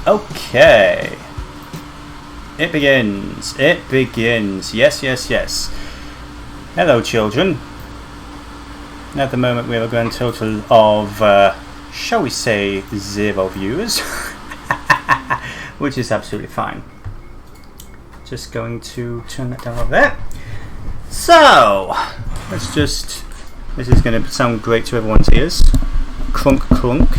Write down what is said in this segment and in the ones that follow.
Okay. It begins. It begins. Yes, yes, yes. Hello, children. At the moment, we have a grand total of, shall we say, 0 viewers. Which is absolutely fine. Just going to turn that down over there. So, let's just... This is going to sound great to everyone's ears. Crunk, crunk.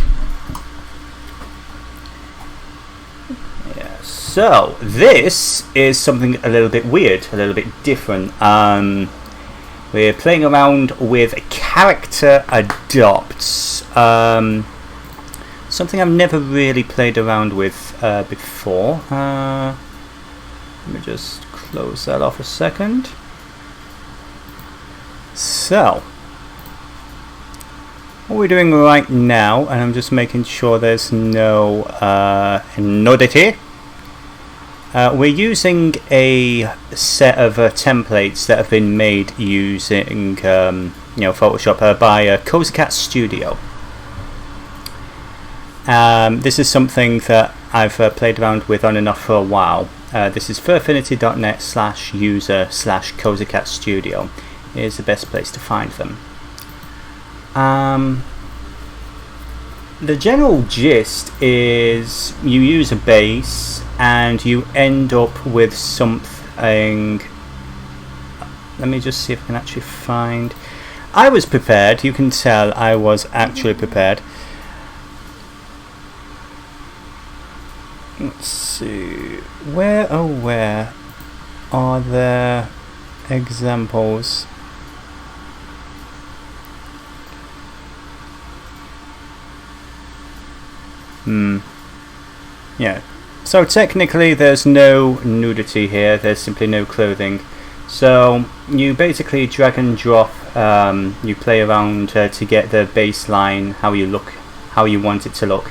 Yeah, so, this is something a little bit weird, a little bit different. We're playing around with Character Adopts. Something I've never really played around with before. Let me just close that off a second. So, what we're doing right now, and I'm just making sure there's no nudity. We're using a set of templates that have been made using Photoshop by Cozy Cat Studio. This is something that I've played around with on and off for a while. This is furfinity.net/user/CozyCatStudio. Is the best place to find them. The general gist is you use a base and you end up with something. Let me just see if I can actually find. I was prepared. You can tell I was actually prepared. Let's see. Where are there examples? Yeah. So technically there's no nudity here, there's simply no clothing. So you basically drag and drop, you play around to get the baseline, how you want it to look.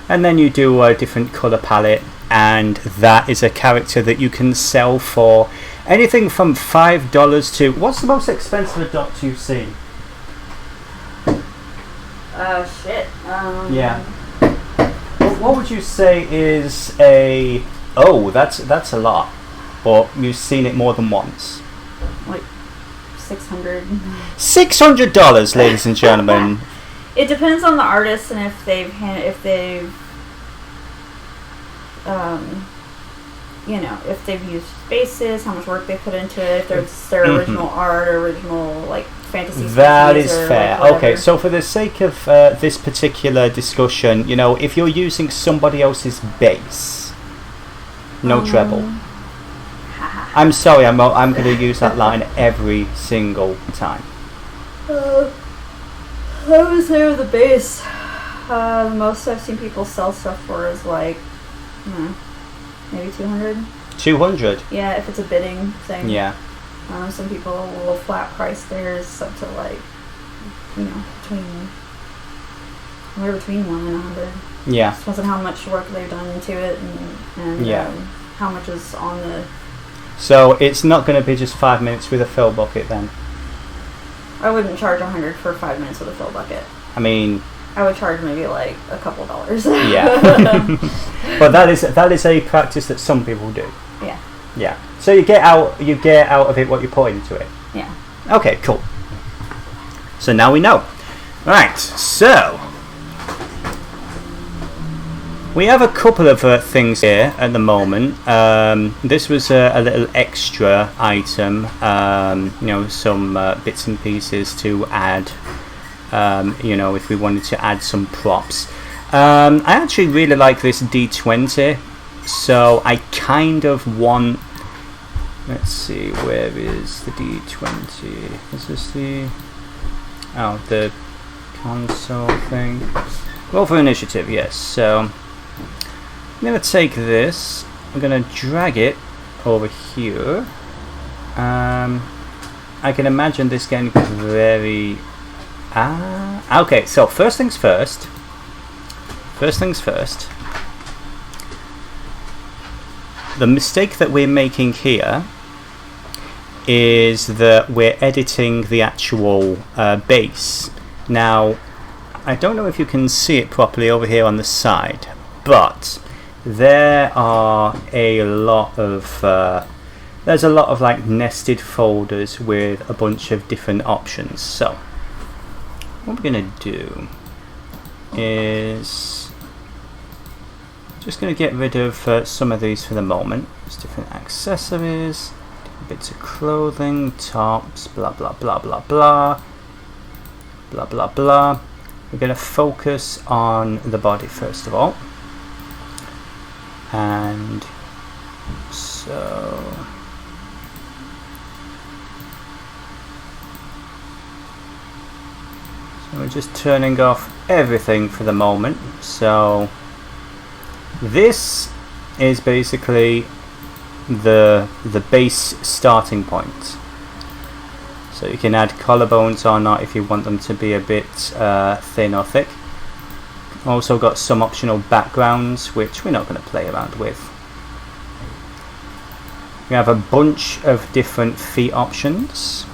And then you do a different colour palette, and that is a character that you can sell for anything from $5 to... What's the most expensive adopt you've seen? Shit. Yeah. What would you say is a... Oh, that's a lot. But you've seen it more than once. Like $600. $600, ladies and gentlemen. It depends on the artist and if they've used bases, how much work they put into it, if there's their original art or original like fantasy. That is fair. Like okay, so for the sake of this particular discussion, if you're using somebody else's base, no treble. I'm sorry, I'm going to use that line every single time. I would say with the base, the most I've seen people sell stuff for is like, maybe 200. 200? Yeah, if it's a bidding thing. Yeah. Some people will flat price theirs up to like, between 1 and 100. Yeah. Depends on how much work they've done into it and how much is on the... So it's not going to be just 5 minutes with a fill bucket then? I wouldn't charge 100 for 5 minutes with a fill bucket. I mean... I would charge maybe like a couple dollars. Yeah. But that is a practice that some people do. Yeah. Yeah. So you get out of it what you put into it. Yeah. Okay, cool. So now we know. Right, so we have a couple of things here at the moment. This was a little extra item, some bits and pieces to add, if we wanted to add some props. I actually really like this D20, so I kind of want... Let's see, where is the D20? Is this the... Oh, the console thing. Roll for initiative, yes. So I'm going to take this. I'm going to drag it over here. I can imagine this getting very... okay, so first things first. The mistake that we're making here is that we're editing the actual base. Now, I don't know if you can see it properly over here on the side, but there are a lot of there's a lot of like nested folders with a bunch of different options. So what we're gonna do is just gonna get rid of some of these for the moment. There's different accessories, different bits of clothing, tops, blah blah blah blah blah blah blah blah. We're gonna focus on the body first of all. And so we're just turning off everything for the moment. So this is basically the base starting point. So you can add collarbones or not if you want them to be a bit thin or thick. Also got some optional backgrounds which we're not going to play around with. We have a bunch of different feet options.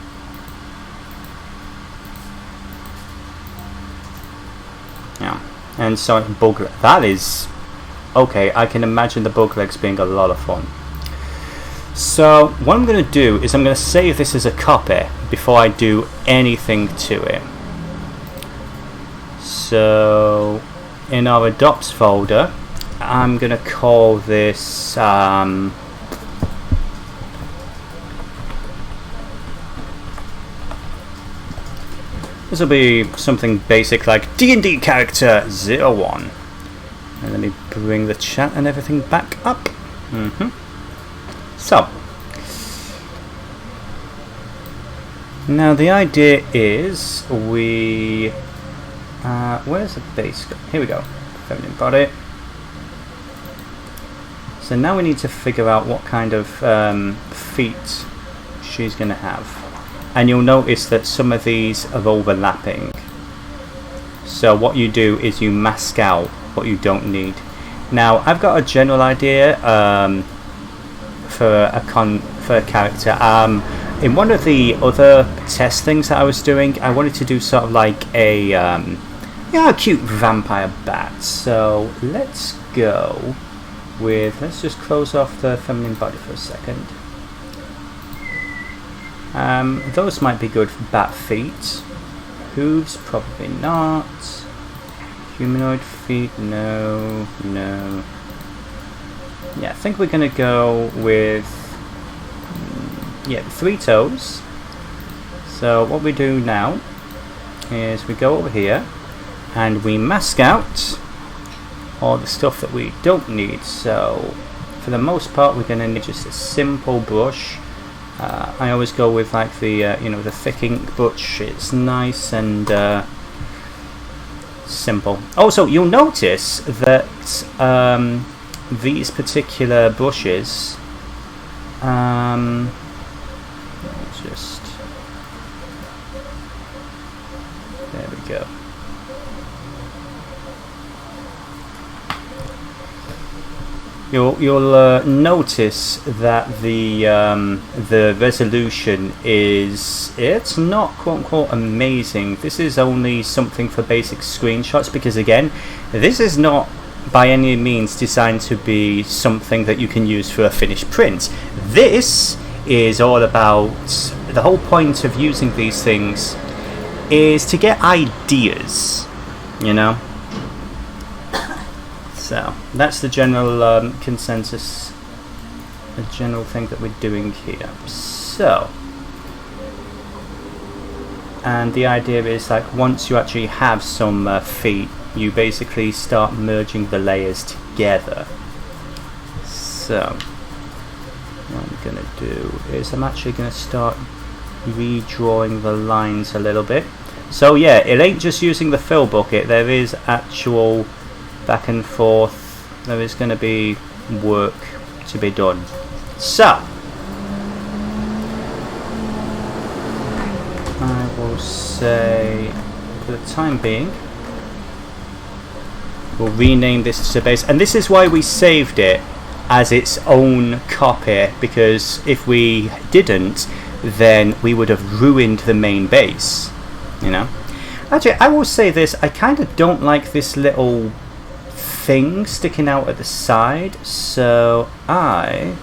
Yeah, and so bug, that is okay. I can imagine the bug legs being a lot of fun. So what I'm going to do is I'm going to save this as a copy before I do anything to it. So in our adopts folder, I'm going to call this this will be something basic like D&D character 01. And let me bring the chat and everything back up. So now the idea is we where's the base go? Here we go. Feminine body. So now we need to figure out what kind of feet she's going to have. And you'll notice that some of these are overlapping. So what you do is you mask out what you don't need. Now I've got a general idea for a character. In one of the other test things that I was doing, I wanted to do sort of like a cute vampire bat. So let's go with, let's just close off the feminine body for a second. Those might be good for bat feet. Hooves, probably not. Humanoid feet, no. Yeah, I think we're going to go with 3 toes. So what we do now is we go over here and we mask out all the stuff that we don't need. So for the most part we're going to need just a simple brush. I always go with like the the thick ink brush. It's nice and simple. Also, you'll notice that these particular brushes, just there we go. You'll notice that the resolution it's not quote unquote amazing. This is only something for basic screenshots because again, this is not by any means designed to be something that you can use for a finished print. This is all about, the whole point of using these things is to get ideas, So that's the general consensus, the general thing that we're doing here. So, and the idea is like once you actually have some feet, you basically start merging the layers together. So what I'm going to do is I'm actually going to start redrawing the lines a little bit. So yeah, it ain't just using the fill bucket, there is actual back and forth, there is going to be work to be done. So I will say for the time being we'll rename this to base, and this is why we saved it as its own copy, because if we didn't then we would have ruined the main base, Actually, I will say this, I kind of don't like this little thing sticking out at the side, so I'm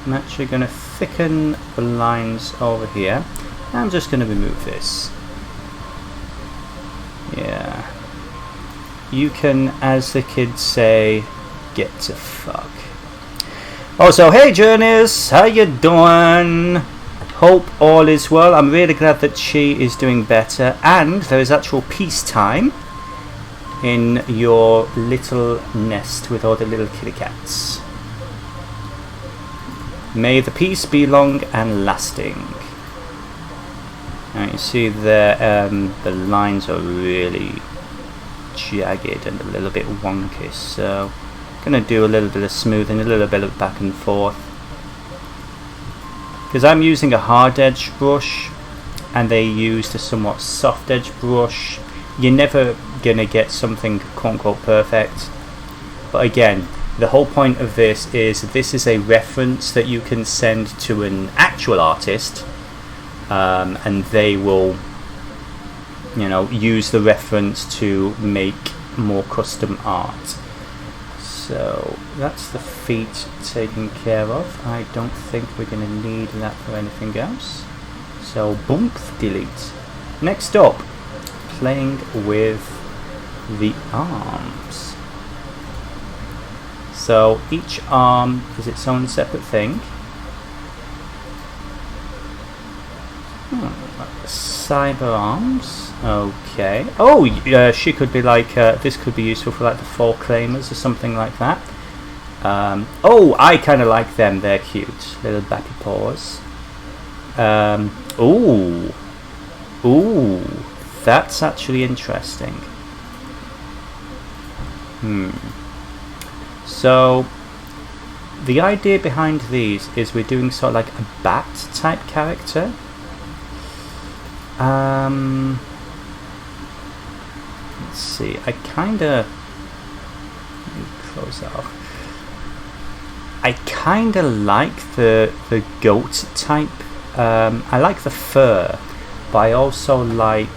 actually going to thicken the lines over here. I'm just going to remove this. Yeah. You can, as the kids say, get to fuck. Also, hey Journeys, how you doing? Hope all is well. I'm really glad that she is doing better, and there is actual peacetime in your little nest with all the little kitty cats. May the peace be long and lasting. Now you see there, the lines are really jagged and a little bit wonky, so I'm going to do a little bit of smoothing, a little bit of back and forth. Because I'm using a hard edge brush and they used a somewhat soft edge brush, you're never going to get something quote unquote perfect. But again, the whole point of this is a reference that you can send to an actual artist, and they will, you know, use the reference to make more custom art. So that's the feet taken care of. I don't think we're going to need that for anything else. So boom, delete. Next up, playing with the arms. So each arm is its own separate thing. Cyber arms. Okay. Oh, she could be like, this could be useful for like the four claimers or something like that. Oh, I kind of like them. They're cute. Little backy paws. Ooh. Ooh. That's actually interesting. So, the idea behind these is we're doing sort of like a bat type character. Let's see. I kinda close that off. I kinda like the goat type. I like the fur, but I also like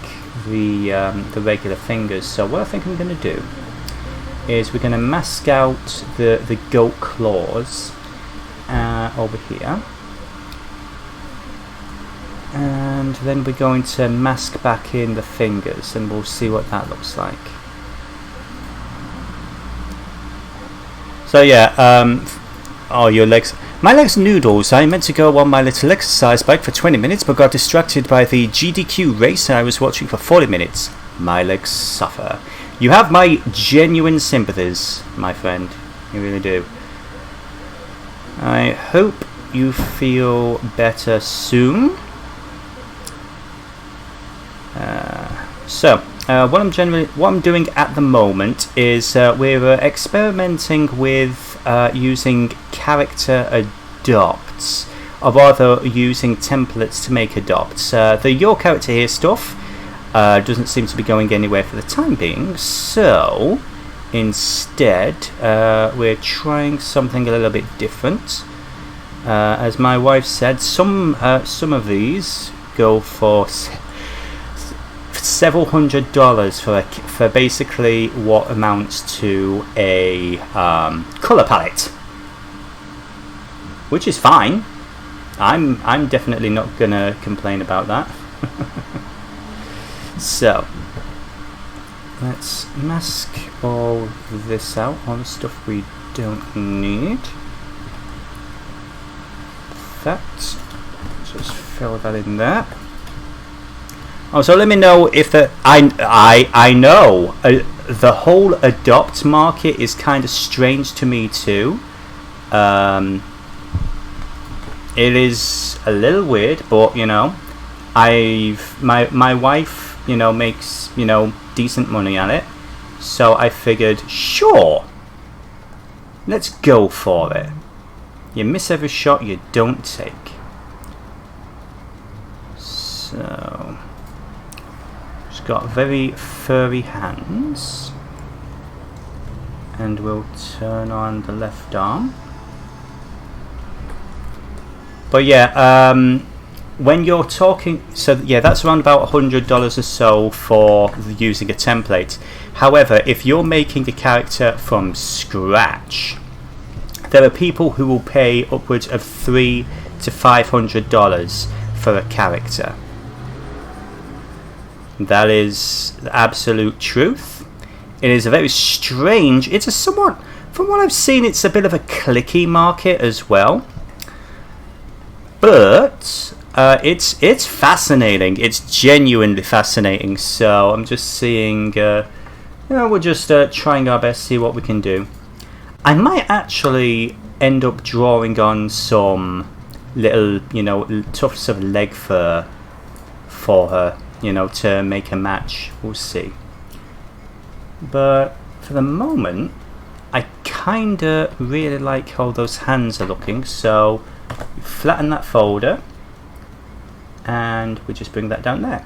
the regular fingers. So what I think I'm gonna do is we're gonna mask out the goat claws over here. And then we're going to mask back in the fingers, and we'll see what that looks like. So yeah, oh, your legs. My legs noodles. I meant to go on my little exercise bike for 20 minutes, but got distracted by the GDQ race I was watching for 40 minutes. My legs suffer. You have my genuine sympathies, my friend. You really do. I hope you feel better soon. What I'm doing at the moment is we're experimenting with using character adopts, or rather using templates to make adopts. The your character here stuff doesn't seem to be going anywhere for the time being, so instead we're trying something a little bit different. As my wife said, some of these go for several $100s for basically what amounts to a color palette, which is fine. I'm definitely not gonna complain about that. So let's mask all this out, all the stuff we don't need. That, just fill that in there. Oh, so let me know if I know the whole adopt market is kind of strange to me too. It is a little weird, but you know, my wife, you know, makes, you know, decent money at it, so I figured, sure, let's go for it. You miss every shot you don't take. So she's got very furry hands, and we'll turn on the left arm. But yeah, when you're talking, so yeah, that's around about $100 or so for using a template. However, if you're making a character from scratch, there are people who will pay upwards of $300 to $500 for a character. That is the absolute truth. It is a very strange, it's a somewhat, from what I've seen, it's a bit of a clicky market as well. But it's fascinating. It's genuinely fascinating. So I'm just seeing, we're just trying our best to see what we can do. I might actually end up drawing on some little, tufts of leg fur for her, to make a match. We'll see. But for the moment, I kinda really like how those hands are looking. So flatten that folder, and we just bring that down there.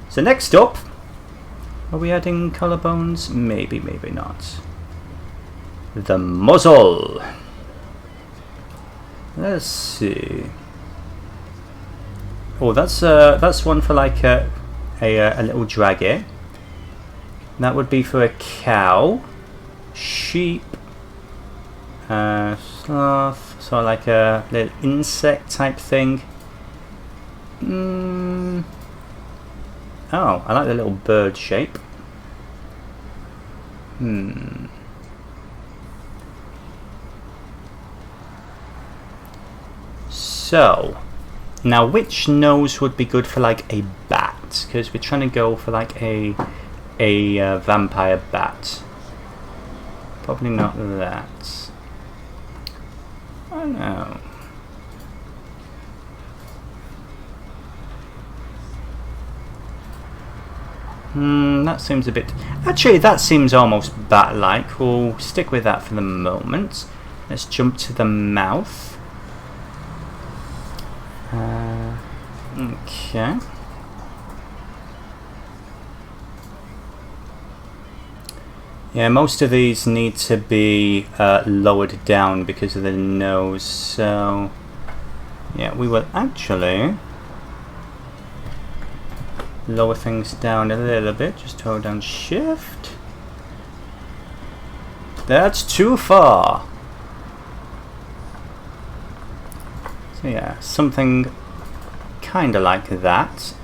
So next up, are we adding collarbones? Maybe, maybe not. The muzzle. Let's see. Oh, that's one for like a little draggy. That would be for a cow, sheep, sloth, so like a little insect type thing. Oh, I like the little bird shape. So, now which nose would be good for like a bat? Because we're trying to go for like a vampire bat. Probably not that. I don't know. That seems a bit... Actually, that seems almost bat-like. We'll stick with that for the moment. Let's jump to the mouth. Okay. Yeah, most of these need to be lowered down because of the nose. So, yeah, we will actually lower things down a little bit. Just hold down shift. That's too far. So yeah, something kinda like that.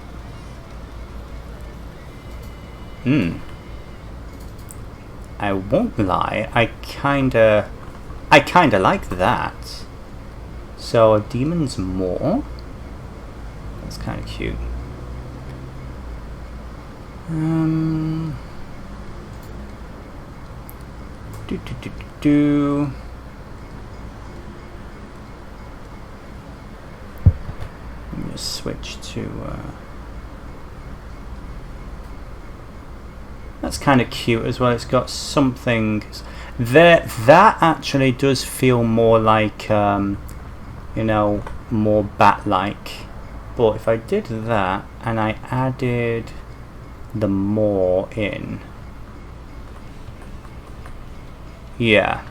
I won't lie, I kinda like that. So a demon's maw. That's kinda cute. Let me just switch to that's kind of cute as well. It's got something there that actually does feel more like more bat-like. But if I did that and I added the more in, yeah,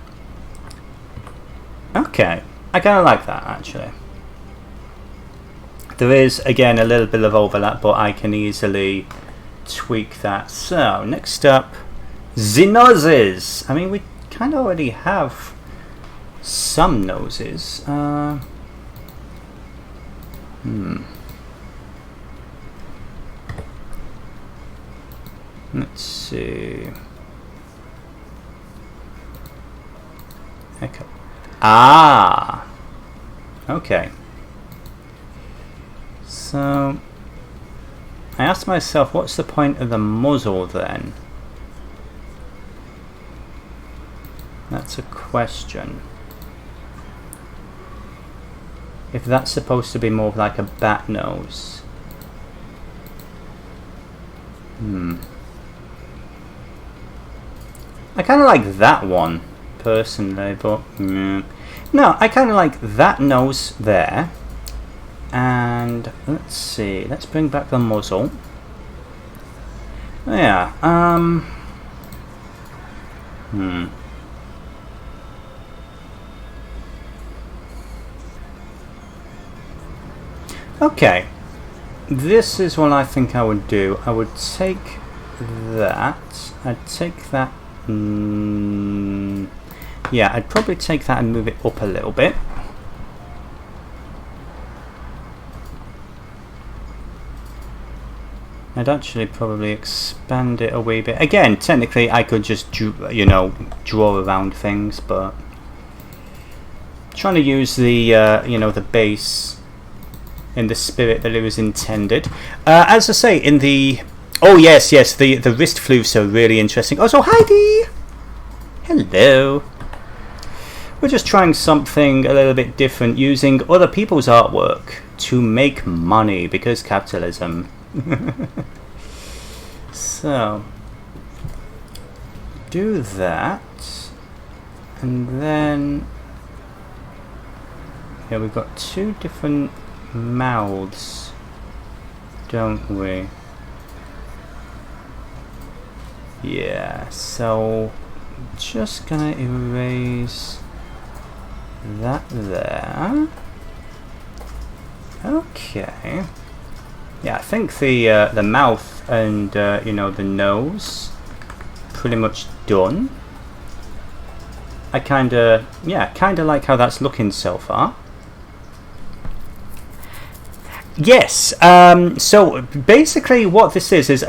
okay, I kind of like that actually. There is again a little bit of overlap, but I can easily tweak that. So next up, the noses. I mean, we kind of already have some noses. Let's see. Echo. Ah. Okay. So I asked myself, what's the point of the muzzle then? That's a question. If that's supposed to be more of like a bat nose. I kind of like that one, personally, but no, I kind of like that nose there. And let's see, let's bring back the muzzle. Yeah, okay, this is what I think I would do. I would take that. I'd take that. Yeah, I'd probably take that and move it up a little bit. I'd actually probably expand it a wee bit. Again, technically I could just, you know, draw around things, but trying to use the, you know, the base in the spirit that it was intended. As I say, in the... Oh, yes, the wrist floofs are really interesting. Oh, so Heidi! Hello. We're just trying something a little bit different, using other people's artwork to make money, because capitalism. So, do that, and then yeah, we've got two different mouths, don't we? Yeah, so just gonna erase that there. Okay. Yeah, I think the mouth and you know, the nose pretty much done. I kinda like how that's looking so far. Yes. So basically, what this is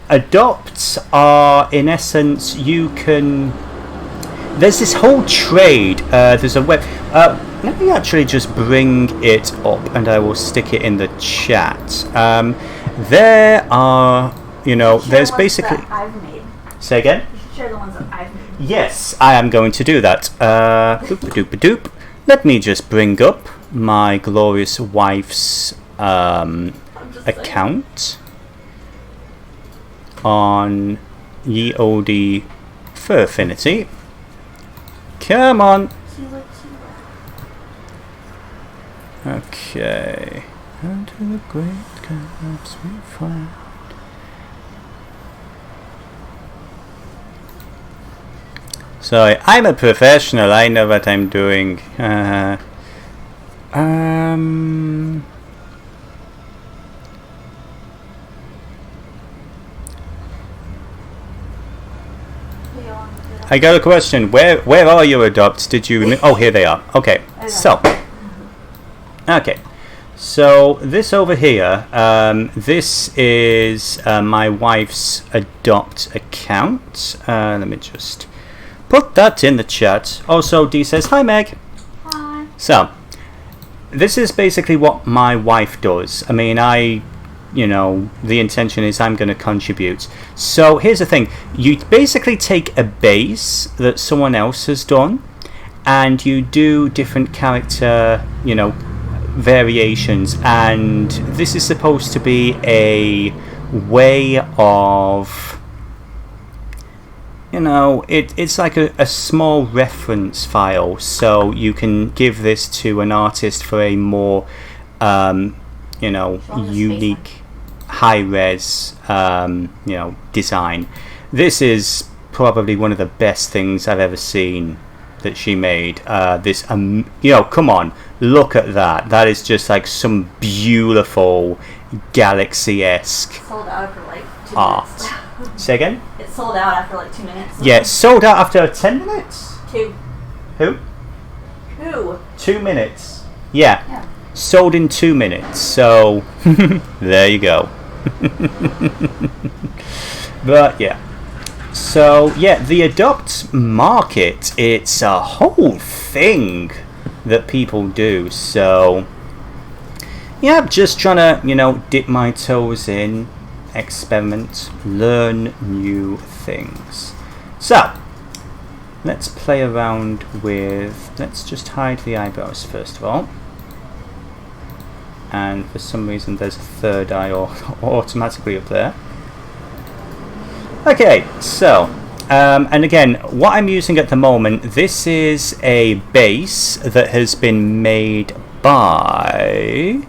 adopts are, in essence, you can. There's this whole trade. There's a web. Let me actually just bring it up, and I will stick it in the chat. There are, you know, there's basically. That I've made. Say again. You should share the ones that I've made. Yes, I am going to do that. Doop-a-doop-a-doop. Let me just bring up my glorious wife's account on Ye Olde Furfinity. Come on. Okay. Under the great caps we find. Sorry, I'm a professional. I know what I'm doing. I got a question. Where are your adopts? Did you? Oh, here they are. Okay. So. Okay. So this over here. This is my wife's adopt account. Let me just put that in the chat. Also, Dee says hi, Meg. Hi. So this is basically what my wife does. I mean, you know, the intention is I'm going to contribute. So here's the thing. You basically take a base that someone else has done, and you do different character, you know, variations. And this is supposed to be a way of, you know, it's like a small reference file. So you can give this to an artist for a more, you know, unique, high-res, you know, design. This is probably one of the best things I've ever seen that she made. This, you know, come on, look at that. That is just like some beautiful Galaxy-esque Sold out after like 2 art. minutes. Say again? It sold out after like 2 minutes. Yeah, sold out after 10 minutes? 2. Who? 2. 2 minutes. Yeah. Yeah. Sold in 2 minutes. So, there you go. But, yeah. So, yeah, the adopt market, it's a whole thing that people do. So, yeah, I'm just trying to, you know, dip my toes in, experiment, learn new things. So, let's play around with, let's just hide the eyebrows first of all. And for some reason there's a third eye automatically up there. Okay, so, and again, what I'm using at the moment, this is a base that has been made by...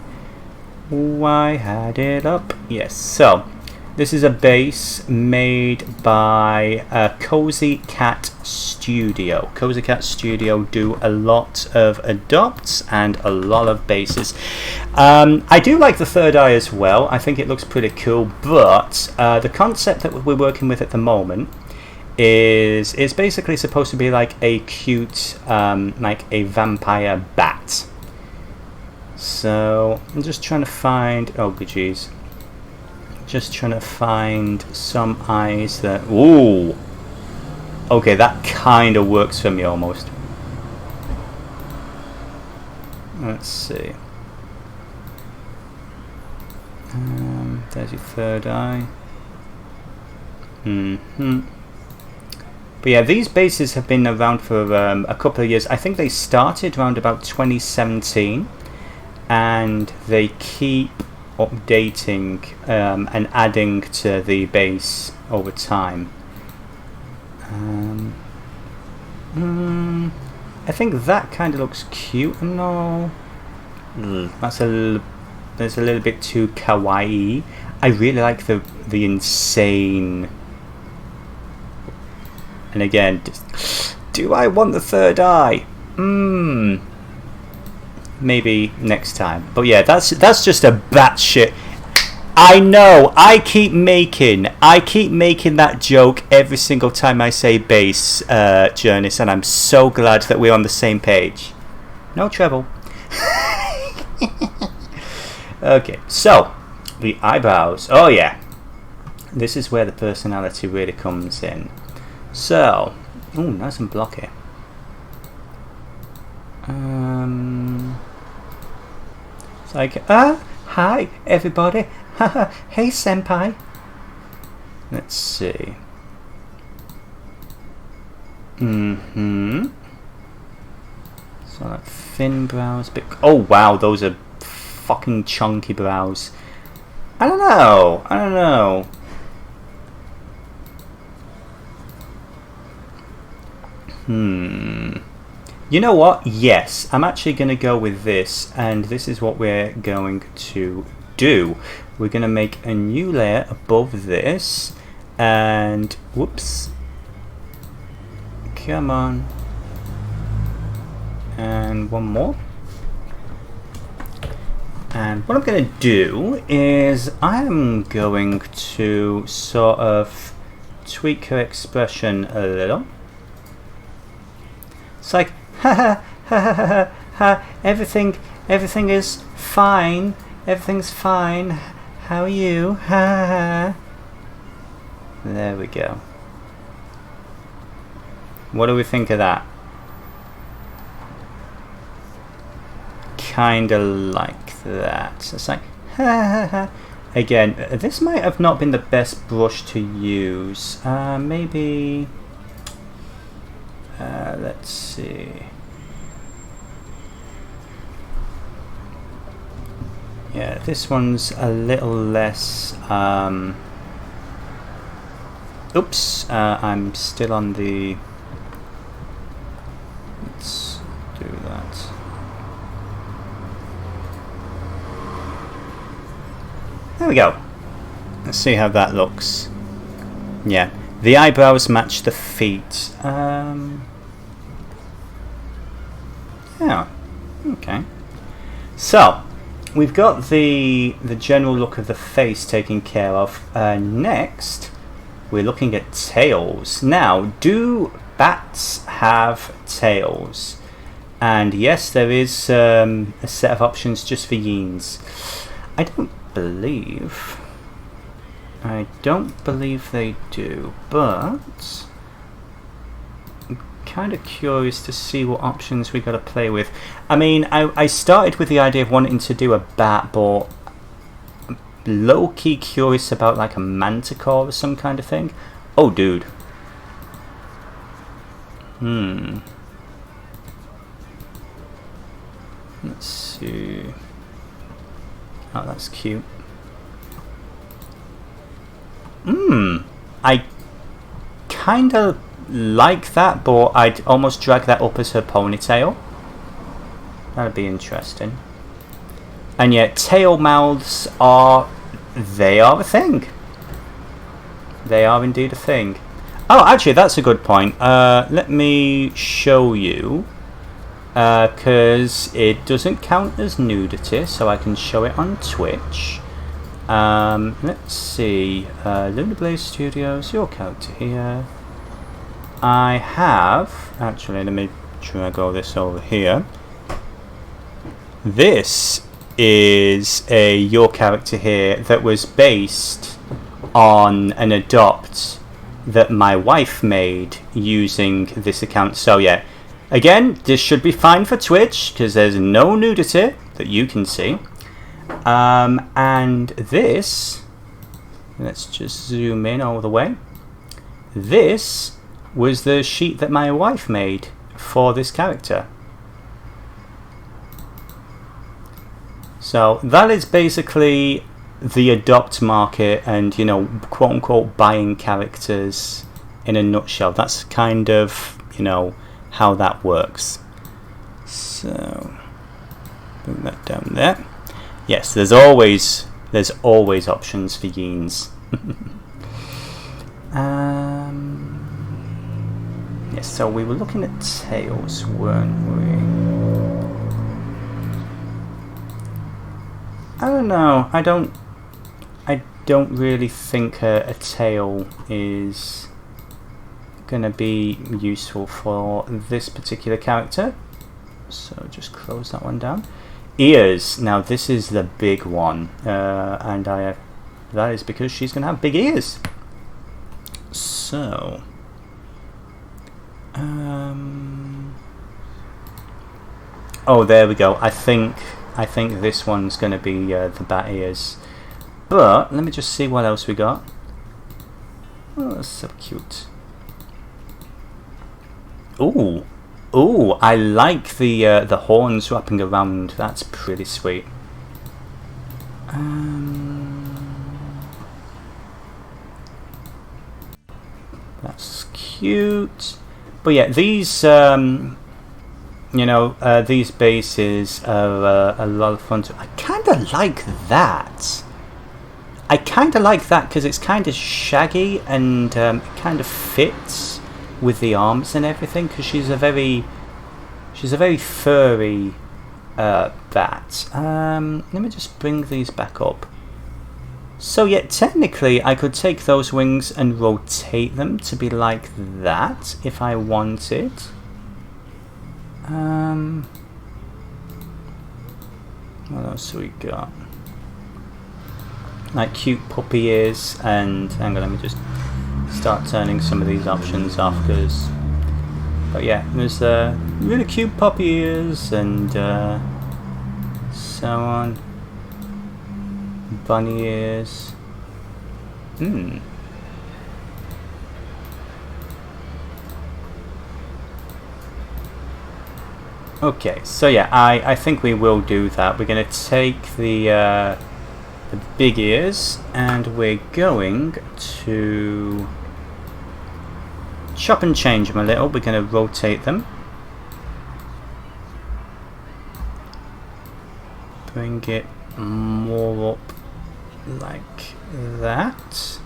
I had it up. Yes, so This is a base made by Cozy Cat Studio. Cozy Cat Studio do a lot of adopts and a lot of bases. I do like the third eye as well. I think it looks pretty cool, but the concept that we're working with at the moment is basically supposed to be like a cute, like a vampire bat. So I'm just trying to find, oh geez, just trying to find some eyes that, ooh, okay, that kind of works for me almost. Let's see. There's your third eye. But yeah, these bases have been around for a couple of years. I think they started around about 2017, and they keep updating and adding to the base over time. I think that kind of looks cute and all. That's a little bit too kawaii. I really like the insane. And again, do I want the third eye? Maybe next time. But yeah, that's just a batshit. I know. I keep making that joke every single time I say base, Journeys, and I'm so glad that we're on the same page. No trouble. Okay, so the eyebrows. Oh yeah, this is where the personality really comes in. So, ooh, nice and blocky. It's like, hi everybody. Hey senpai. Let's see. So that thin brows, bit. Oh wow, those are fucking chunky brows. I don't know. You know what? Yes, I'm actually going to go with this, and this is what we're going to do. We're going to make a new layer above this, and whoops. Come on. And one more. And what I'm going to do is I'm going to sort of tweak her expression a little. It's like, ha ha ha, everything is fine, everything's fine, how are you, ha ha. There we go. What do we think of that? Kinda like that. It's like, ha ha ha. Again, this might have not been the best brush to use. Maybe... let's see. Yeah, this one's a little less. Oops, I'm still on the. Let's do that. There we go. Let's see how that looks. Yeah. The eyebrows match the feet. Yeah. Okay. So we've got the general look of the face taken care of. Next, we're looking at tails. Now, do bats have tails? And yes, there is a set of options just for yeens. I don't believe they do, but I'm kind of curious to see what options we got to play with. I mean, I started with the idea of wanting to do a bat, but I'm low-key curious about like a manticore or some kind of thing. Oh, dude. Let's see. Oh, that's cute. I kind of like that, but I'd almost drag that up as her ponytail. That'd be interesting. And yet, tail mouths are a thing. They are indeed a thing. Oh, actually, that's a good point. Let me show you, because it doesn't count as nudity, so I can show it on Twitch. Let's see. Lunar Blaze Studios, your character here. I have... Actually, let me drag all this over here. This is a your character here that was based on an adopt that my wife made using this account. So yeah, again, this should be fine for Twitch because there's no nudity that you can see. And this, let's just zoom in all the way. This was the sheet that my wife made for this character. So that is basically the adopt market and, you know, quote unquote buying characters in a nutshell. That's kind of, you know, how that works. So bring that down there. Yes, there's always options for yeens. Yes, so we were looking at tails, weren't we? I don't know. I don't really think a tail is gonna be useful for this particular character. So just close that one down. Ears. Now this is the big one, and that is because she's gonna have big ears. So, oh, there we go. I think this one's going to be the bat ears. But let me just see what else we got. Oh, that's so cute. Ooh, ooh! I like the horns wrapping around. That's pretty sweet. That's cute. But yeah, these you know, these bases are a lot of fun. I kind of like that. I kind of like that because it's kind of shaggy and it kind of fits with the arms and everything. Because she's a very furry bat. Let me just bring these back up. So yeah, technically I could take those wings and rotate them to be like that if I wanted. What else have we got? Like cute puppy ears, and hang on, let me just start turning some of these options off because. But yeah, there's really cute puppy ears and so on. Bunny ears. Okay, so yeah, I think we will do that. We're going to take the big ears and we're going to chop and change them a little. We're going to rotate them. Bring it more up like that.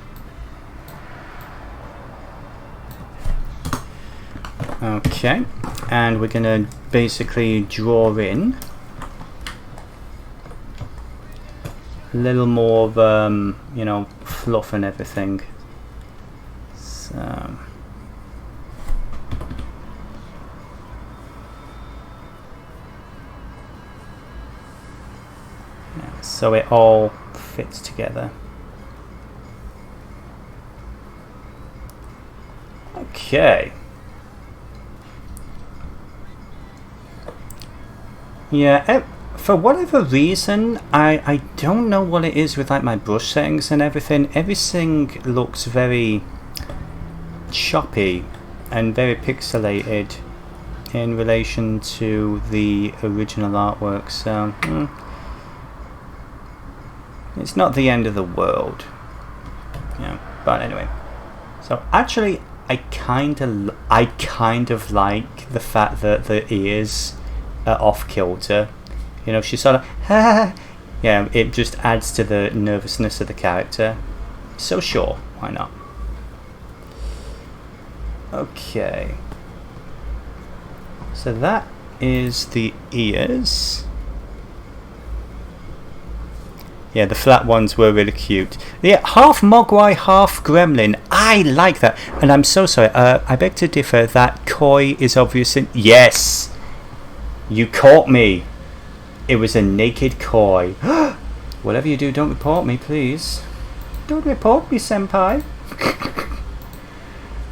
Okay, and we're going to basically draw in a little more of you know, fluff and everything. So yeah, so it all fits together. Okay. Yeah, for whatever reason, I don't know what it is with like my brush settings and everything. Everything looks very choppy and very pixelated in relation to the original artwork. So it's not the end of the world. Yeah, but anyway. So actually, I kind of like the fact that the ears off kilter. You know, she's sort of yeah, it just adds to the nervousness of the character. So sure, why not? Okay. So that is the ears. Yeah, the flat ones were really cute. Yeah, half Mogwai, half Gremlin. I like that. And I'm so sorry. I beg to differ. That koi is obviously... Yes! You caught me. It was a naked koi. Whatever you do, don't report me, please. Don't report me, senpai.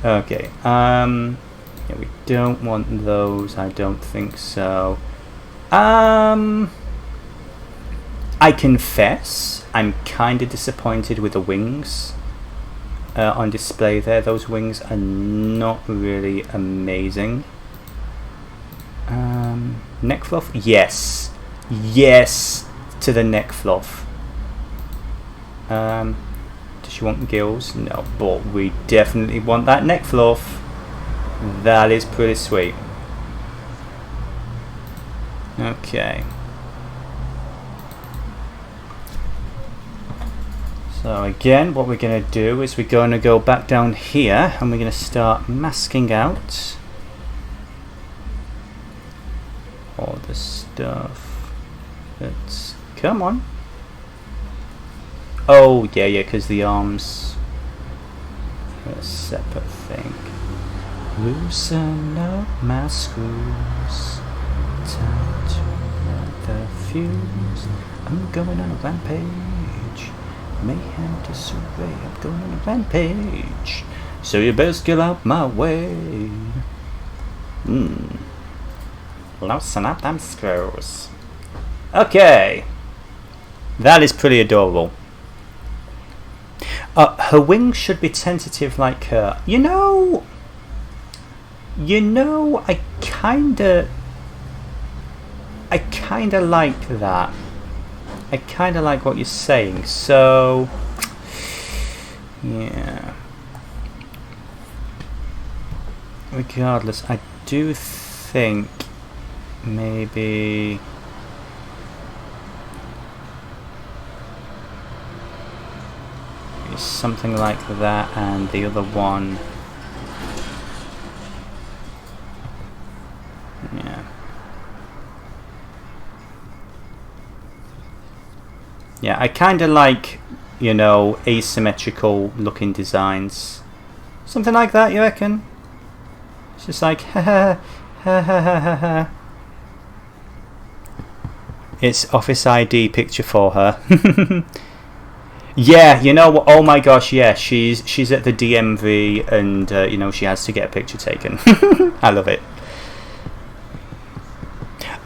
Okay. Yeah, we don't want those. I don't think so. I confess, I'm kind of disappointed with the wings on display there. Those wings are not really amazing. Neck fluff? Yes. Yes to the neck fluff. Does she want gills? No, but we definitely want that neck fluff. That is pretty sweet. Okay. So again, what we're going to do is we're going to go back down here and we're going to start masking out all the stuff that's... Come on. Oh, yeah, because the arms are a separate thing. Loosen up my screws, time to light the fuse. I'm going on a rampage. Mayhem disarray, I'm going on a rampage. So you best get out my way. Loosen up them screws. Okay. That is pretty adorable. Her wings should be tentative like her. You know, I kinda like that. I kinda like what you're saying, so yeah. Regardless, I do think maybe something like that, and the other one, yeah, I kind of like, you know, asymmetrical looking designs, something like that. You reckon? It's just like ha ha ha ha ha ha. It's Office ID picture for her. Yeah, you know what? Oh my gosh, yeah, she's at the DMV and you know, she has to get a picture taken. I love it.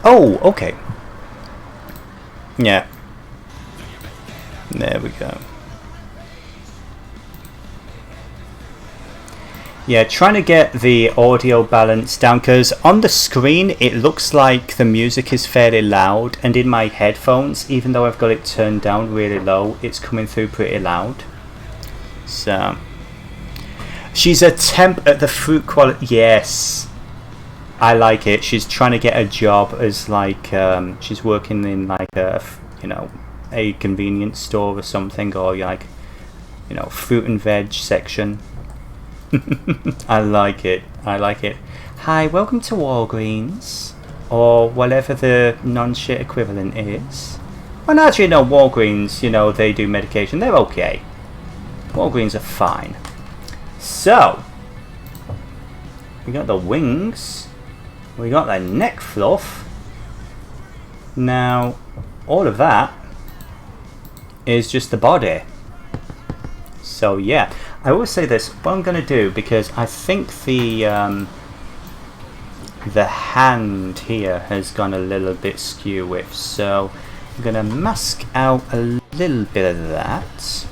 Oh, okay. Yeah. There we go. Yeah, trying to get the audio balance down, because on the screen it looks like the music is fairly loud, and in my headphones, even though I've got it turned down really low, it's coming through pretty loud. So she's a temp at the fruit quality. Yes, I like it. She's trying to get a job as like she's working in like a, you know, a convenience store or something, or like, you know, fruit and veg section. I like it. I like it. Hi, welcome to Walgreens, or whatever the non-shit equivalent is. Well, actually, no, Walgreens, you know, they do medication. They're okay. Walgreens are fine. So, we got the wings. We got the neck fluff. Now, all of that is just the body. So, yeah. I will say this, what I'm going to do, because I think the hand here has gone a little bit skew with, so I'm going to mask out a little bit of that.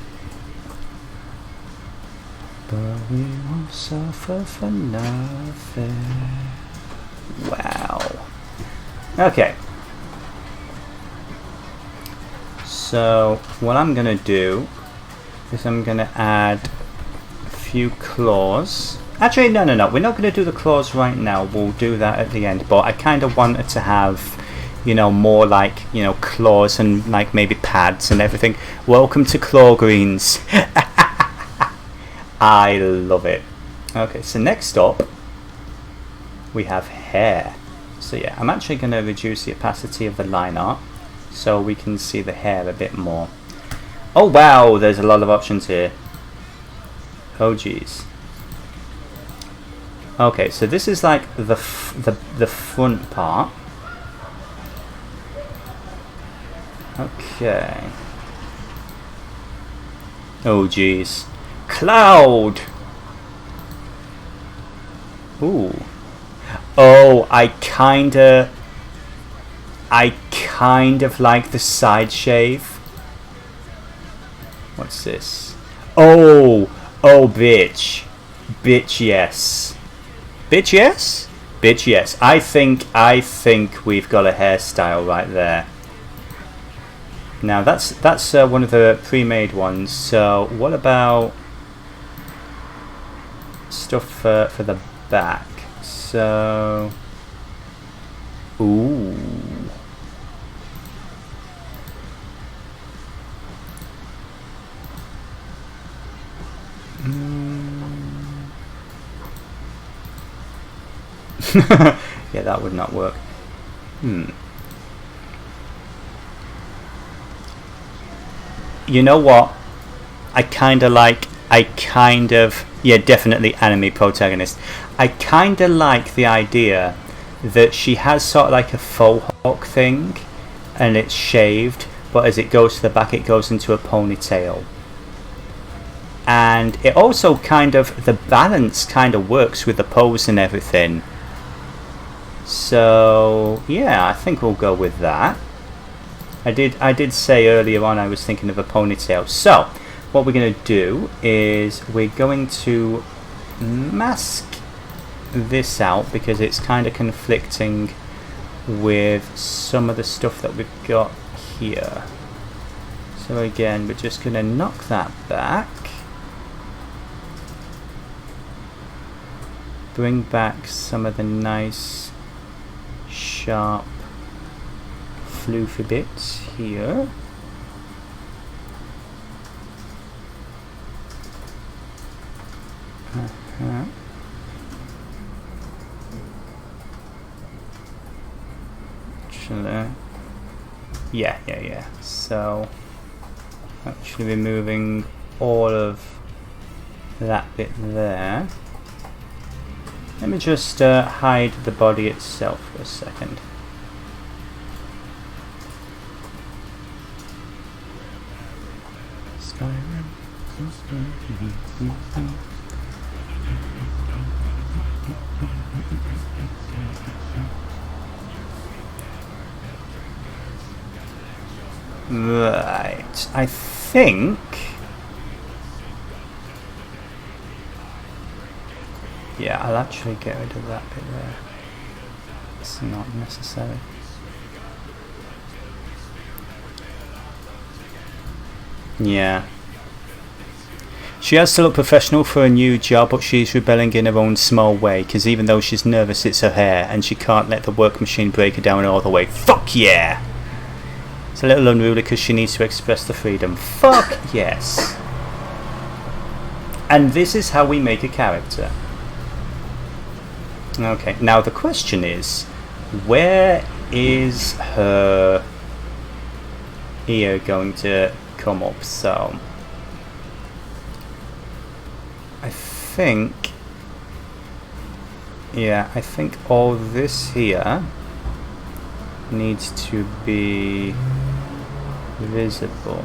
But we won't suffer for nothing. Wow. Okay. So what I'm going to do is I'm going to add few claws. Actually, no, we're not going to do the claws right now. We'll do that at the end, but I kind of wanted to have, you know, more like, you know, claws and like maybe pads and everything. Welcome to Claw Greens. I love it. Okay, so next up we have hair. So yeah, I'm actually going to reduce the opacity of the line art so we can see the hair a bit more. Oh wow, there's a lot of options here. Oh geez. Okay, so this is like the front part. Okay. Oh geez. Cloud! Ooh. Oh, I kind of like the side shave. What's this? Oh, bitch. Bitch, yes. Bitch, yes? Bitch, yes. I think we've got a hairstyle right there. Now that's one of the pre-made ones. So what about stuff for the back? So, ooh. Yeah, that would not work. You know what? Yeah, definitely anime protagonist. I kind of like the idea that she has sort of like a faux hawk thing and it's shaved, but as it goes to the back it goes into a ponytail. And it also kind of, the balance kind of works with the pose and everything. So yeah, I think we'll go with that. I did say earlier on I was thinking of a ponytail. So what we're going to do is we're going to mask this out because it's kind of conflicting with some of the stuff that we've got here. So again, we're just going to knock that back. Bring back some of the nice sharp floofy bits here. Actually, yeah. So, actually removing all of that bit there. Let me just hide the body itself for a second. Right, I think. Yeah, I'll actually get rid of that bit there. It's not necessary. Yeah. She has to look professional for a new job, but she's rebelling in her own small way, because even though she's nervous, it's her hair, and she can't let the work machine break her down all the way. Fuck yeah! It's a little unruly because she needs to express the freedom. Fuck yes! And this is how we make a character. Okay, now the question is, where is her ear going to come up? So I think all this here needs to be visible.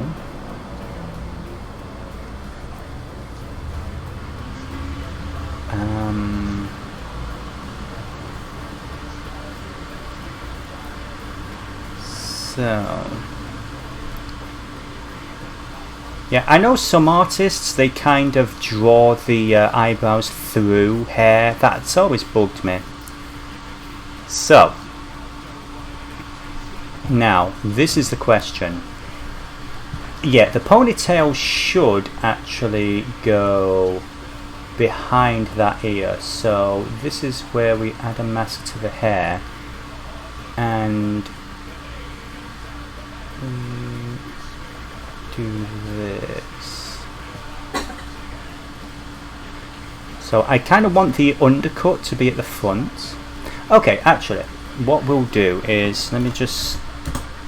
So yeah, I know some artists, they kind of draw the eyebrows through hair. That's always bugged me. So now this is the question. Yeah, the ponytail should actually go behind that ear. So this is where we add a mask to the hair and do this. So I kind of want the undercut to be at the front. Okay, actually, what we'll do is, let me just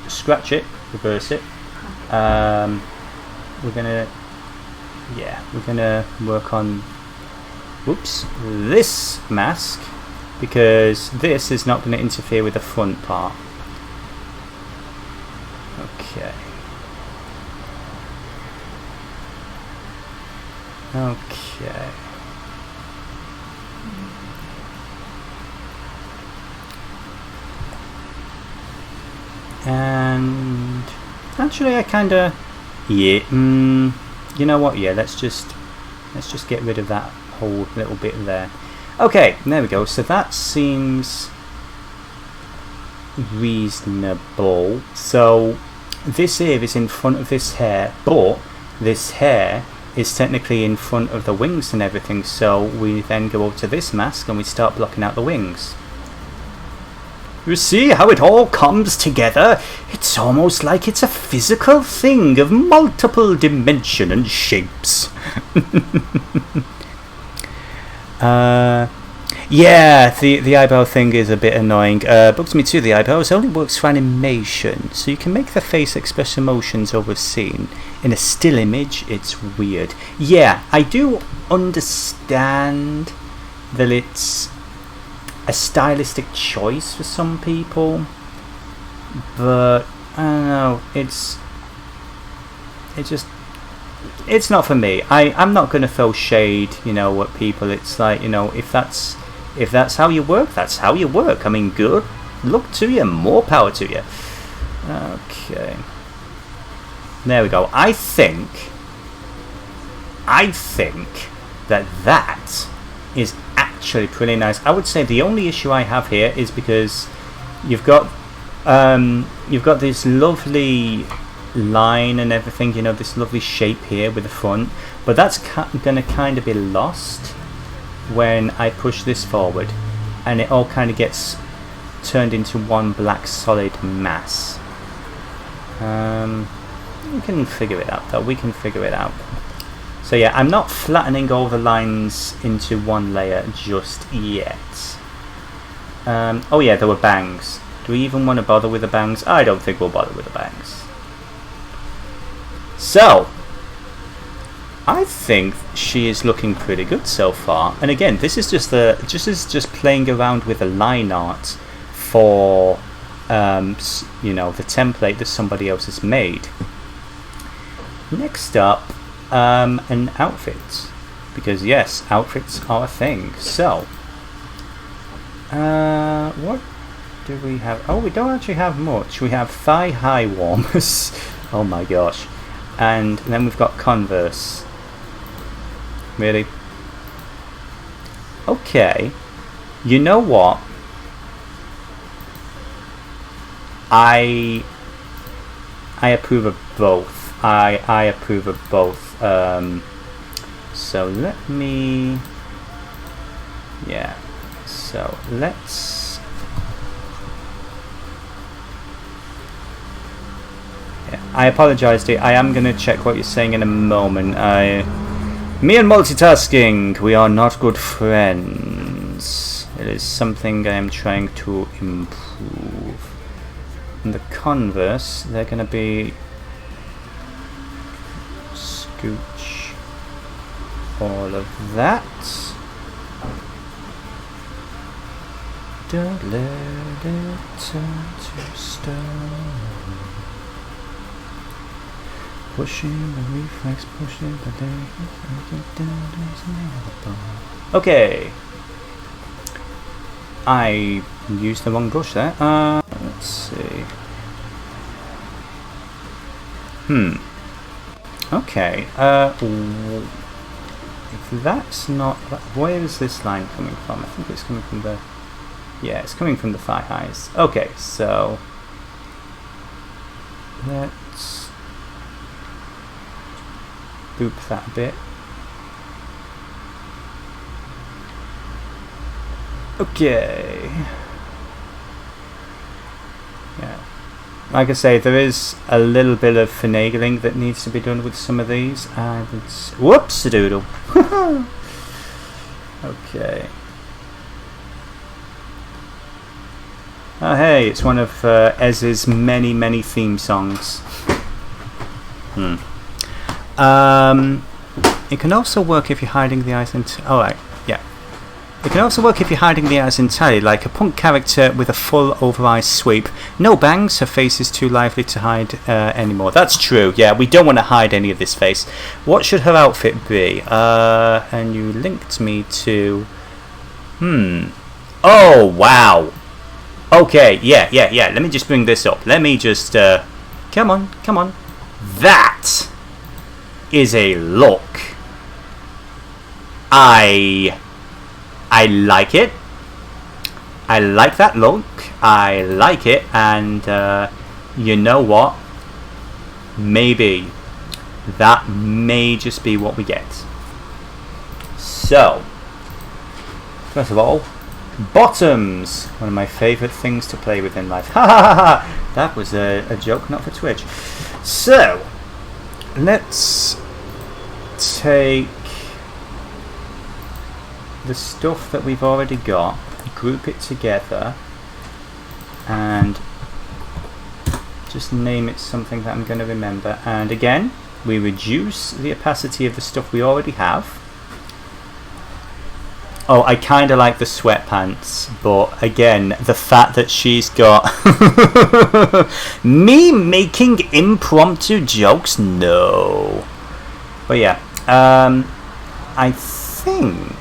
scratch it, reverse it. We're gonna work on, whoops, this mask, because this is not going to interfere with the front part. Okay. Okay. And actually I kinda, yeah, you know what, yeah, let's just get rid of that whole little bit there. Okay, there we go. So that seems reasonable. So this ear is in front of this hair, but this hair is technically in front of the wings and everything, so we then go over to this mask and we start blocking out the wings. You see how it all comes together? It's almost like it's a physical thing of multiple dimension and shapes. Yeah, the eyebrow thing is a bit annoying. Bugs me too, the eyebrows only works for animation, so you can make the face express emotions over a scene. In a still image, it's weird. Yeah, I do understand that it's a stylistic choice for some people, but I don't know, it's not for me. I'm not going to throw shade, at people. It's like, if that's how you work, that's how you work. I mean, good luck to you, more power to you. Okay, there we go. I think that is actually pretty nice. I would say the only issue I have here is because you've got this lovely line and everything, this lovely shape here with the front, but that's going to kind of be lost when I push this forward and it all kind of gets turned into one black solid mass. We can figure it out though, we can figure it out. So yeah, I'm not flattening all the lines into one layer just yet. Oh yeah, there were bangs. Do we even want to bother with the bangs? I don't think we'll bother with the bangs. So, I think she is looking pretty good so far. And again, this is just playing around with the line art for the template that somebody else has made. Next up, an outfit, because yes, outfits are a thing. So, what do we have? Oh, we don't actually have much. We have thigh-high warmers. Oh my gosh. And then we've got Converse. Really? Okay. You know what? I approve of both. I approve of both. So let me... Yeah. So let's... I apologise, dear. I am going to check what you're saying in a moment. Me and multitasking, we are not good friends. It is something I am trying to improve. And the Converse, they're going to be... Scooch all of that. Don't let it turn to stone. Pushing the reflex, pushing the day. Okay. I used the wrong brush there. Let's see. Okay. If that's not... Where is this line coming from? I think it's coming from the... Yeah, it's coming from the thigh highs. Okay, so... Let's... boop that a bit. Okay. Yeah. Like I say, there is a little bit of finagling that needs to be done with some of these. I would... Whoops-a-doodle. Okay. Oh hey, it's one of Ez's many theme songs. It can also work if you're hiding the eyes alright, yeah. It can also work if you're hiding the eyes entirely, like a punk character with a full over-eye sweep. No bangs, her face is too lively to hide anymore. That's true, yeah, we don't want to hide any of this face. What should her outfit be? And you linked me to... Oh, wow. Okay, yeah, let me just bring this up. Let me just... Come on. That is a look. I like it. I like that look. I like it. And you know what? Maybe that may just be what we get. So, first of all, bottoms. One of my favourite things to play with in life. Ha ha ha! That was a joke, not for Twitch. So, let's take the stuff that we've already got, group it together, and just name it something that I'm going to remember. And again, we reduce the opacity of the stuff we already have. Oh, I kind of like the sweatpants, but again, the fact that she's got me making impromptu jokes, no. But yeah, I think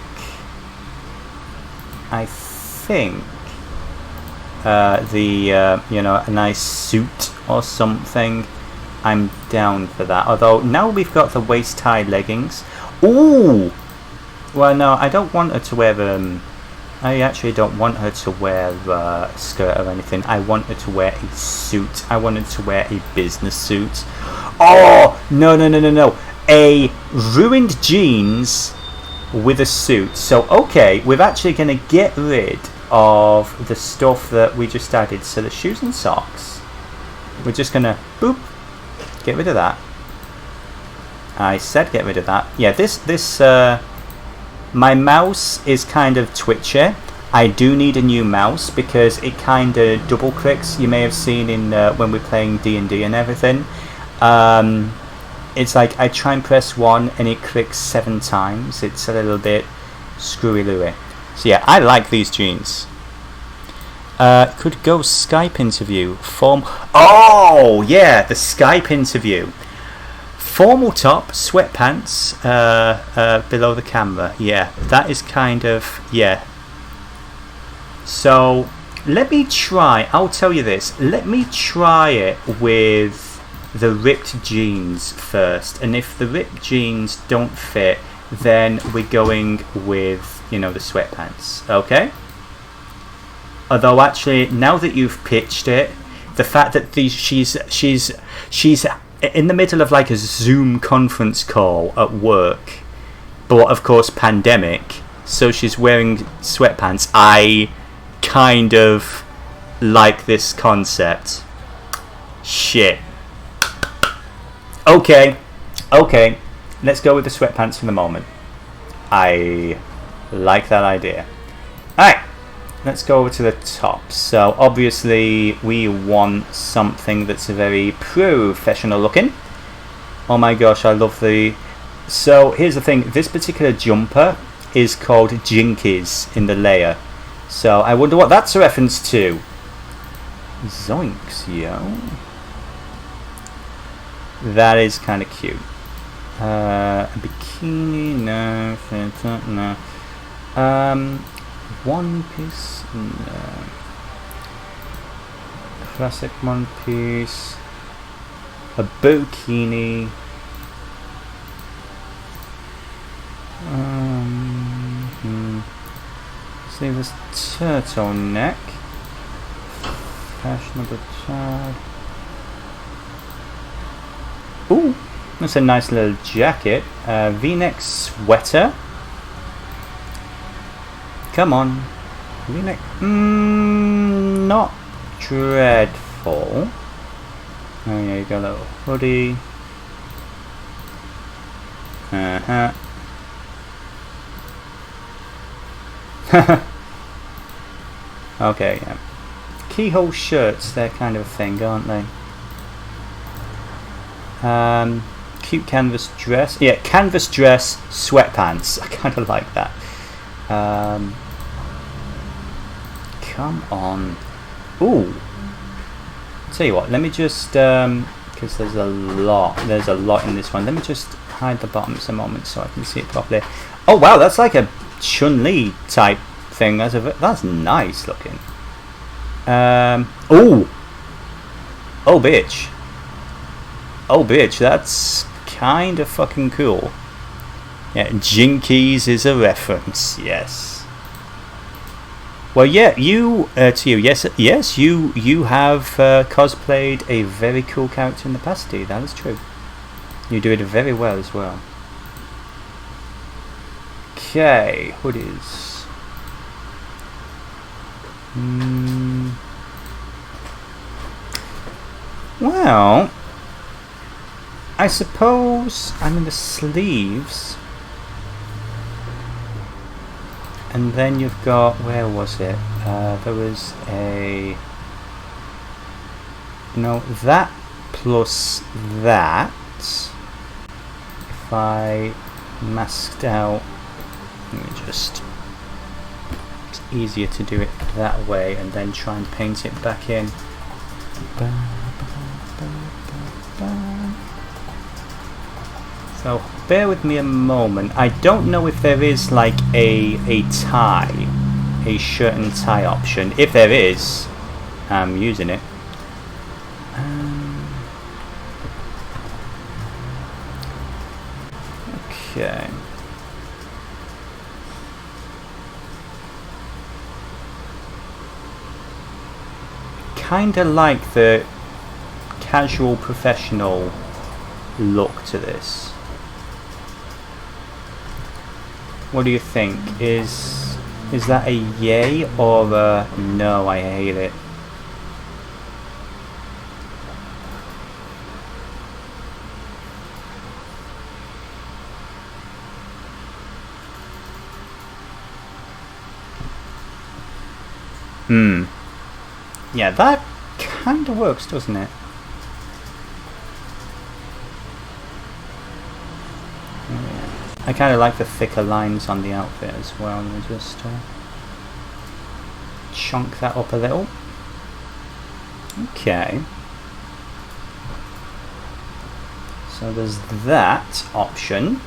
a nice suit or something, I'm down for that. Although now we've got the waist high leggings. Ooh, well no, I don't want her to wear I actually don't want her to wear a skirt or anything. I want her to wear a suit. I want her to wear a business suit. Oh no, a ruined jeans with a suit. So okay, we're actually going to get rid of the stuff that we just added. So the shoes and socks, we're just going to boop, get rid of that. I said get rid of that. Yeah, this my mouse is kind of twitchy. I do need a new mouse because it kind of double clicks. You may have seen in when we're playing D&D and everything. It's like I try and press 1 and it clicks 7 times. It's a little bit screwy-looey. So yeah, I like these jeans. Could go Skype interview. Oh yeah, the Skype interview. Formal top, sweatpants below the camera. Yeah, that is kind of, yeah. So let me try, I'll tell you this, let me try it with the ripped jeans first, and if the ripped jeans don't fit, then we're going with, the sweatpants, okay? Although actually, now that you've pitched it, the fact that she's in the middle of like a Zoom conference call at work, but of course pandemic, so she's wearing sweatpants. I kind of like this concept. Shit. Okay, let's go with the sweatpants for the moment. I like that idea. Alright, let's go over to the top. So obviously we want something that's very professional looking. Oh my gosh, I love the... So here's the thing, this particular jumper is called Jinkies in the layer. So I wonder what that's a reference to. Zoinks, yo. That is kind of cute. A bikini, no. One piece, no. Classic one piece. A bikini. See this turtleneck. Fashionable child. Ooh, that's a nice little jacket. V-neck sweater. Come on. V-neck. Not dreadful. Oh yeah, you got a little hoodie. Okay, yeah. Keyhole shirts, they're kind of a thing, aren't they? Cute canvas dress. Yeah, canvas dress, sweatpants. I kind of like that. Come on. Ooh. Tell you what, let me just, because there's a lot in this one. Let me just hide the bottoms a moment so I can see it properly. Oh wow, that's like a Chun-Li type thing. That's nice looking. Oh bitch. Oh bitch, that's kind of fucking cool. Yeah, Jinkies is a reference, yes. Well, yeah, you have cosplayed a very cool character in the past, dude. That is true. You do it very well as well. Okay, hoodies. Well, I suppose I'm in the sleeves. And then you've got, where was it? There was a, that plus that. If I masked out, let me just, it's easier to do it that way and then try and paint it back in. So bear with me a moment. I don't know if there is like a tie, a shirt and tie option. If there is, I'm using it. Okay. Kinda like the casual professional look to this. What do you think? Is that a yay or a no, I hate it? Yeah, that kind of works, doesn't it? I kind of like the thicker lines on the outfit as well. Let me just chunk that up a little. Okay. So there's that option.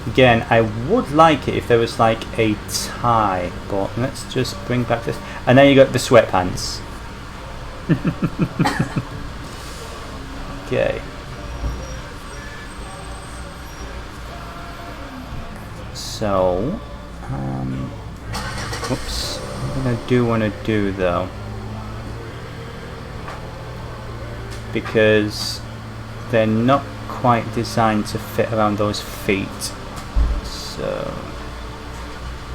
Again, I would like it if there was like a tie, but let's just bring back this. And then you got the sweatpants. Okay. So, whoops, what I do want to do though, because they're not quite designed to fit around those feet, so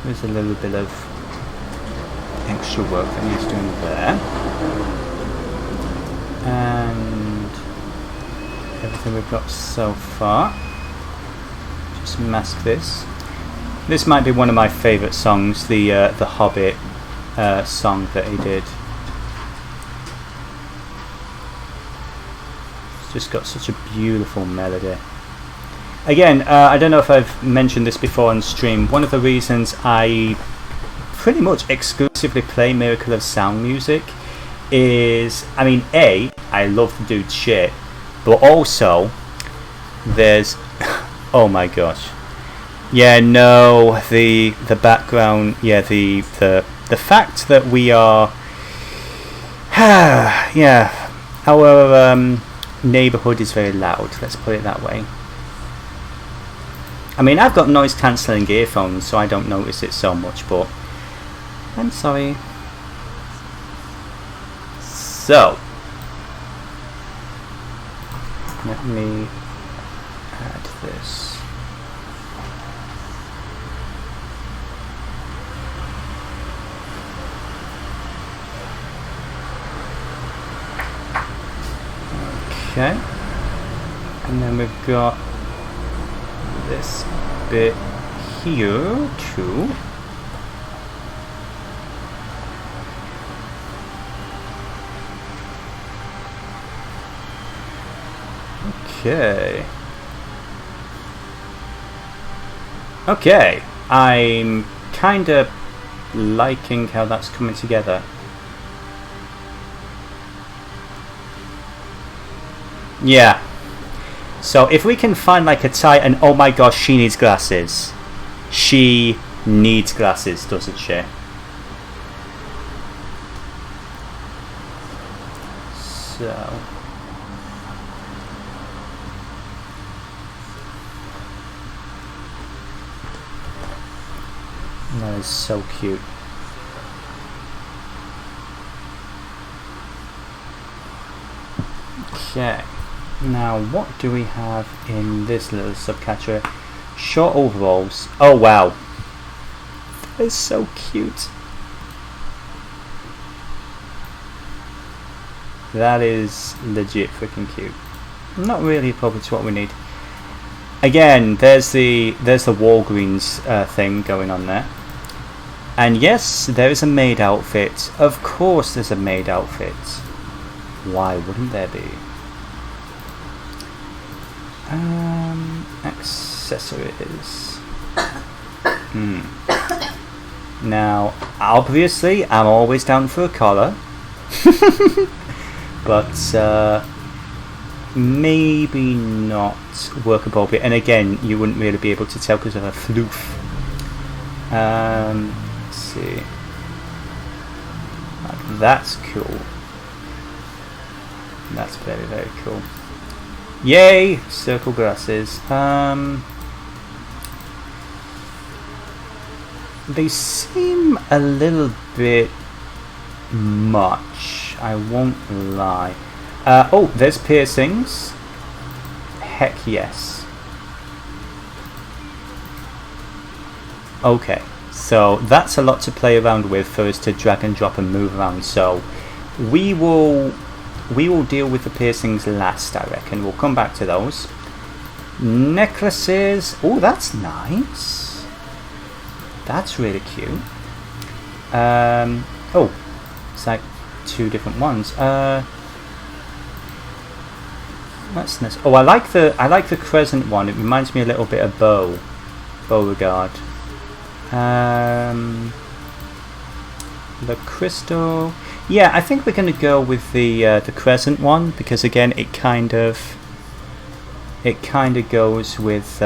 there's a little bit of extra work that needs doing there, and everything we've got so far. Just mask this. This might be one of my favourite songs, the Hobbit song that he did. It's just got such a beautiful melody. Again, I don't know if I've mentioned this before on stream. One of the reasons I pretty much exclusively play Miracle of Sound music is, I mean, A, I love the dude's shit, but also there's, oh my gosh. Yeah, no, the background, yeah, the fact that we are, yeah, our neighbourhood is very loud, let's put it that way. I mean, I've got noise cancelling earphones, so I don't notice it so much, but I'm sorry. So, let me add this. Okay, and then we've got this bit here too. Okay. Okay, I'm kind of liking how that's coming together. Yeah. So if we can find like a Titan, oh my gosh, she needs glasses. She needs glasses, doesn't she? So... that is so cute. Okay. Now, what do we have in this little subcatcher? Short overalls. Oh wow. That is so cute. That is legit freaking cute. Not really probably to what we need. Again, there's the Walgreens thing going on there. And yes, there is a maid outfit. Of course there's a maid outfit. Why wouldn't there be? Accessories. Now, obviously, I'm always down for a collar. But, maybe not work appropriate. And again, you wouldn't really be able to tell because of a floof. Let's see. Like, that's cool. That's very, very cool. Yay! Circle glasses. They seem a little bit much, I won't lie. Oh, there's piercings. Heck yes. Okay, so that's a lot to play around with for us to drag and drop and move around. So we will deal with the piercings last, I reckon. We'll come back to those. Necklaces. Oh, that's nice. That's really cute. Oh, it's like two different ones. That's nice. Oh, I like the crescent one. It reminds me a little bit of Beauregard. The crystal. Yeah, I think we're going to go with the crescent one because again, it kind of goes with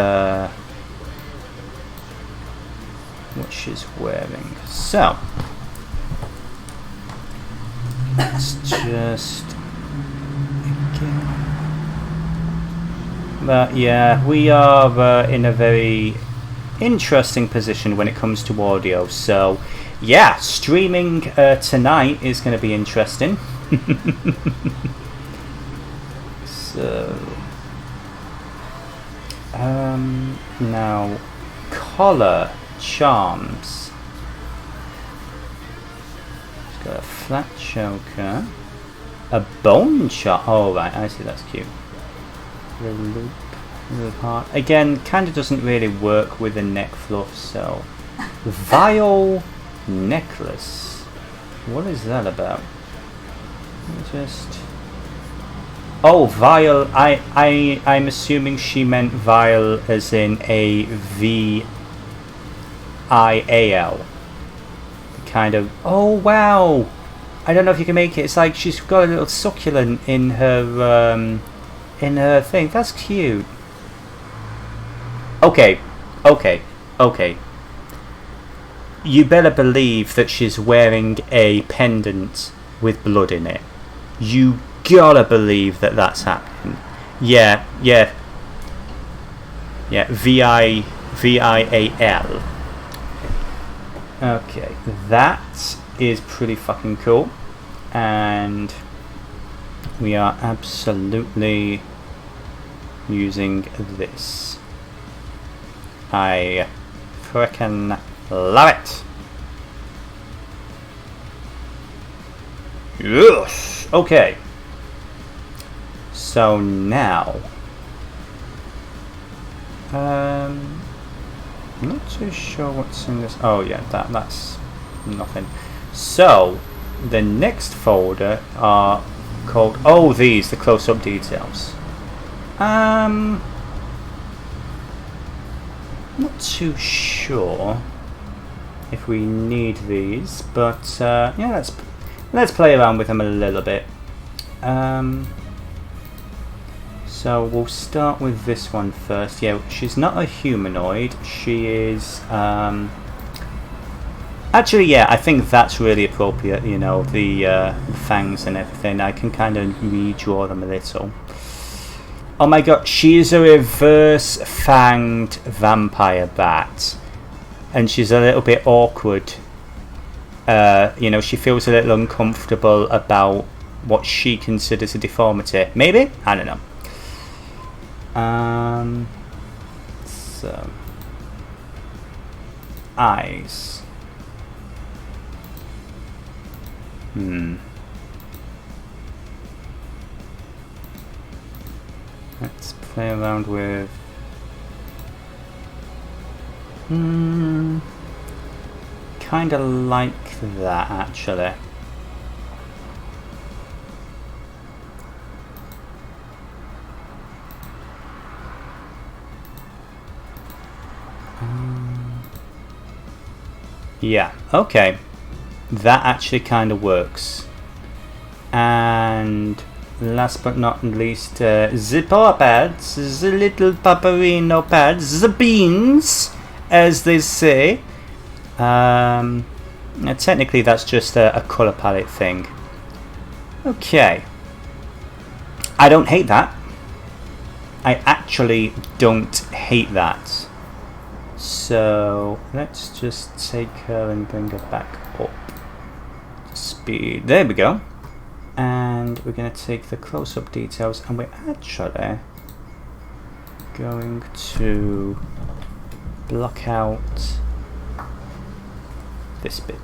what she's wearing. So let's just again. But yeah, we are in a very interesting position when it comes to audio. So yeah, streaming tonight is going to be interesting. So now collar charms. It's got a flat choker, a bone charm. Oh right, I see. That's cute. The loop, the heart. Again, kind of doesn't really work with the neck fluff. So vial necklace. What is that about? Just. Oh, vial. I'm assuming she meant vial as in a V-I-A-L. Kind of. Oh wow! I don't know if you can make it. It's like she's got a little succulent in her thing. That's cute. Okay. You better believe that she's wearing a pendant with blood in it. You gotta believe that that's happening. Yeah. V-I-A-L. Okay, that is pretty fucking cool. And we are absolutely using this. I frickin' love it. Yes. Okay. So now, I'm not too sure what's in this. Oh yeah, that's nothing. So the next folder are called, oh, these, the close-up details. Not too sure if we need these, but yeah, let's play around with them a little bit. So we'll start with this one first. Yeah, she's not a humanoid. She is actually, yeah, I think that's really appropriate, you know, the fangs and everything. I can kind of redraw them a little. Oh my god, she is a reverse fanged vampire bat. And she's a little bit awkward. You know, she feels a little uncomfortable about what she considers a deformity. Maybe? I don't know. So eyes. Let's play around with kind of like that, actually. Yeah, okay. That actually kind of works. And last but not least, the paw pads, the little paparino pads, the beans, as they say. Technically that's just a colour palette thing. Okay. I don't hate that. I actually don't hate that. So let's just take her and bring her back up to speed. There we go. And we're going to take the close-up details, and we're actually going to block out this bit.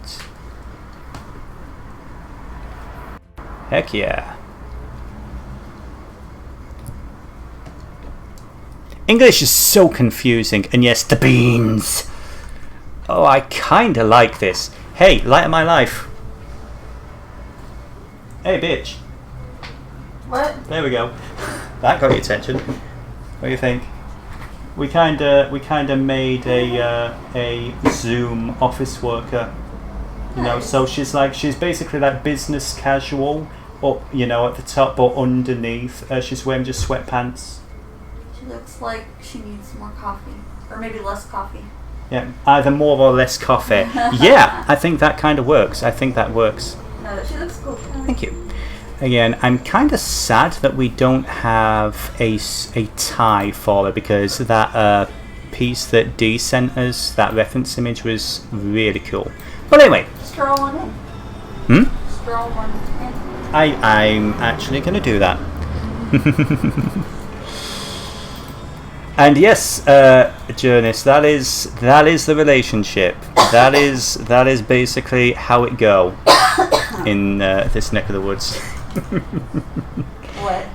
Heck yeah. English is so confusing, and yes, the beans. Oh, I kinda like this. Hey, light of my life. Hey, bitch. What? There we go. That got your attention. What do you think? We kinda made a Zoom office worker. You know, so she's basically like business casual, up, you know, at the top or underneath. She's wearing just sweatpants. Looks like she needs more coffee, or maybe less coffee. Yeah, either more or less coffee. Yeah, I think that kind of works. I think that works. No, she looks cool. Thank you. Again, I'm kind of sad that we don't have a tie for her, because that piece that Dee sent us, that reference image, was really cool. But anyway. Stroll one in. Stroll one in. I'm actually going to do that. And yes, Jonas, that is the relationship. That is basically how it go in this neck of the woods. What?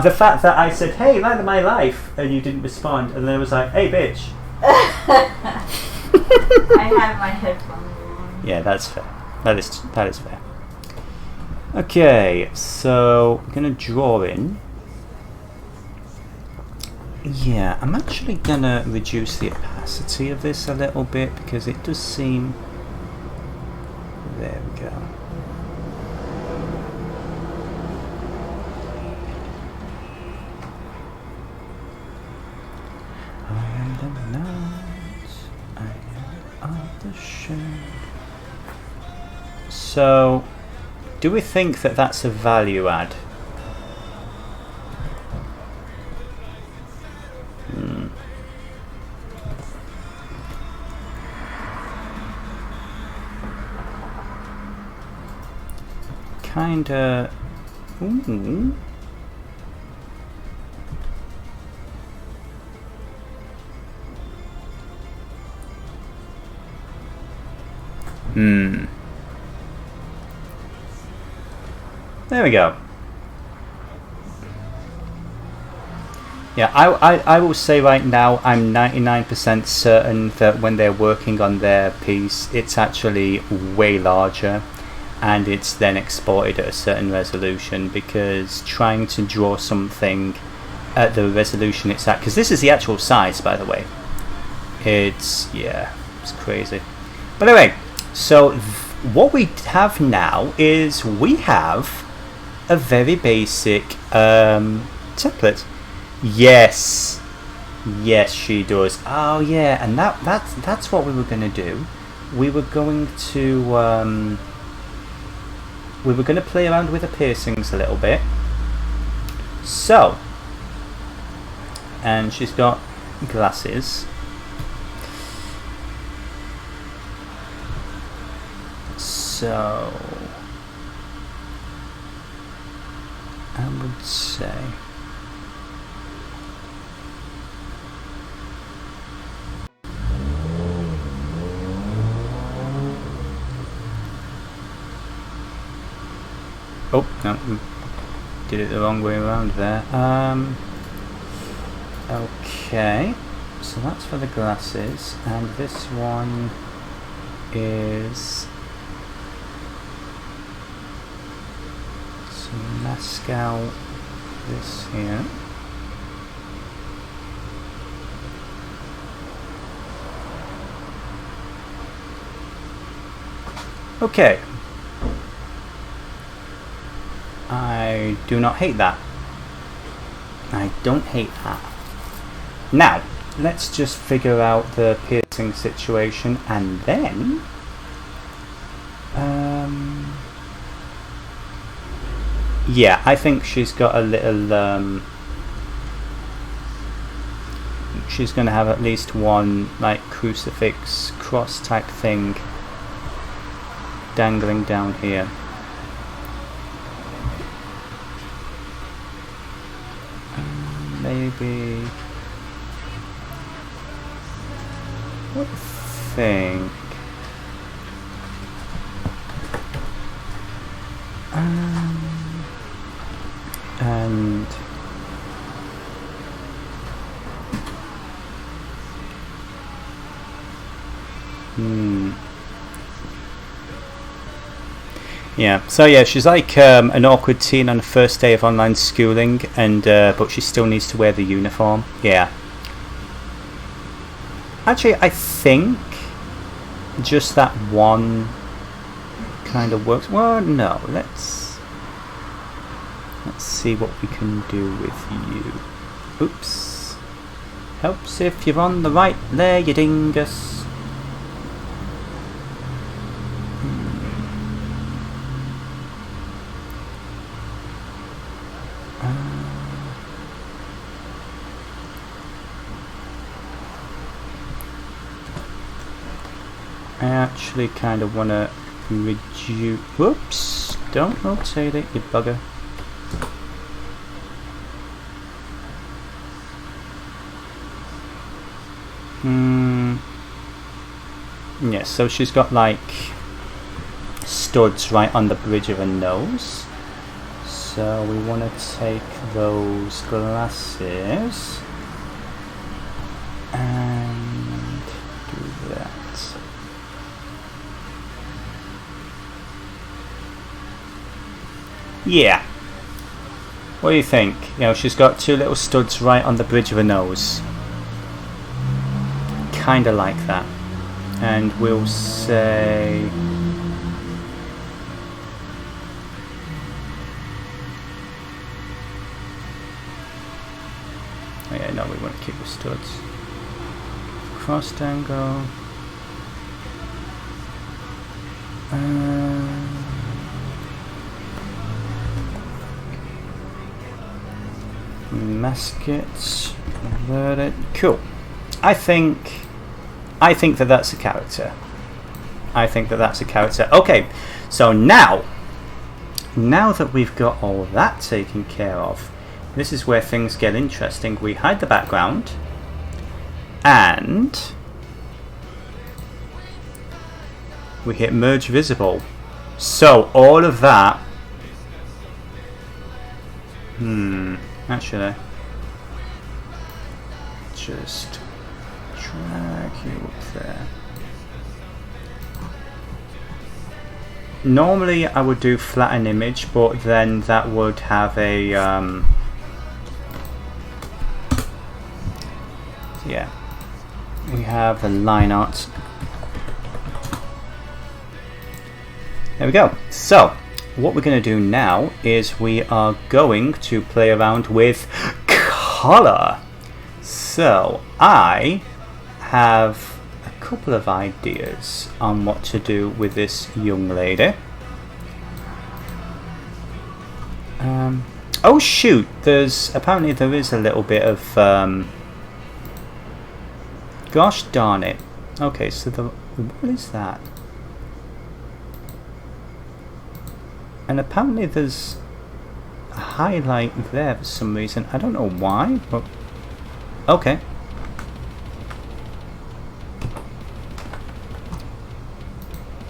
The fact that I said, "Hey, light of my life," and you didn't respond, and then I was like, "Hey, bitch." I have my headphones on. Yeah, that's fair. That is fair. Okay, so I'm gonna draw in. Yeah, I'm actually gonna reduce the opacity of this a little bit, because it does seem... There we go. I am the night, I am of the shade. So, do we think that that's a value add? Kinda. Ooh. There we go. Yeah, I will say right now, I'm 99% certain that when they're working on their piece, it's actually way larger, and it's then exported at a certain resolution, because trying to draw something at the resolution it's at, because this is the actual size, by the way, it's crazy. But anyway, so what we have now is we have a very basic template. Yes, she does. Oh yeah, and that's what we were going to do. We were going to play around with the piercings a little bit. So, and she's got glasses. So, I would say oh no, did it the wrong way around there. Okay, so that's for the glasses, and this one is some mask out this here. Okay, I do not hate that. I don't hate that. Now, let's just figure out the piercing situation, and then yeah, I think she's got a little she's going to have at least one like crucifix cross type thing dangling down here. Maybe what thing? And yeah, so yeah, she's like an awkward teen on the first day of online schooling, and but she still needs to wear the uniform. Yeah. Actually, I think just that one kind of works. Well, no, let's see what we can do with you. Oops. Helps if you're on the right there, you dingus. I actually kind of want to reduce. Whoops! Don't rotate it, you bugger. Yeah, so she's got like studs right on the bridge of her nose. So we want to take those glasses and do that. Yeah. What do you think? You know, she's got two little studs right on the bridge of her nose. Kinda like that. And we'll say... oh yeah, no, we want to keep the studs. Crossed angle. Mask it. Convert it. Cool. I think that that's a character. Okay, so now that we've got all that taken care of, this is where things get interesting. We hide the background, and we hit merge visible. So all of that. Actually, just drag you up there. Normally I would do flatten image, but then that would have a yeah, we have a line art. There we go. So what we're going to do now is we are going to play around with color. So I have a couple of ideas on what to do with this young lady. Oh shoot, apparently there is a little bit of gosh darn it. Okay, so what is that? And apparently there's a highlight there for some reason. I don't know why, but okay.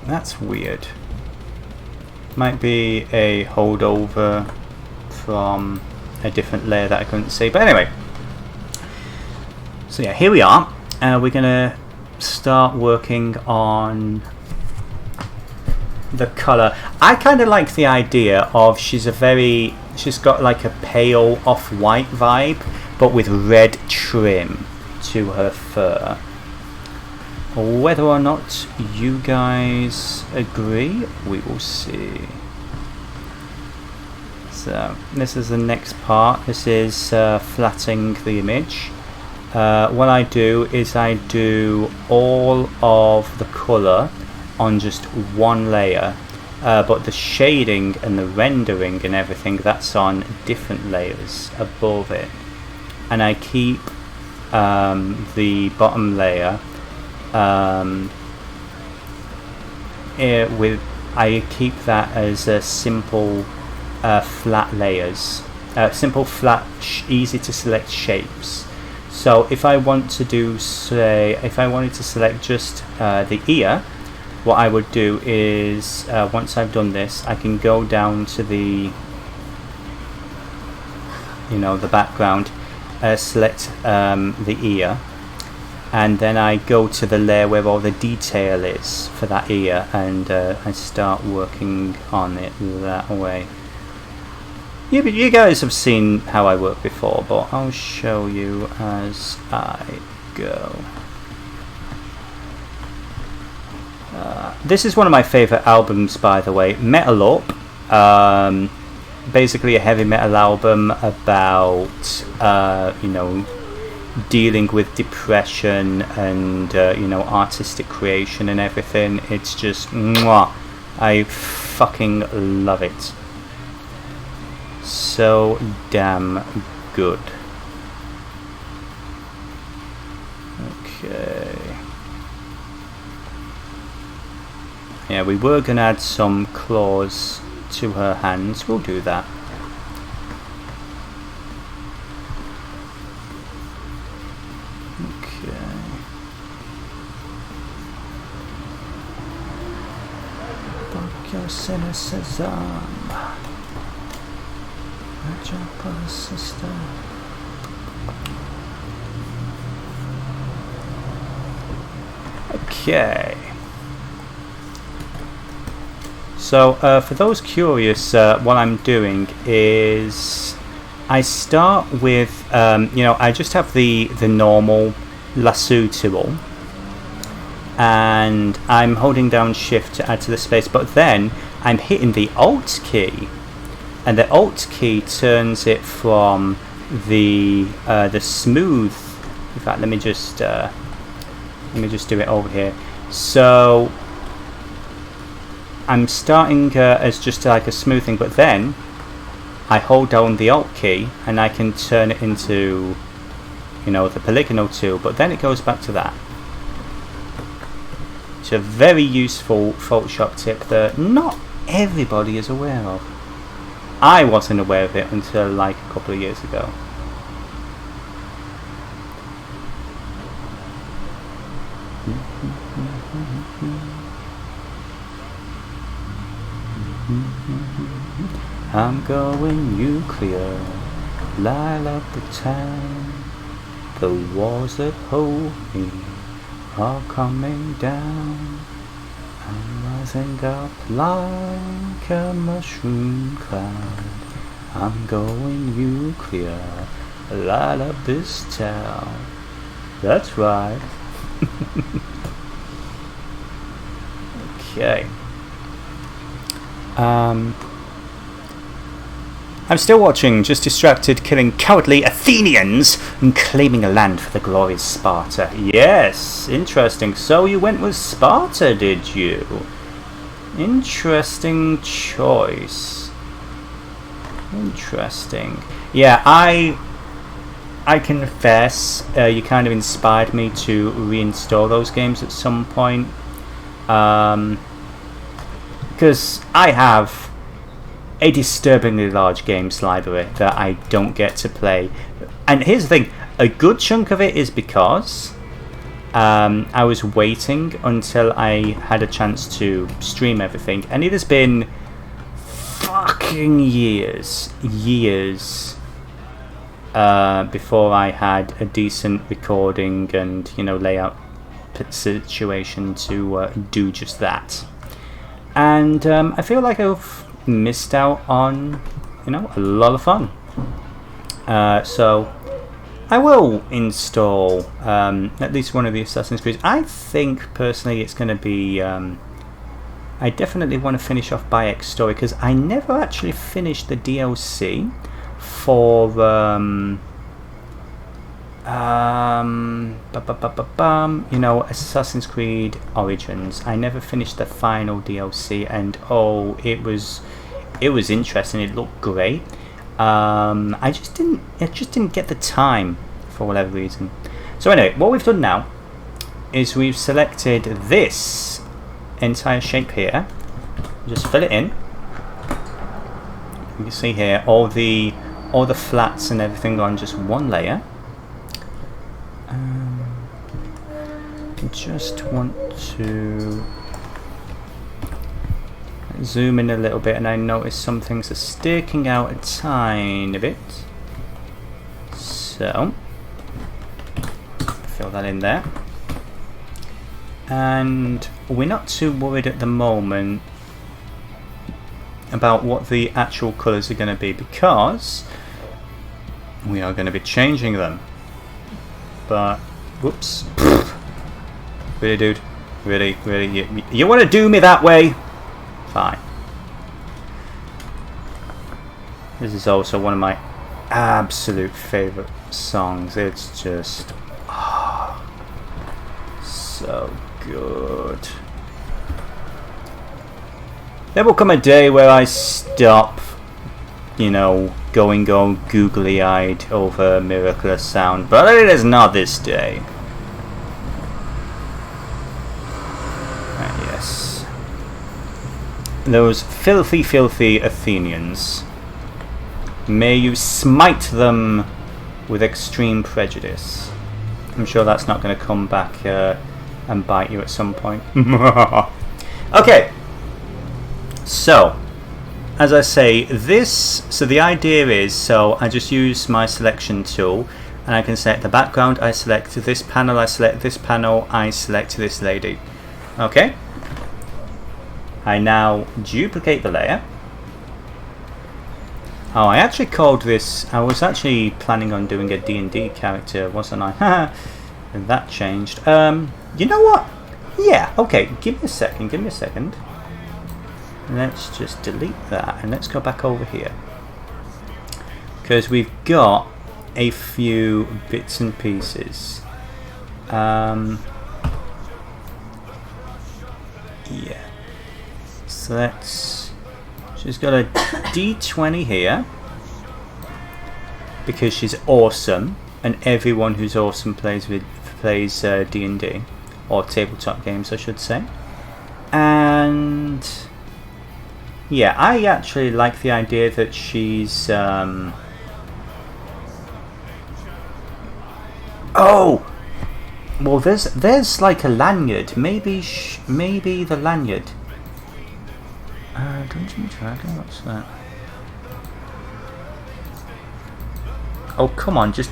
That's weird. Might be a holdover from a different layer that I couldn't see. But anyway. So yeah, here we are. We're gonna start working on the colour. I kind of like the idea of she's got like a pale off-white vibe, but with red trim to her fur. Whether or not you guys agree, we will see. So this is the next part. This is flattening the image. What I do is I do all of the colour on just one layer, but the shading and the rendering and everything, that's on different layers above it, and I keep the bottom layer I keep that as a simple flat layers, simple flat easy to select shapes. So if I want to do, if I wanted to select just the ear, what I would do is once I've done this, I can go down to the the background, select the ear, and then I go to the layer where all the detail is for that ear, and I start working on it that way. You guys have seen how I work before, but I'll show you as I go. This is one of my favourite albums, by the way, Metal Up. Basically a heavy metal album about dealing with depression and artistic creation and everything. It's just mwah. I fucking love it. So damn good. Okay. Yeah, we were gonna add some claws to her hands. We'll do that. Okay. Fuck your cynicism. Sister. Okay. So for those curious, what I'm doing is I start with I just have the normal lasso tool, and I'm holding down shift to add to the space, but then I'm hitting the alt key. And the Alt key turns it from the smooth. In fact, let me just do it over here. So I'm starting as just like a smooth thing, but then I hold down the Alt key and I can turn it into the polygonal tool. But then it goes back to that. It's a very useful Photoshop tip that not everybody is aware of. I wasn't aware of it until like a couple of years ago. I'm going nuclear, light up the town. The walls that hold me are coming down. I'm rising up like a mushroom cloud. I'm going nuclear, light up this town. That's right. Okay. I'm still watching, just distracted, killing cowardly Athenians and claiming a land for the glorious Sparta. Yes, interesting. So you went with Sparta, did you? Interesting choice. Interesting. Yeah, I confess, you kind of inspired me to reinstall those games at some point. Because I have a disturbingly large games library that I don't get to play. And here's the thing, a good chunk of it is because I was waiting until I had a chance to stream everything, and it has been fucking years before I had a decent recording and layout situation to do just that. And I feel like I've missed out on a lot of fun. So I will install at least one of the Assassin's Creed. I think personally it's going to be I definitely want to finish off Bayek Story, because I never actually finished the DLC for Assassin's Creed Origins. I never finished the final DLC, and it was interesting. It looked great. I just didn't get the time for whatever reason. So anyway, what we've done now is we've selected this entire shape here. Just fill it in. You can see here all the flats and everything on just one layer. Just want to zoom in a little bit, and I notice some things are sticking out a tiny bit. So fill that in there. And we're not too worried at the moment about what the actual colours are going to be, because we are going to be changing them. But whoops. Really, dude? Really? You want to do me that way? Fine. This is also one of my absolute favourite songs. It's just so good. There will come a day where I stop, going all googly-eyed over Miraculous Sound, but it is not this day. Yes. Those filthy Athenians. May you smite them with extreme prejudice. I'm sure that's not going to come back and bite you at some point. Okay. So, as I say, so the idea is, I just use my selection tool, and I can select the background, I select this panel, I select this panel, I select this lady. Okay? I now duplicate the layer. Oh, I actually called this, I was actually planning on doing a D&D character, wasn't I? And that changed. You know what? Yeah, okay, give me a second. Let's just delete that, and let's go back over here. Because we've got a few bits and pieces. Yeah. So she's got a D20 here, because she's awesome, and everyone who's awesome plays D&D, or tabletop games, I should say. And yeah, I actually like the idea that she's oh, well, there's like a lanyard. Maybe the lanyard. Dungeon Dragon. What's that? Oh, come on, just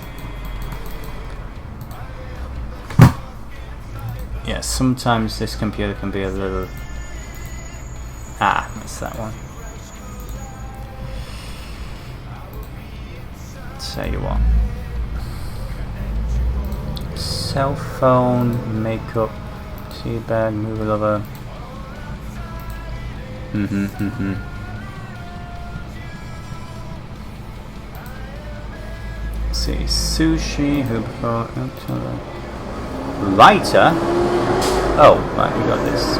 Yeah, sometimes this computer can be a little... Ah, that's that one. Tell you what. Cell phone, makeup, tea bag, movie lover. Let's see, sushi, lighter? Oh, right, we got this.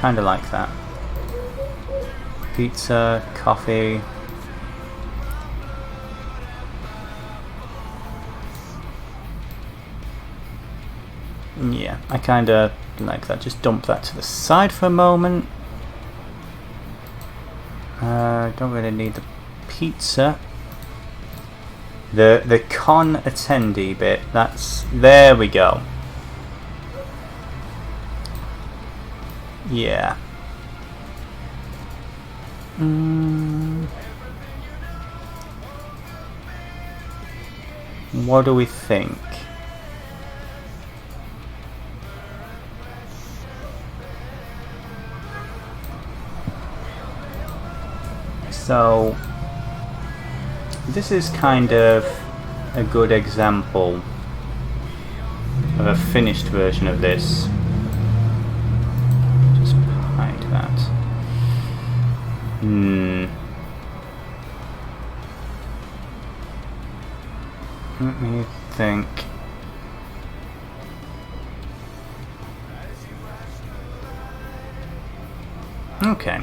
Kinda like that. Pizza, coffee. Yeah, I kinda like that. Just dump that to the side for a moment. Don't really need the pizza. The con attendee bit, that's... There we go. Yeah. What do we think? So, this is kind of a good example of a finished version of this. Just hide that. Let me think. Okay.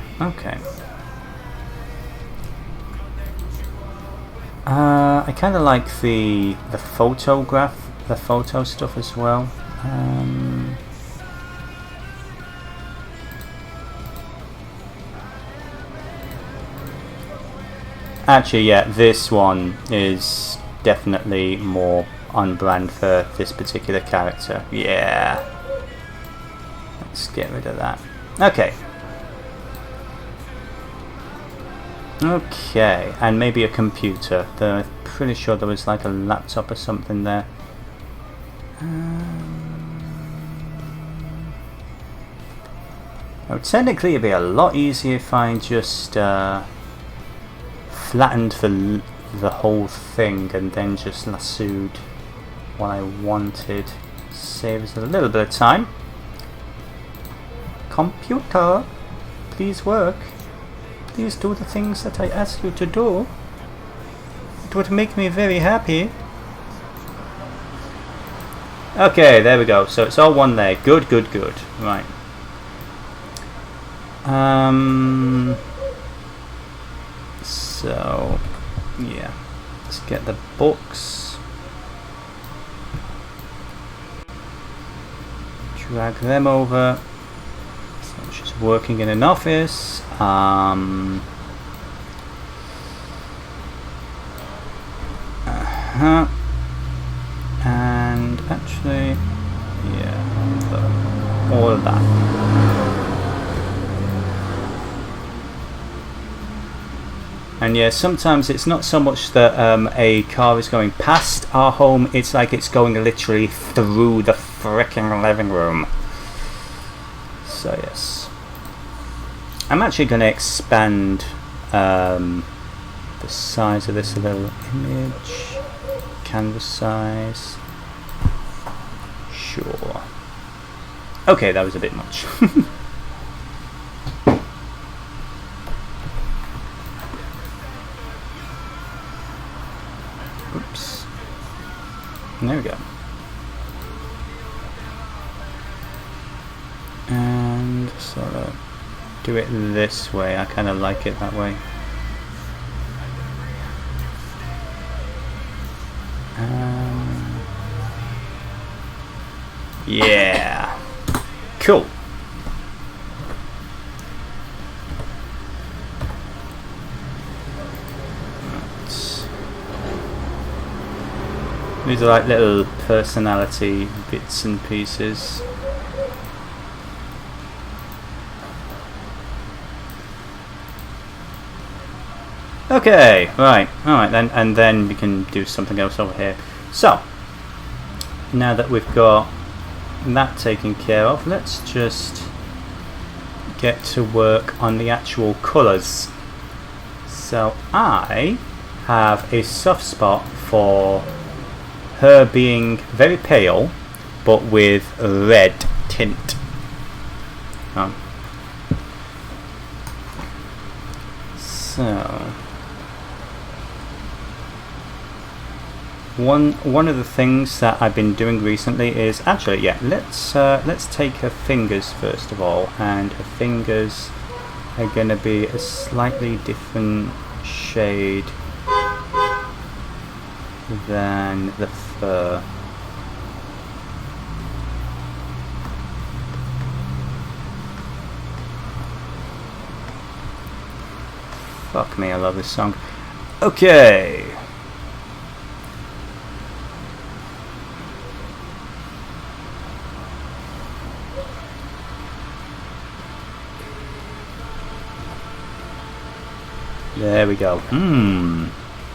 I kind of like the photo stuff as well. Actually, yeah, this one is definitely more on brand for this particular character. Yeah. Let's get rid of that. Okay. Okay, and maybe a computer. I'm pretty sure there was like a laptop or something there. Well, technically it'd be a lot easier if I just flattened the whole thing and then just lassoed what I wanted. Saves a little bit of time. Computer, please work. Please do the things that I ask you to do. It would make me very happy. Okay, there we go. So it's all one there. Good. Right. So, yeah. Let's get the books. Drag them over. So she's working in an office. And actually, yeah, all of that. And yeah, sometimes it's not so much that a car is going past our home, it's like it's going literally through the frickin' living room. So yes. I'm actually going to expand the size of this a little. Image, canvas size. Sure. Okay, that was a bit much. Oops. There we go. And sort of do it this way. I kind of like it that way. Yeah. Cool. These are like little personality bits and pieces. Okay, right, alright then, and then we can do something else over here. So, now that we've got that taken care of, let's just get to work on the actual colours. So I have a soft spot for her being very pale but with red tint. So one of the things that I've been doing recently is actually, yeah, let's take her fingers first of all, and her fingers are gonna be a slightly different shade than the fur. Fuck me, I love this song. Okay. There we go.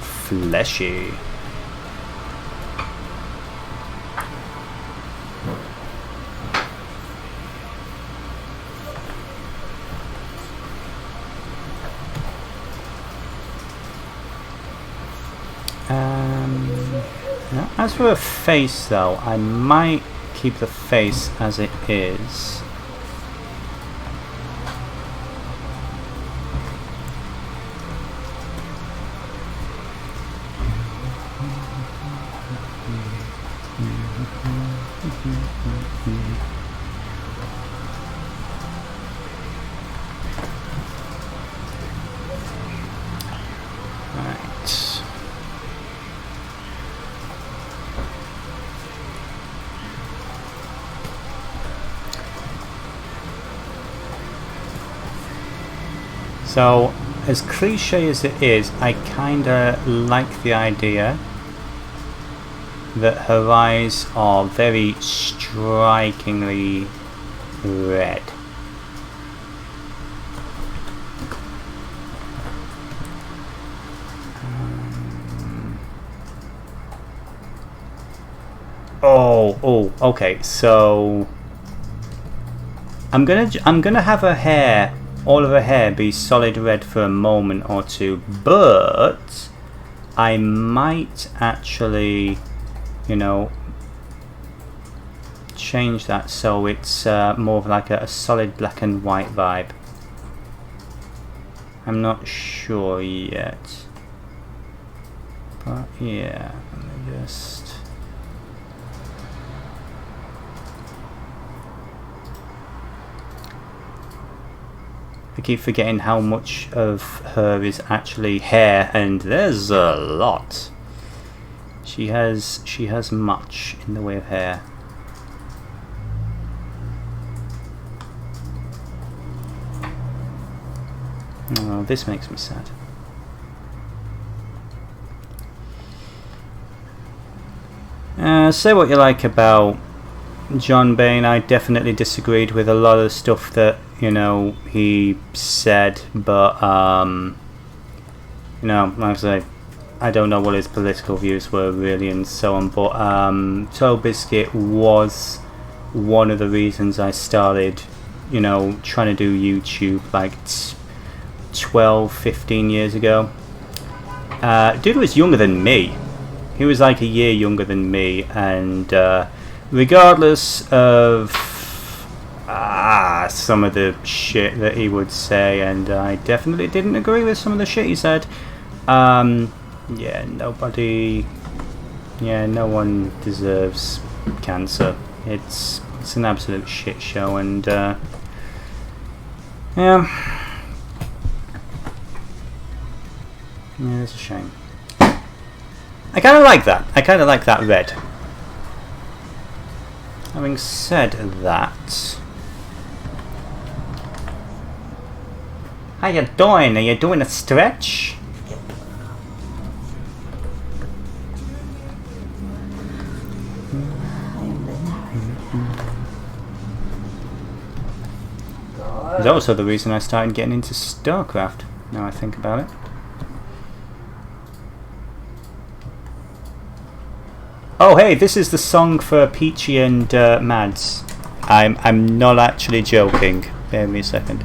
Fleshy. Now, as for a face though, I might keep the face as it is. So, as cliche as it is, I kinda like the idea that her eyes are very strikingly red. Okay. So I'm gonna have her hair, all of her hair, be solid red for a moment or two, but I might actually, you know, change that so it's more of like a solid black and white vibe. I'm not sure yet, but yeah, let me just. I keep forgetting how much of her is actually hair, and there's a lot. She has much in the way of hair. Oh, this makes me sad. Say what you like about John Bain, I definitely disagreed with a lot of stuff that, you know, he said, but you know, like I say, I don't know what his political views were really and so on, but Toe Biscuit was one of the reasons I started, you know, trying to do YouTube like 12-15 years ago. Dude was younger than me. He was like a year younger than me, and regardless of some of the shit that he would say, and I definitely didn't agree with some of the shit he said, yeah, no one deserves cancer. It's an absolute shit show, and yeah, it's a shame. I kind of like that. I kind of like that red. Having said that, how you doing? Are you doing a stretch? It's also the reason I started getting into StarCraft, now I think about it. Oh, hey, this is the song for Peachy and Mads. I'm not actually joking. Bear me a second.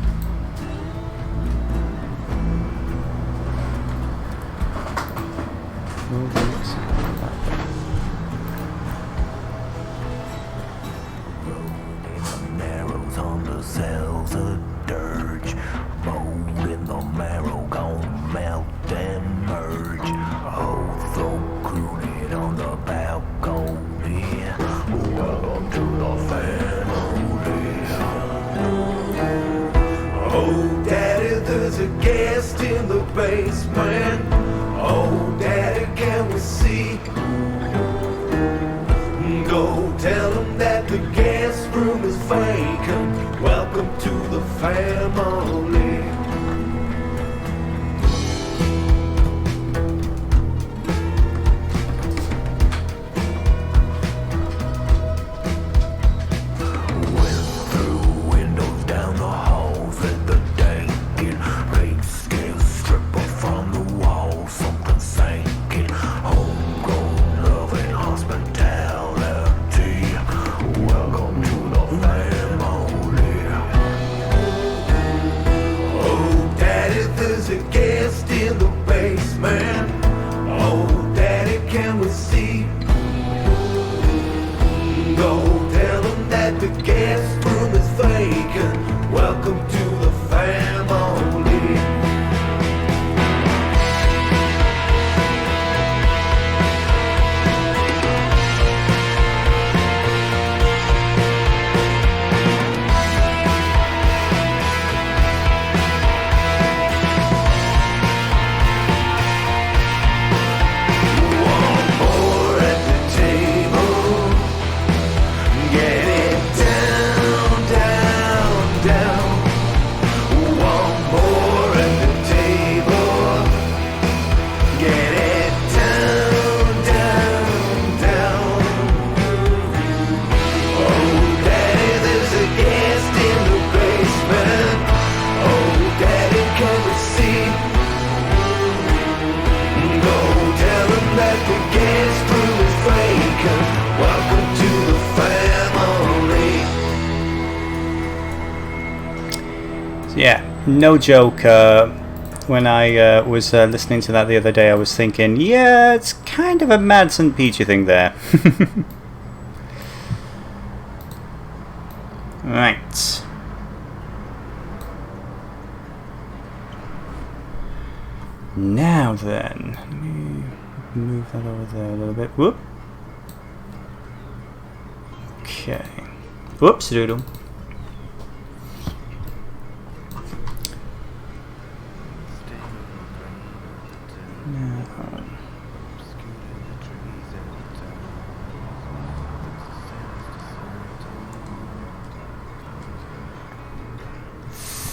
Yeah, no joke. When I was listening to that the other day, I was thinking, yeah, it's kind of a Mads and Peachy thing there. Right. Now then, let me move that over there a little bit. Whoop. Okay. Whoops, doodle.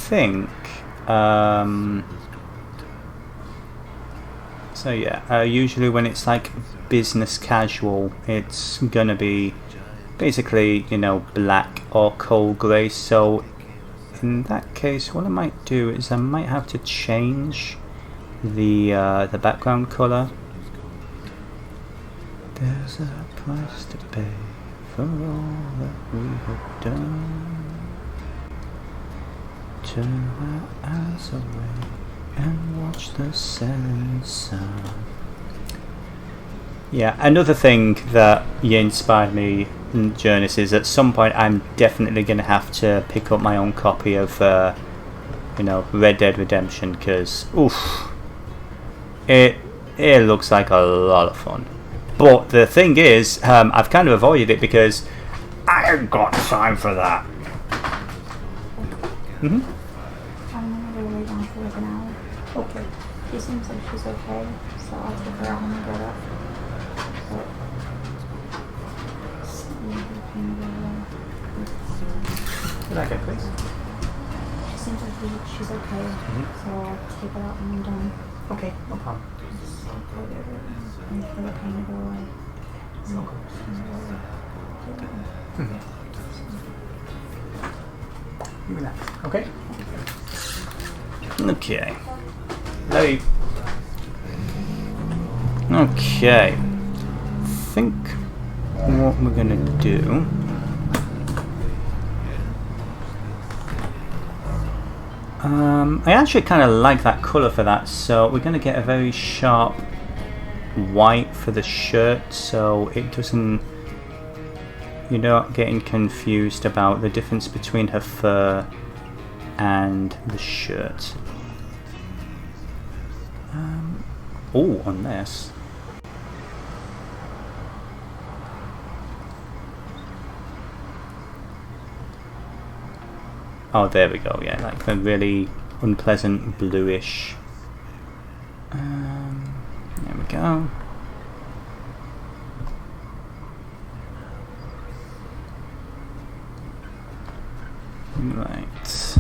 Think so yeah, usually when it's like business casual, it's gonna be basically, you know, black or coal grey. So in that case, what I might do is I might have to change the background color. There's a price to pay for all that we have done. Turn our eyes away and watch the setting sun. Yeah, another thing that inspired me, Jonas, is at some point I'm definitely going to have to pick up my own copy of, you know, Red Dead Redemption, because, oof, it looks like a lot of fun. But the thing is, I've kind of avoided it because I ain't got time for that. Mm-hmm. I'm gonna go lay down for like an hour. Okay. She seems like she's okay, so I'll take her out when I get up. Okay, please. She seems like she's okay, so I'll take her out when I'm done. Okay, no problem. Just wait for the pain to go away. Okay. Okay. Hey. Okay. Think what we're gonna do. I actually kind of like that colour for that, so we're gonna get a very sharp white for the shirt, so it doesn't. You're not getting confused about the difference between her fur and the shirt. Oh, on this. Oh, there we go. Yeah, like the really unpleasant bluish. There we go. Right.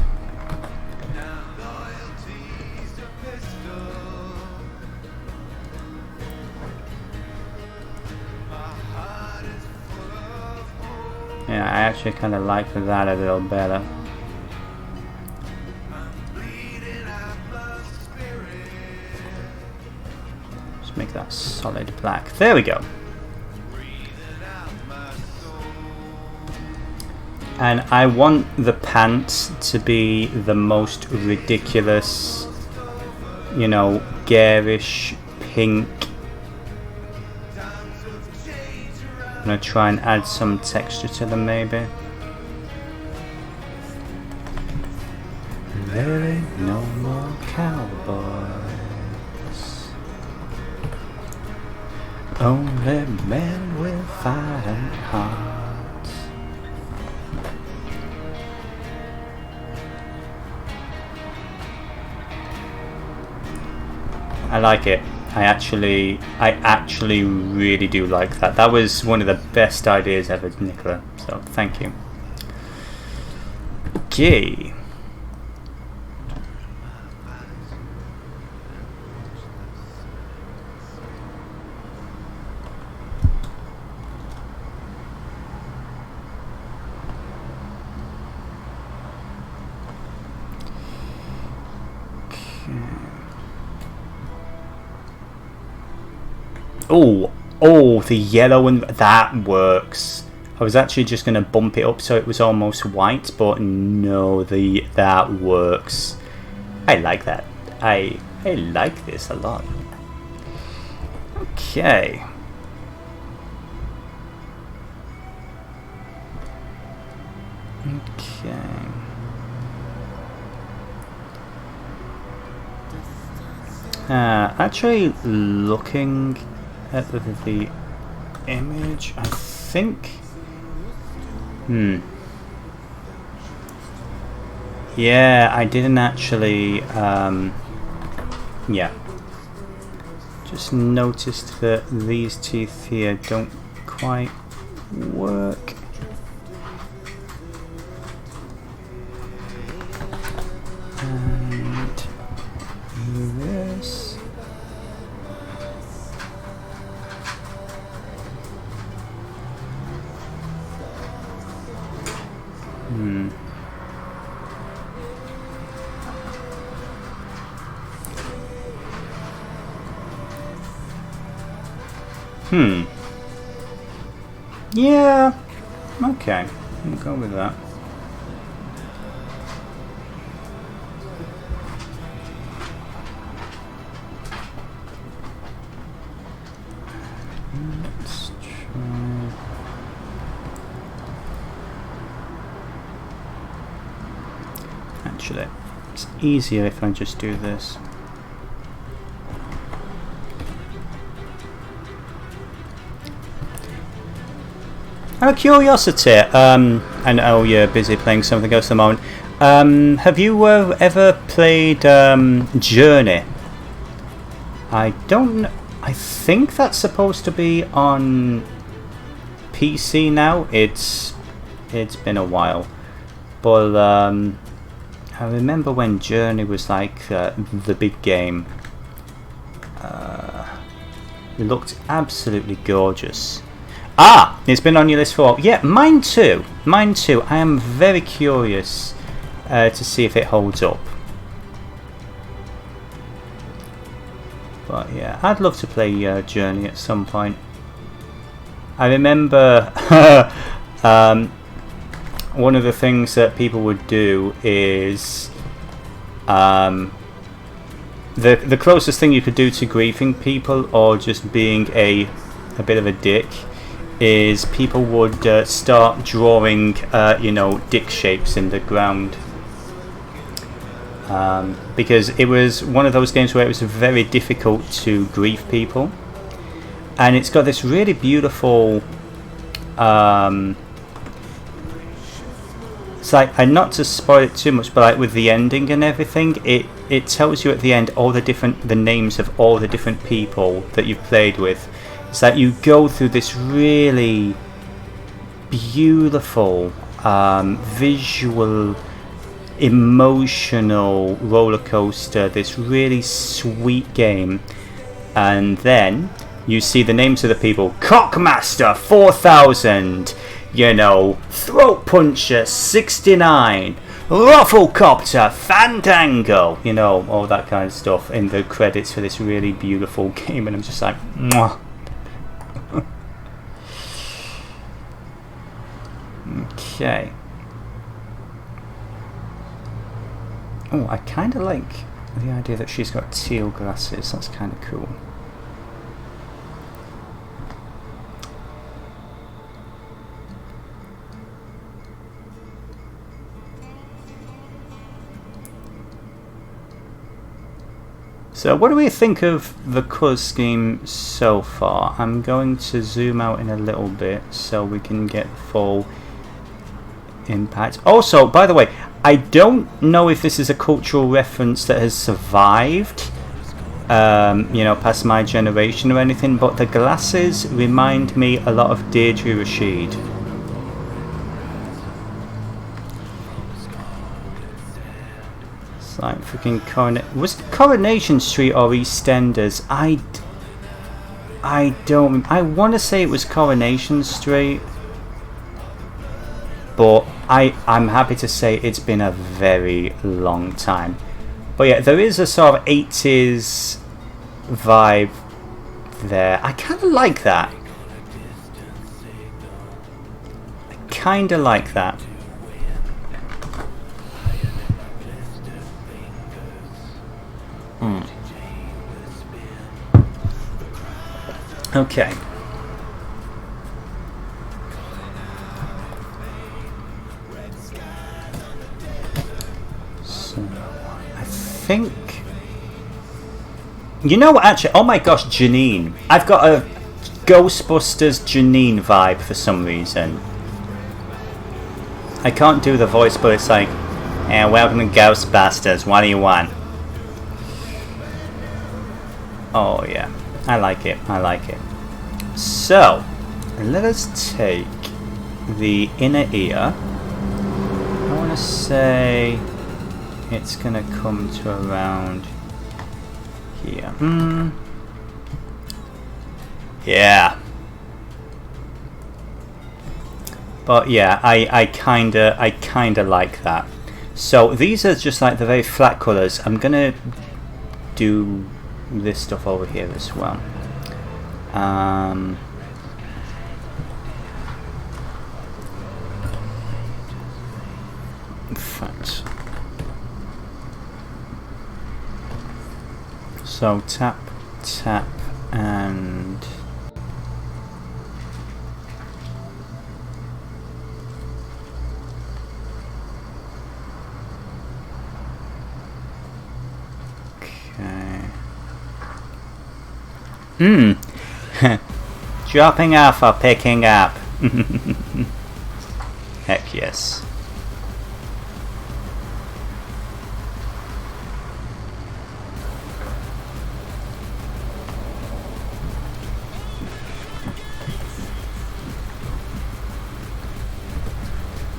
Yeah, I actually kind of like that a little better. Just make that solid black. There we go. And I want the pants to be the most ridiculous, you know, garish pink. I'm gonna try and add some texture to them, maybe. There ain't no more cowboys, only men with fighting hearts. I like it. I actually really do like that. That was one of the best ideas ever, Nicola. So thank you. Okay. Oh, the yellow and that works. I was actually just going to bump it up so it was almost white, but no, that works. I like that. I like this a lot. Okay. Okay. Actually, looking at the image, I think. Yeah, I didn't actually. Yeah. Just noticed that these teeth here don't quite work. And this. Yeah. Okay. We'll go with that. Let's try. Actually, it's easier if I just do this. Out of curiosity, I know you're busy playing something else at the moment. Have you ever played Journey? I don't know. I think that's supposed to be on PC now. It's been a while, but I remember when Journey was like the big game. It looked absolutely gorgeous. Ah, it's been on your list for a while. Yeah, mine too. Mine too. I am very curious to see if it holds up. But yeah, I'd love to play Journey at some point. I remember one of the things that people would do is the closest thing you could do to grieving people or just being a bit of a dick is people would start drawing dick shapes in the ground, because it was one of those games where it was very difficult to grieve people, and it's got this really beautiful it's like, and not to spoil it too much, but like with the ending and everything, it tells you at the end all the names of all the different people that you've played with. It's like you go through this really beautiful visual, emotional roller coaster, this really sweet game, and then you see the names of the people: Cockmaster 4000, Throat Puncher 69, Rufflecopter Fandango, all that kind of stuff in the credits for this really beautiful game, and I'm just like, mwah. Okay. Oh, I kind of like the idea that she's got teal glasses. That's kind of cool. So what do we think of the colour scheme so far? I'm going to zoom out in a little bit so we can get full impact. Also, by the way, I don't know if this is a cultural reference that has survived, past my generation or anything, but the glasses remind me a lot of Deirdre Rashid. It's like freaking was it Coronation Street or EastEnders? I want to say it was Coronation Street, but I'm happy to say it's been a very long time. But yeah, there is a sort of 80s vibe there. I kind of like that. Okay. So, I think... actually, oh my gosh, Janine. I've got a Ghostbusters Janine vibe for some reason. I can't do the voice, but it's like, welcome to Ghostbusters, what do you want? Oh yeah, I like it. So, let us take the inner ear. I want to say it's going to come to around here. Yeah. But yeah, I kinda like that. So these are just like the very flat colours. I'm gonna do this stuff over here as well. In fact, so tap, and dropping off or picking up? Heck yes.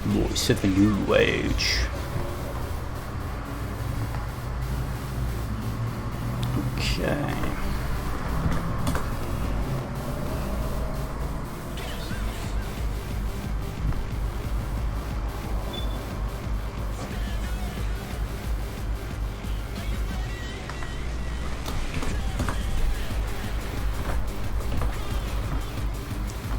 Voice of the New Age. Okay.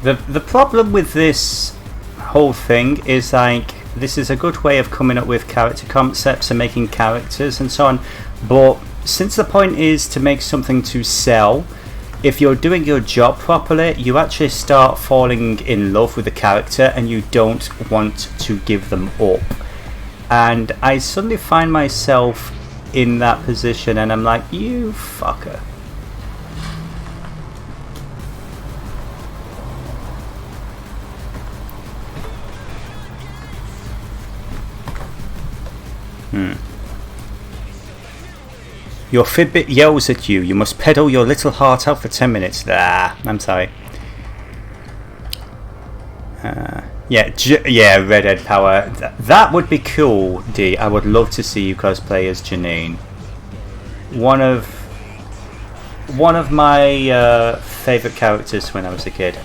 The problem with this whole thing is like this is a good way of coming up with character concepts and making characters and so on, but since the point is to make something to sell, if you're doing your job properly, you actually start falling in love with the character and you don't want to give them up. And I suddenly find myself in that position and I'm like, you fucker. Your Fitbit yells at you. You must pedal your little heart out for 10 minutes. I'm sorry. Yeah, Redhead Power. That would be cool, D. I would love to see you cosplay as Janine. One of my favourite characters when I was a kid.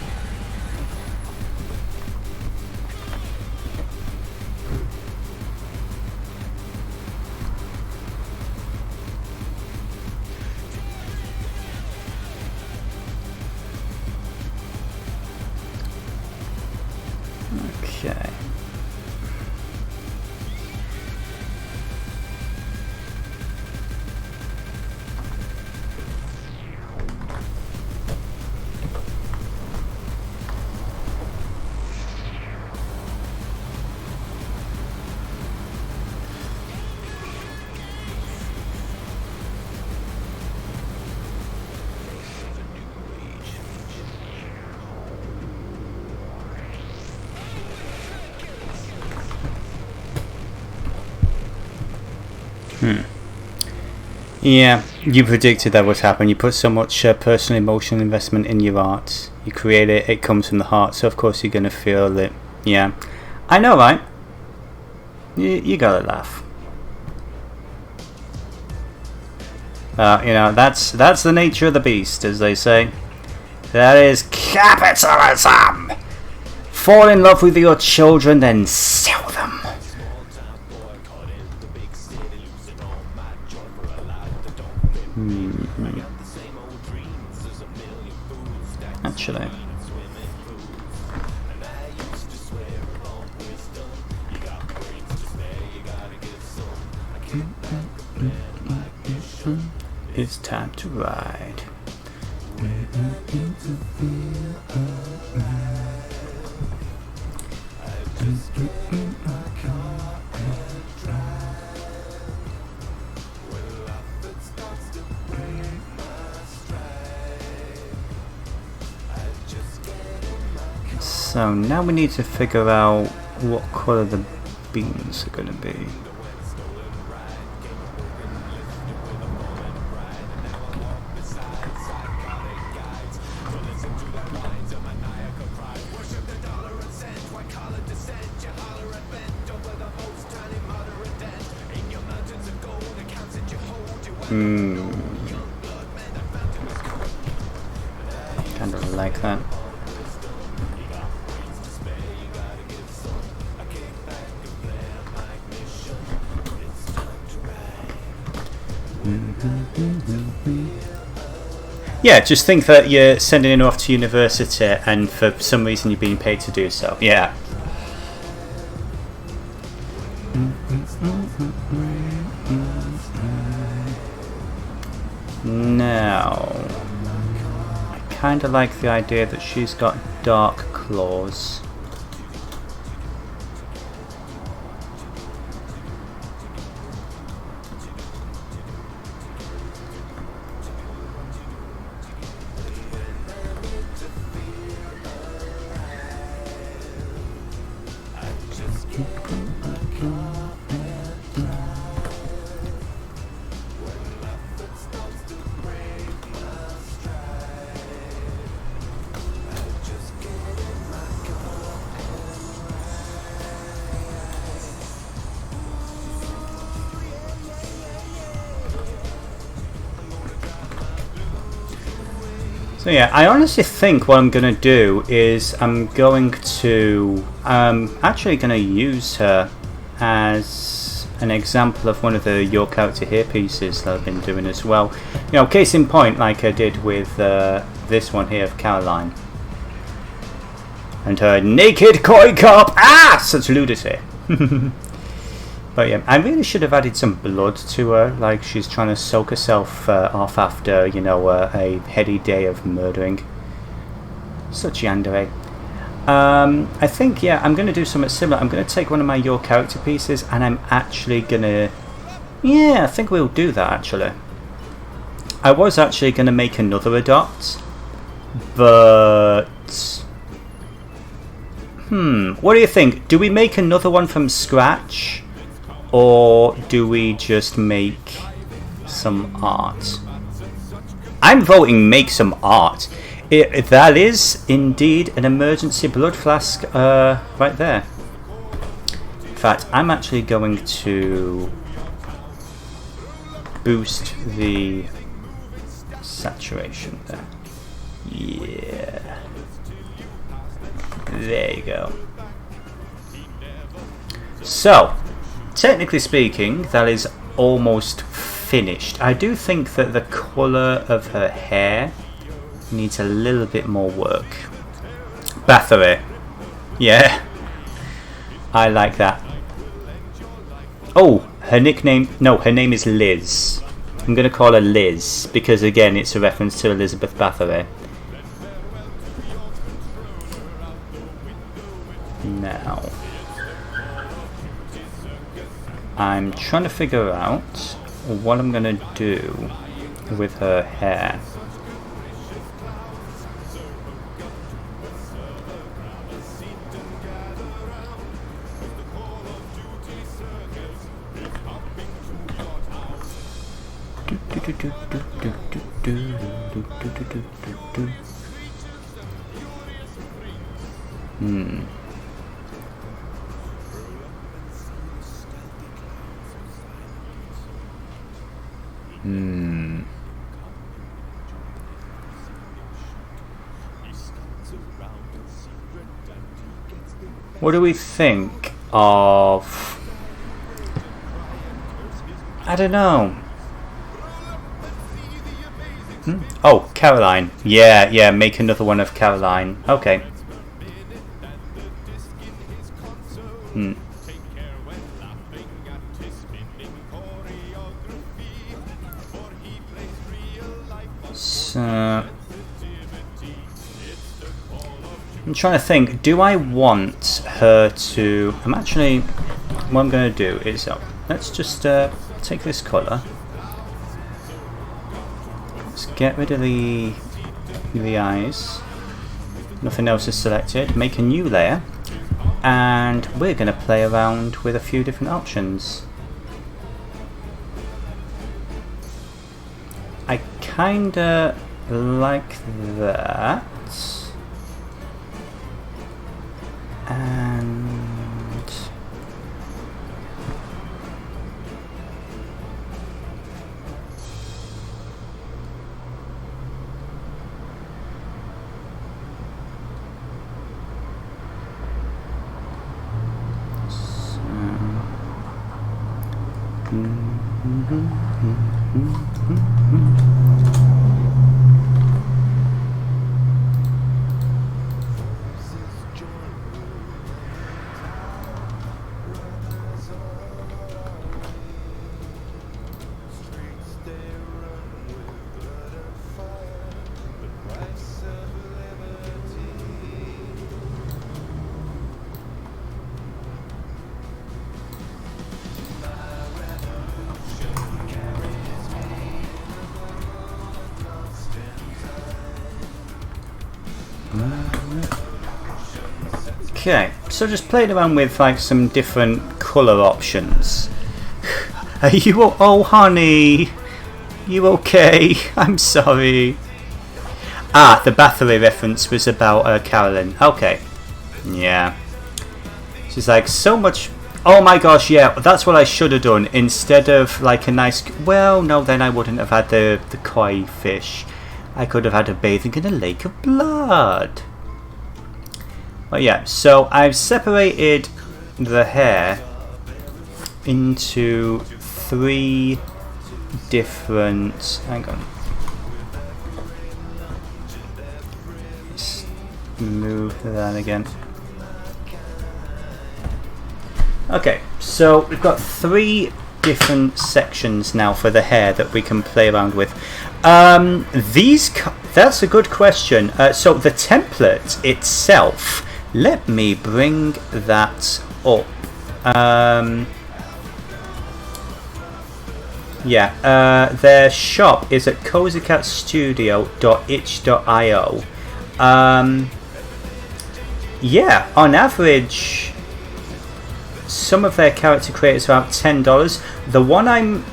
Okay. Yeah, you predicted that would happen. You put so much personal emotional investment in your art. You create it, it comes from the heart, so of course you're going to feel it. Yeah, I know, right? You gotta laugh. You know, that's the nature of the beast, as they say. That is capitalism! Fall in love with your children, then sell them. Actually, it's time to ride. So now we need to figure out what colour the beans are going to be. Kind of like that. Yeah, just think that you're sending it off to university and for some reason you're being paid to do so. Yeah. Now, I kind of like the idea that she's got dark claws. So yeah, I honestly think what I'm going to do is I'm going to actually going to use her as an example of one of the Your Character Here pieces that I've been doing as well. You know, case in point, like I did with this one here of Caroline. And her naked koi carp. Ah! Such nudity. But yeah, I really should have added some blood to her, like she's trying to soak herself off after, you know, a heady day of murdering. Such yandere. I think, yeah, I'm going to do something similar. I'm going to take one of my Your Character pieces, and I'm actually going to... Yeah, I think we'll do that, actually. I was actually going to make another adopt, but... what do you think? Do we make another one from scratch? Or do we just make some art? I'm voting make some art. That is indeed an emergency blood flask right there. In fact, I'm actually going to boost the saturation there. Yeah. There you go. So, technically speaking, that is almost finished. I do think that the colour of her hair needs a little bit more work. Bathory. Yeah. I like that. Oh, her nickname... No, her name is Liz. I'm going to call her Liz, because again, it's a reference to Elizabeth Bathory. Now, I'm trying to figure out what I'm going to do with her hair. What do we think of... I don't know. Oh, Caroline. Yeah, make another one of Caroline. Okay. So... I'm trying to think, do I want her to... What I'm going to do is... let's just take this colour. Let's get rid of the eyes. Nothing else is selected. Make a new layer. And we're going to play around with a few different options. I kinda like that. And okay, so just played around with like some different colour options. Are you oh honey, you okay? I'm sorry. Ah, the Bathory reference was about Carolyn. Okay, yeah. She's like so much. Oh my gosh, yeah, that's what I should have done instead of like a nice. Well, no, then I wouldn't have had the koi fish. I could have had her bathing in a lake of blood. But yeah, so I've separated the hair into 3 different... Hang on. move that again. Okay, so we've got 3 different sections now for the hair that we can play around with. That's a good question. So the template itself, let me bring that up. Their shop is at cozycatstudio.itch.io. On average, some of their character creators are about $10. The one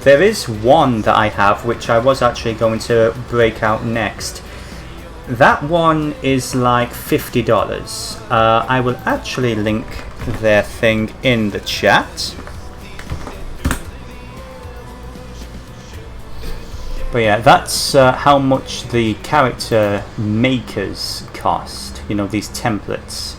there is one that I have, which I was actually going to break out next. That one is like $50. I will actually link their thing in the chat. But yeah, that's how much the character makers cost. You know, these templates.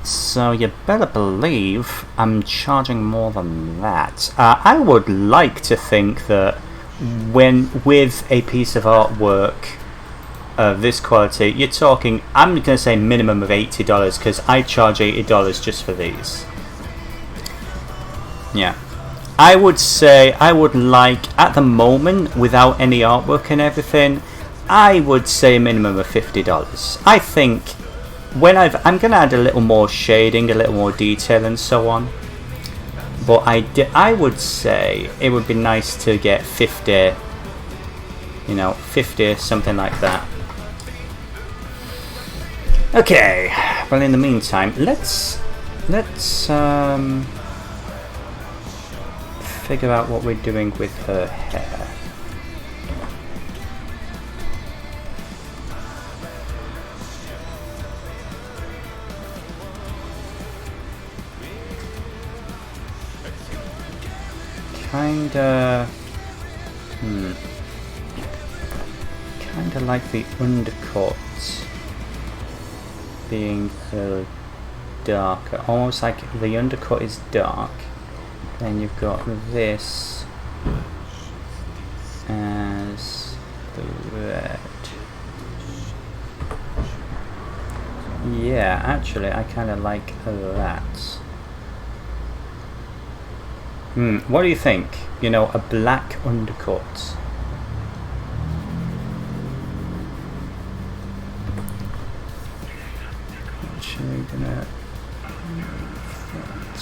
So you better believe I'm charging more than that. I would like to think that with a piece of artwork of this quality, you're talking, I'm going to say minimum of $80, because I charge $80 just for these. Yeah. I would say I would like, at the moment, without any artwork and everything, I would say a minimum of $50. I think when I'm going to add a little more shading, a little more detail and so on. But I would say it would be nice to get 50, 50, something like that. Okay, well in the meantime, let's figure out what we're doing with her hair. Kinda like the undercut being darker, almost like the undercut is dark. Then you've got this as the red. Yeah, actually I kind of like that. What do you think? A black undercut. Actually gonna move that.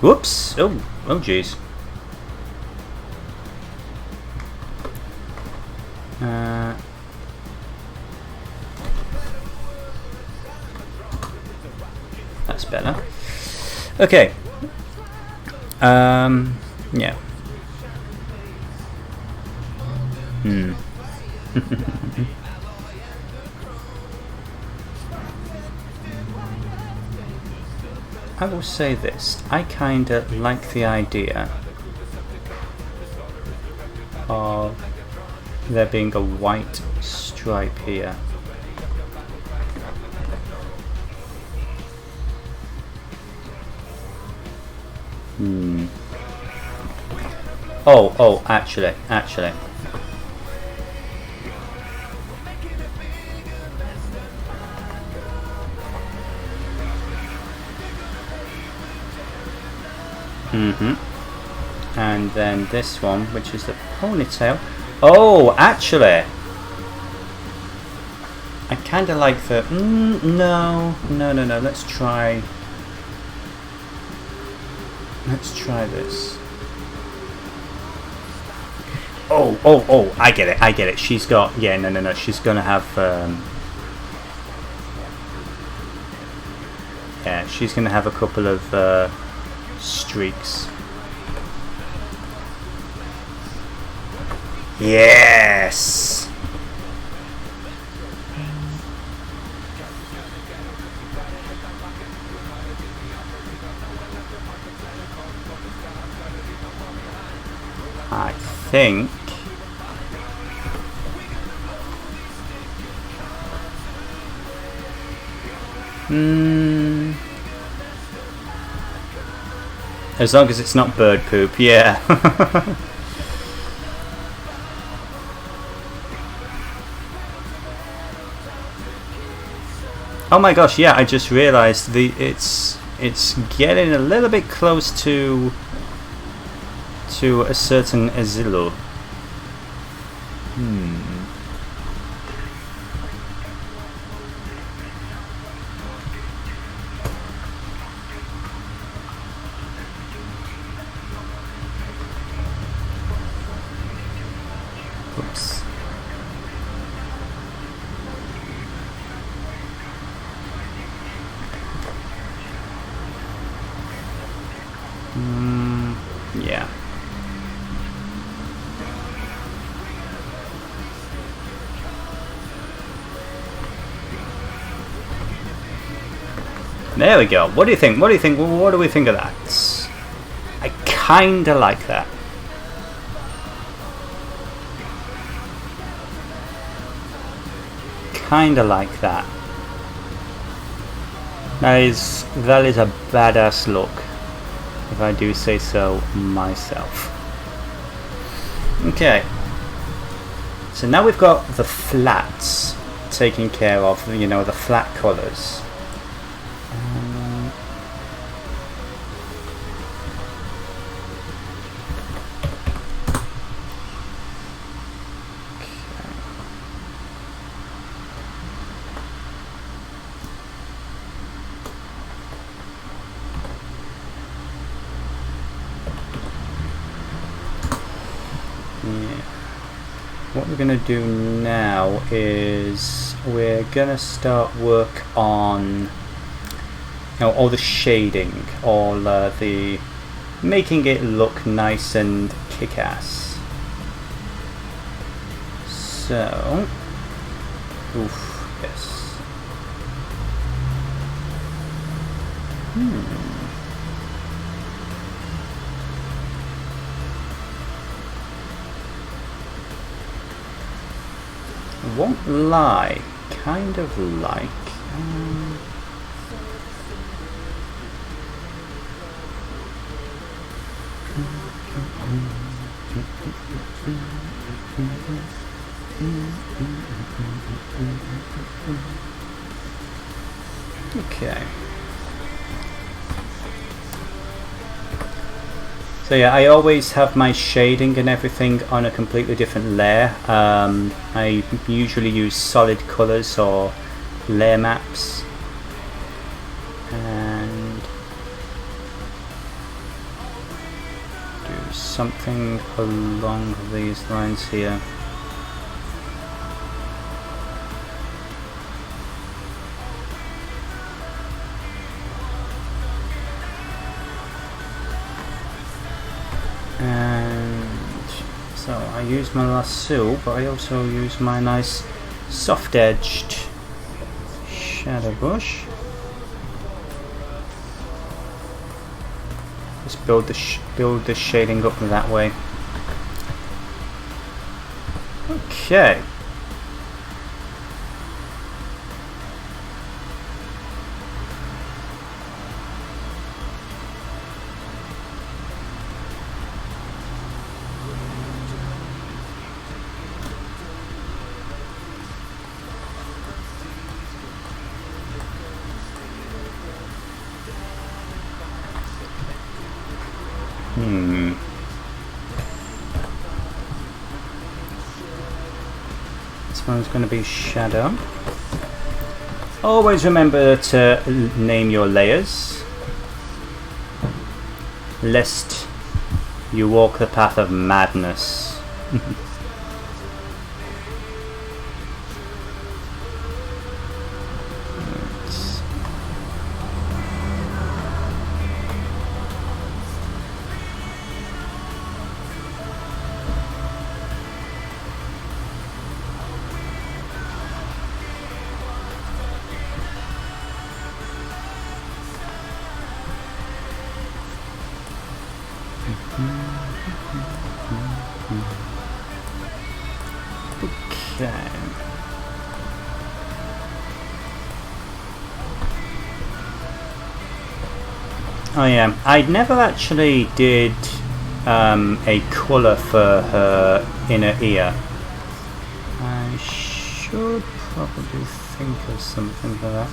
Whoops! Oh jeez. That's better. Okay. Yeah. I will say this, I kinda like the idea of there being a white stripe here. Oh, actually. And then this one, which is the ponytail. Oh, actually, I kind of like the. No. Let's try this. Oh! I get it. She's got. Yeah, no. She's gonna have. Yeah, she's gonna have a couple of streaks. Yes. I think As long as it's not bird poop, yeah. Oh my gosh, yeah, I just realised it's getting a little bit close to a certain asilo. Oops. Yeah. There we go. What do you think? What do you think? What do we think of that? I kinda like that. Kinda like that. That is a badass look, if I do say so myself. Okay. So now we've got the flats taken care of, you know, the flat colours. What we're going to do now is we're going to start work on, you know, all the shading, all the making it look nice and kick-ass. So, oof, yes. Won't lie, kind of like. Okay. So yeah, I always have my shading and everything on a completely different layer. I usually use solid colours or layer maps. And do something along these lines here. And so I use my lasso, but I also use my nice soft edged shadow brush. Just build the shading up that way. Okay. This one's going to be shadow. Always remember to name your layers, lest you walk the path of madness. Oh yeah, I never actually did a colour for her inner ear. I should probably think of something for that.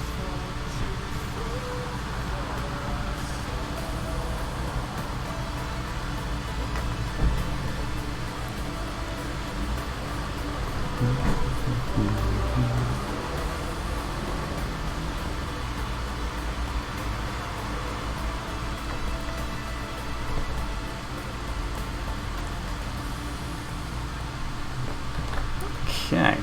Okay.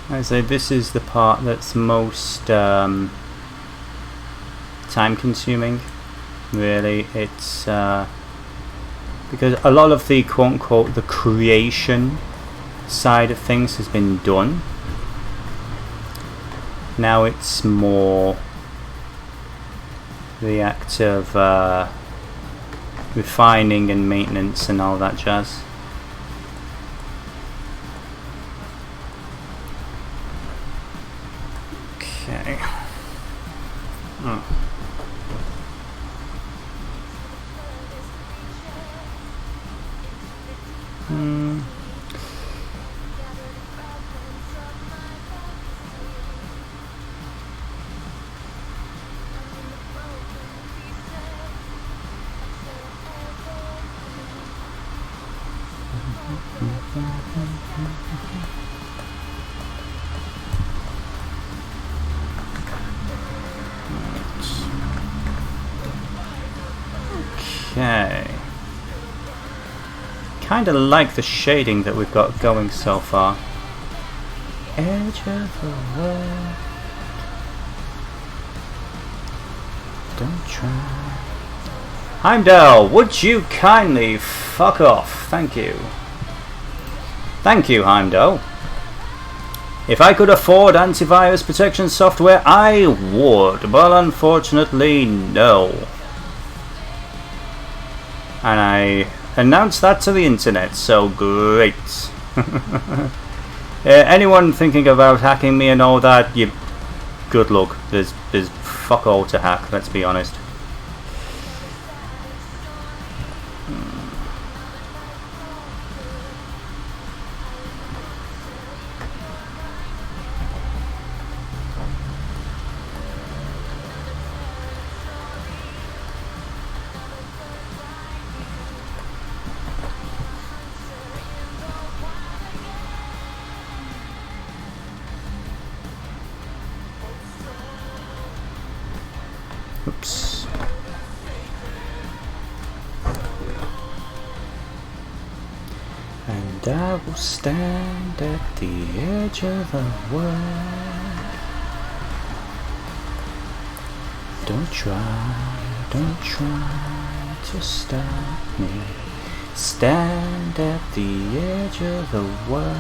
I say this is the part that's most time consuming, really. It's because a lot of the quote-unquote the creation side of things has been done. Now it's more the act of refining and maintenance and all that jazz. Okay. Oh. Okay. Kind of like the shading that we've got going so far. Edge of the world. Don't try. Heimdall, would you kindly fuck off? Thank you. Thank you, Heimdall. If I could afford antivirus protection software, I would, but unfortunately, no. And I announced that to the internet, so great. Anyone thinking about hacking me and all that, you good luck. There's fuck all to hack, let's be honest. Oops. And I will stand at the edge of the world. Don't try to stop me. Stand at the edge of the world.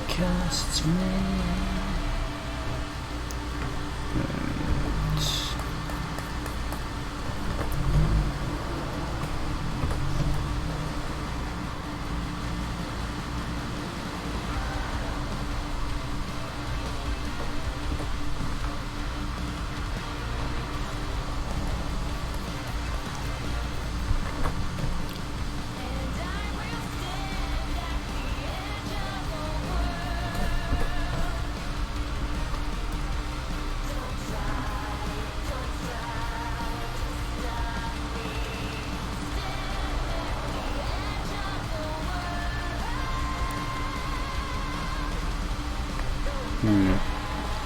Casts me.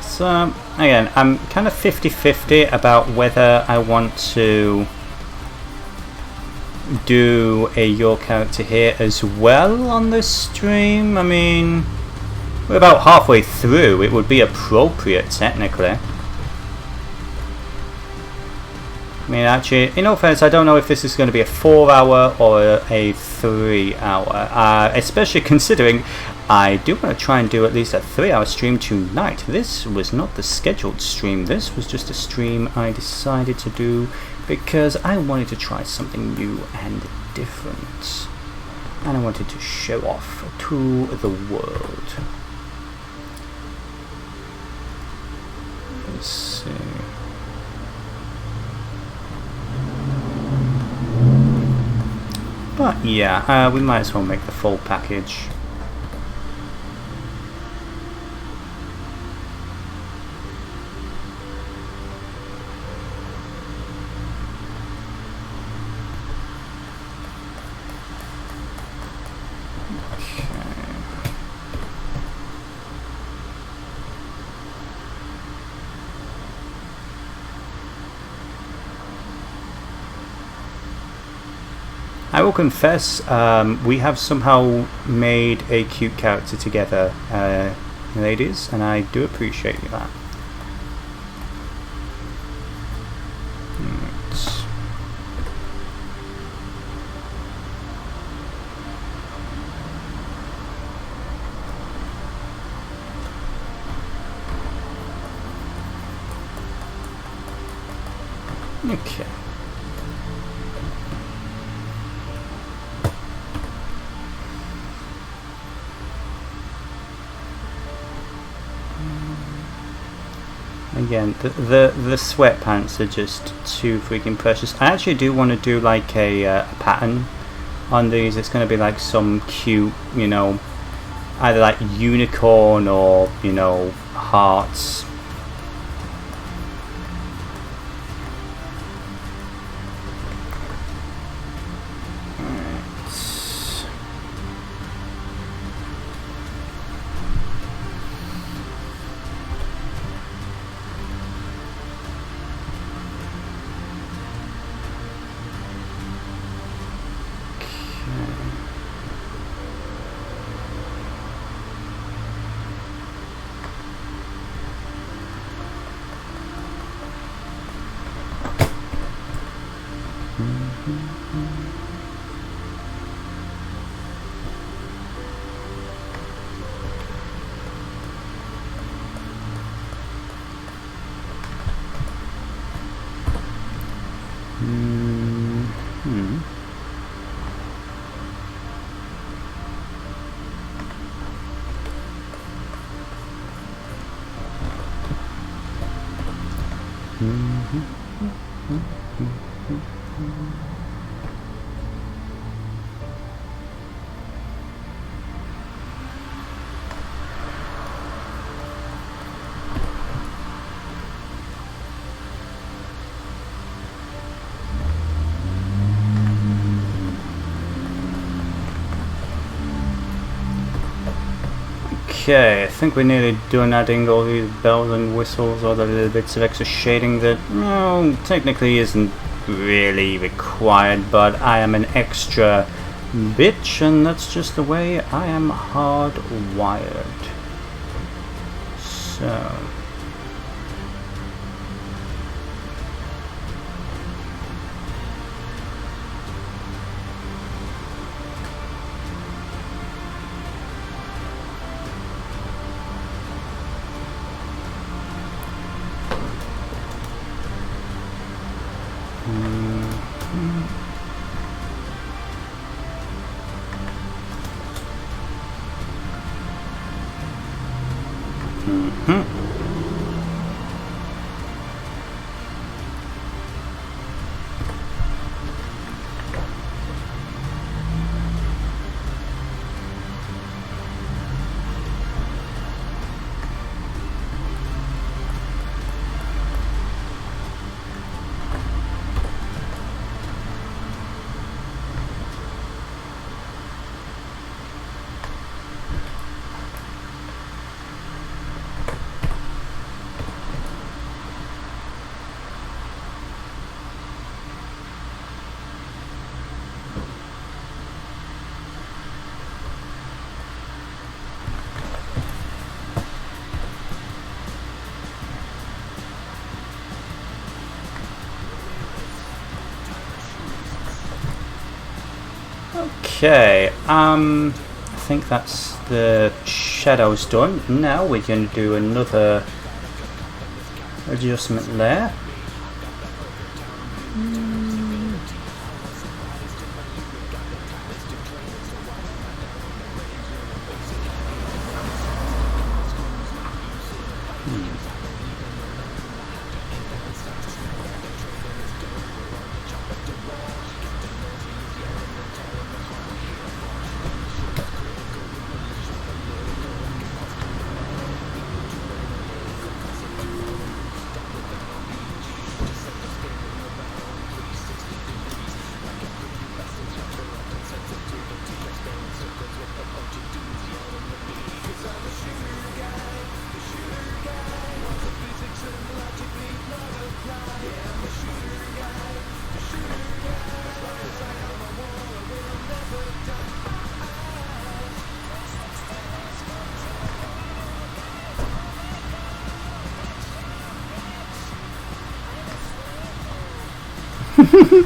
So again, I'm kind of 50-50 about whether I want to do a your character here as well on this stream. I mean, we're about halfway through. It would be appropriate technically. I mean, actually, in all fairness, I don't know if this is going to be a 4-hour or a 3-hour, especially considering I do want to try and do at least a 3-hour stream tonight. This was not the scheduled stream. This was just a stream I decided to do because I wanted to try something new and different. And I wanted to show off to the world. Let's see. But yeah, we might as well make the full package. I will confess, we have somehow made a cute character together, ladies, and I do appreciate that. Okay. Again, the sweatpants are just too freaking precious. I actually do want to do like a pattern on these. It's going to be like some cute, you know, either like unicorn or, you know, hearts. Okay, I think we're nearly done adding all these bells and whistles, all the little bits of extra shading that, well, technically isn't really required, but I am an extra bitch, and that's just the way I am hardwired. So... Okay, I think that's the shadows done. Now we're going to do another adjustment there. Okay.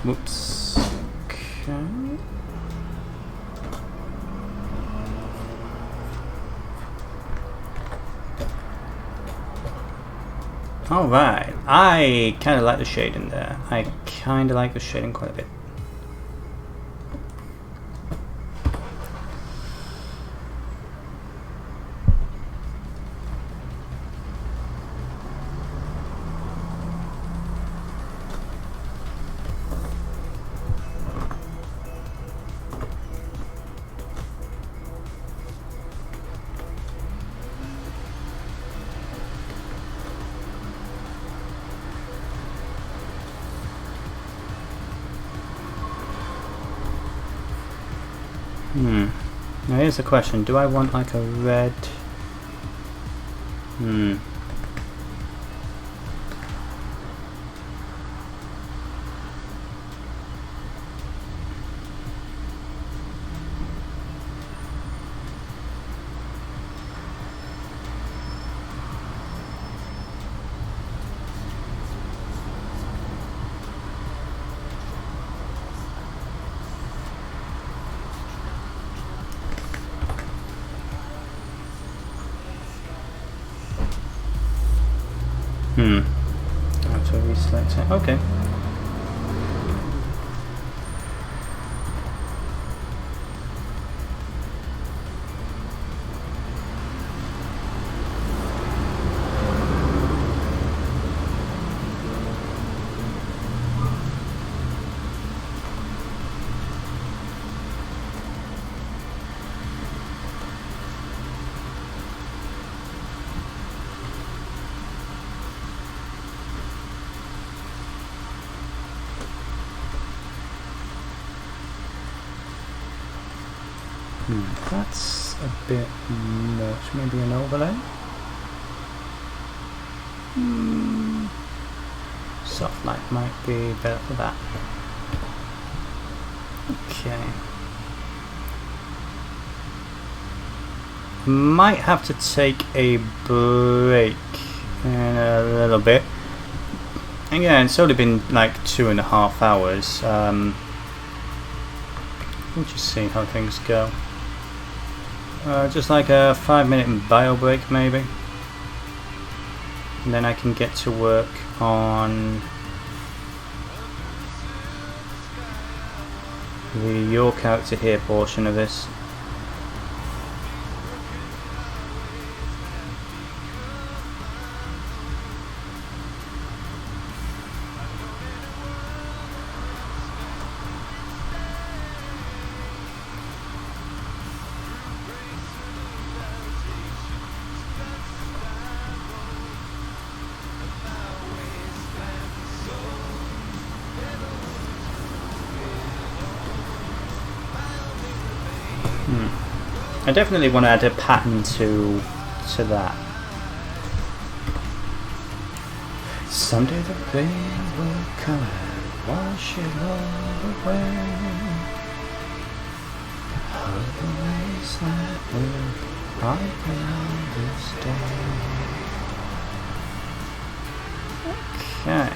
Whoops. Okay. Alright, I kind of like the shading there. I kind of like the shading quite a bit. Now here's the question, do I want like a red... I have to reselect it. Okay. That's a bit much. Maybe an overlay? Soft light might be better for that. Okay. Might have to take a break in a little bit. Again, it's only been like 2.5 hours. We'll just see how things go. Just like a 5-minute bio break maybe. And then I can get to work on the your character here portion of this. I definitely want to add a pattern to that. Someday the rain will come and wash it all away. All the ways that will happen on this day. Okay.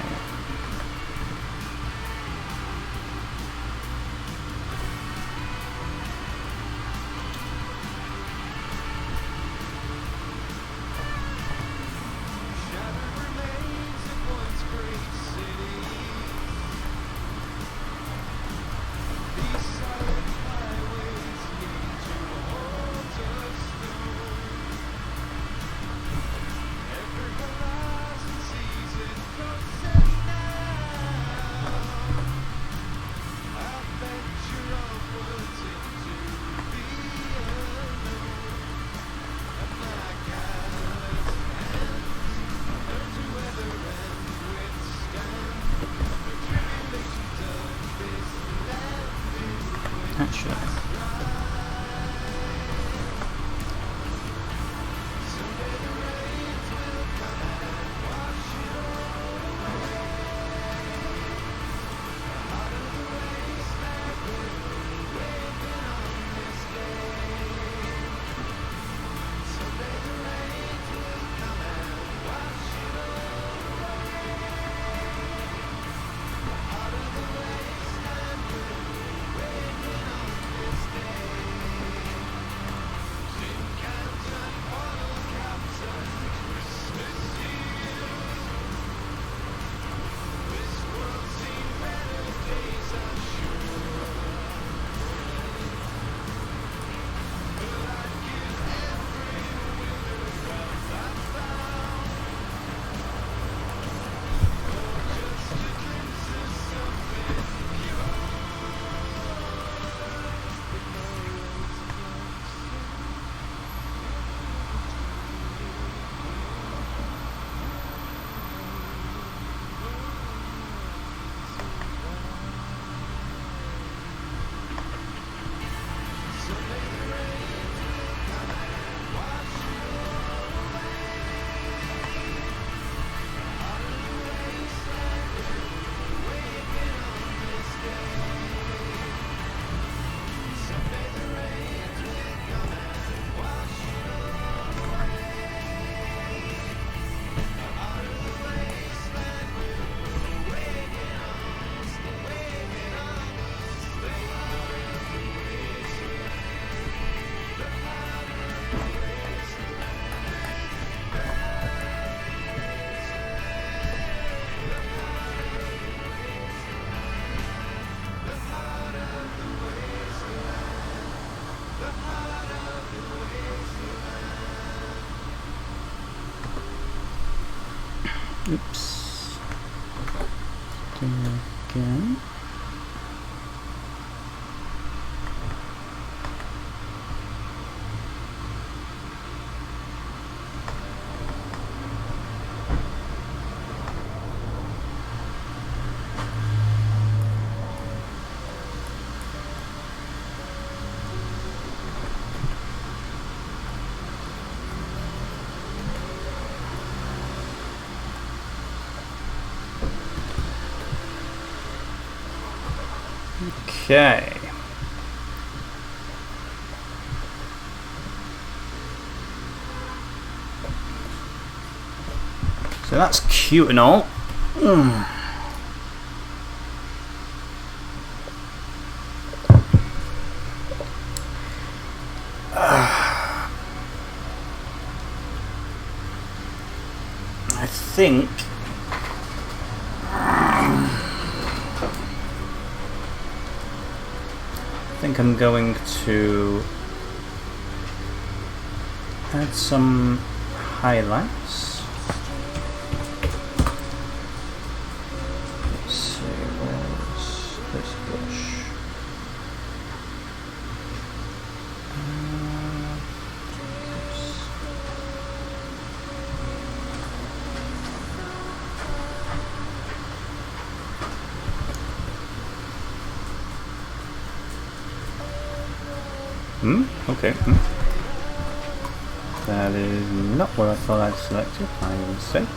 Actually, oops. Do it again. Okay. So that's cute and all. I think I'm going to add some highlights. Let's see, where's this brush? Okay. That is not what I thought I'd selected, my mistake.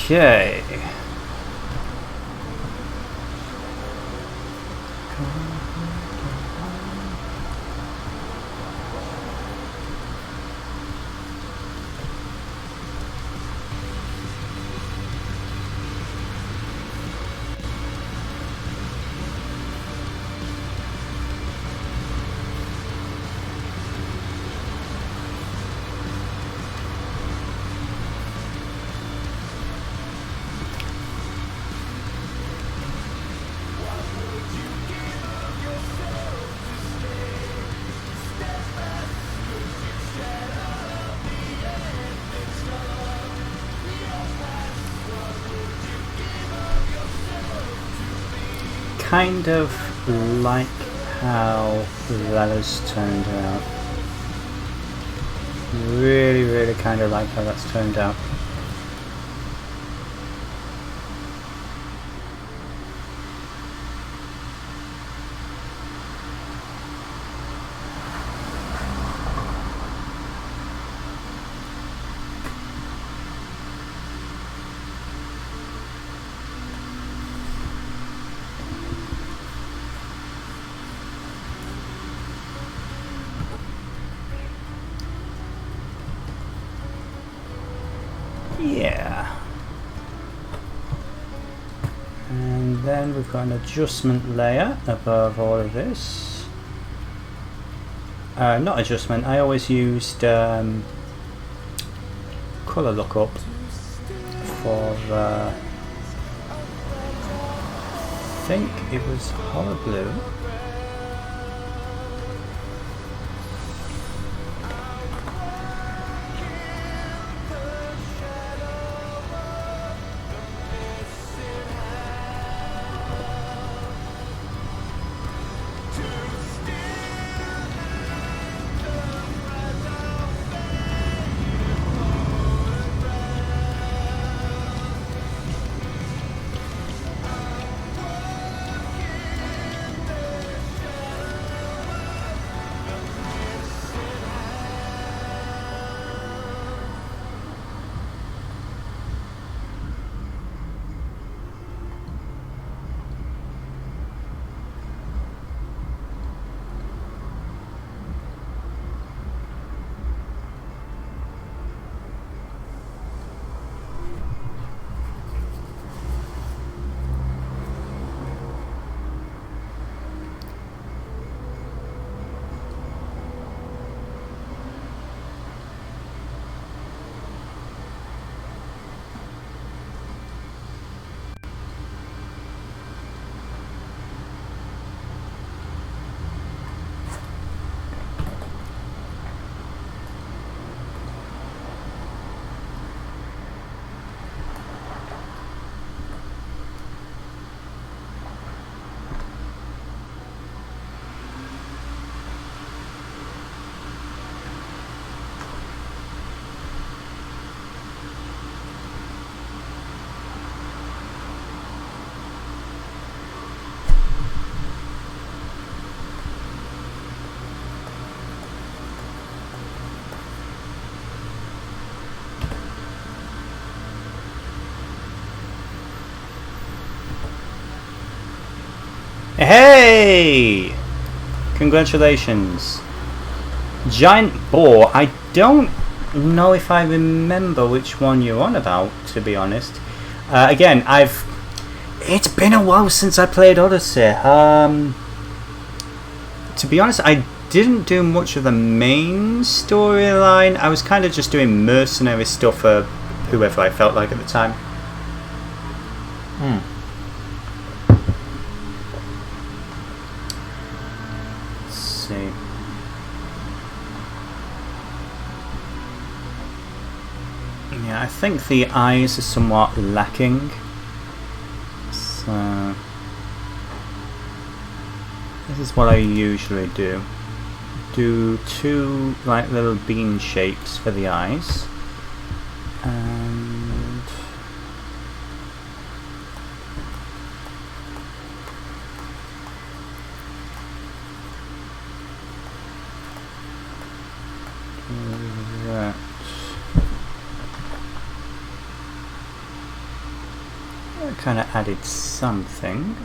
Okay. Kind of like how that has turned out. Really kind of like how that's turned out. Yeah. And then we've got an adjustment layer above all of this. Not adjustment, I always used colour lookup for I think it was Horror Blue. Hey! Congratulations. Giant boar. I don't know if I remember which one you're on about, to be honest. Again, it's been a while since I played Odyssey. To be honest, I didn't do much of the main storyline. I was kind of just doing mercenary stuff for whoever I felt like at the time. Let's see. Yeah, I think the eyes are somewhat lacking. So this is what I usually do. Do two like little bean shapes for the eyes, and that. I kind of added something.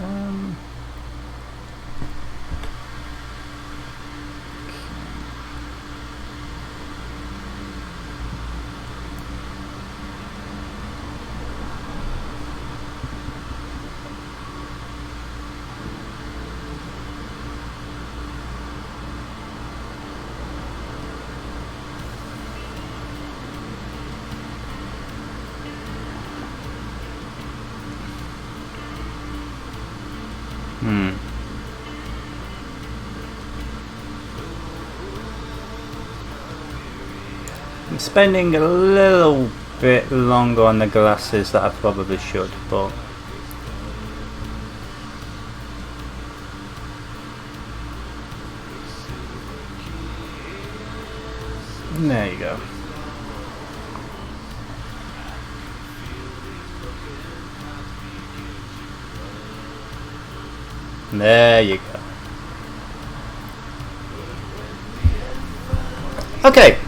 I'm spending a little bit longer on the glasses that I probably should, but there you go. There you go. Okay.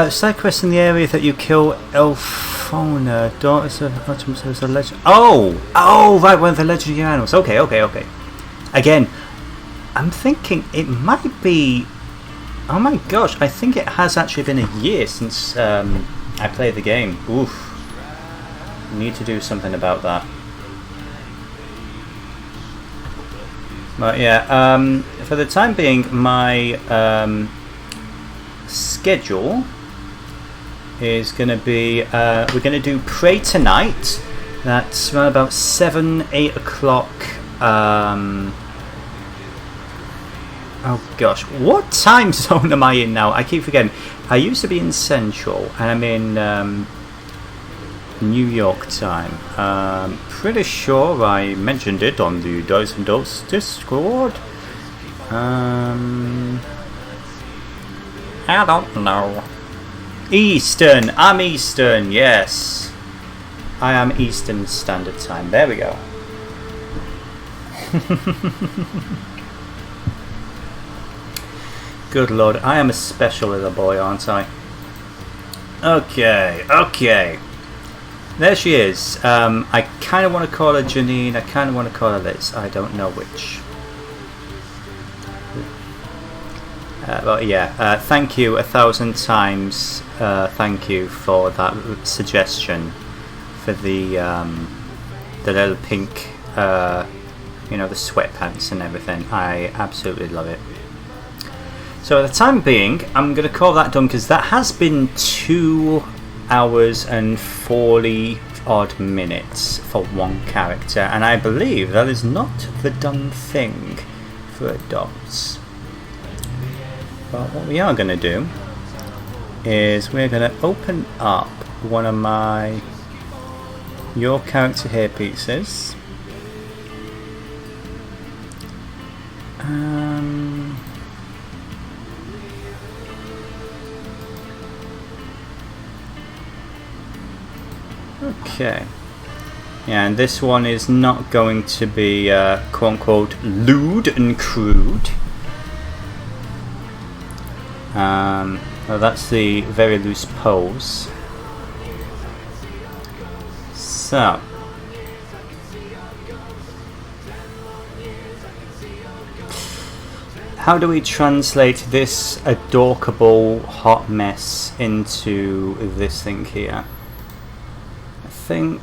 Side quest in the area that you kill Elfona, daughters of Artemis as a legend. Oh, right, one of the legendary animals. Okay. Again, I'm thinking it might be. Oh my gosh, I think it has actually been a year since I played the game. Oof. Need to do something about that. But yeah, for the time being, my schedule is going to be we're going to do Prey tonight. That's around about 7-8 o'clock. Oh gosh, what time zone am I in now? I keep forgetting. I used to be in Central, and I'm in New York time. Pretty sure I mentioned it on the Dice and Dose Discord. I don't know. Eastern. I'm Eastern. Yes, I am Eastern Standard Time. There we go. Good lord, I am a special little boy, aren't I? Okay. There she is. I kind of want to call her Janine. I kind of want to call her Liz. I don't know which. But yeah, thank you 1,000 times. Thank you for that suggestion for the little pink, the sweatpants and everything. I absolutely love it. So at the time being, I'm going to call that done because that has been 2 hours and 40 odd minutes for one character, and I believe that is not the done thing for adults. But what we are going to do is we're going to open up one of my Your Character Here pieces. Okay. Yeah, and this one is not going to be quote unquote lewd and crude. Well, that's the very loose pose. So how do we translate this adorkable hot mess into this thing here? I think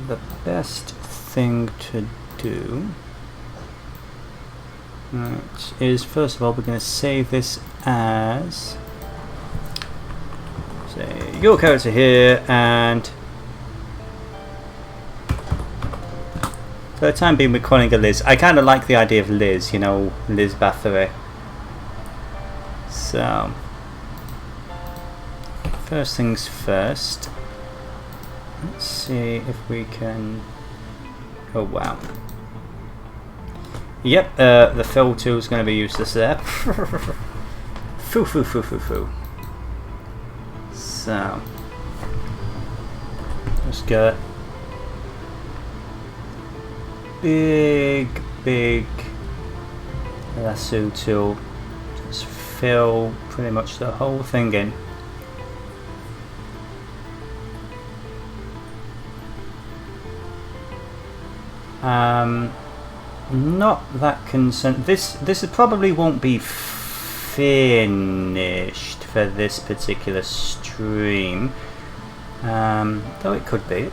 the best thing to do, right, is first of all we're going to save this as, say, your character here, and for the time being we're calling her Liz. I kind of like the idea of Liz, you know, Liz Bathory. So, first things first, let's see if we can, oh wow. Yep, the fill tool is going to be useless there. Foo foo foo foo foo. So, let's get big lasso tool. Just fill pretty much the whole thing in. Not that concerned. This probably won't be finished for this particular stream. Though it could be.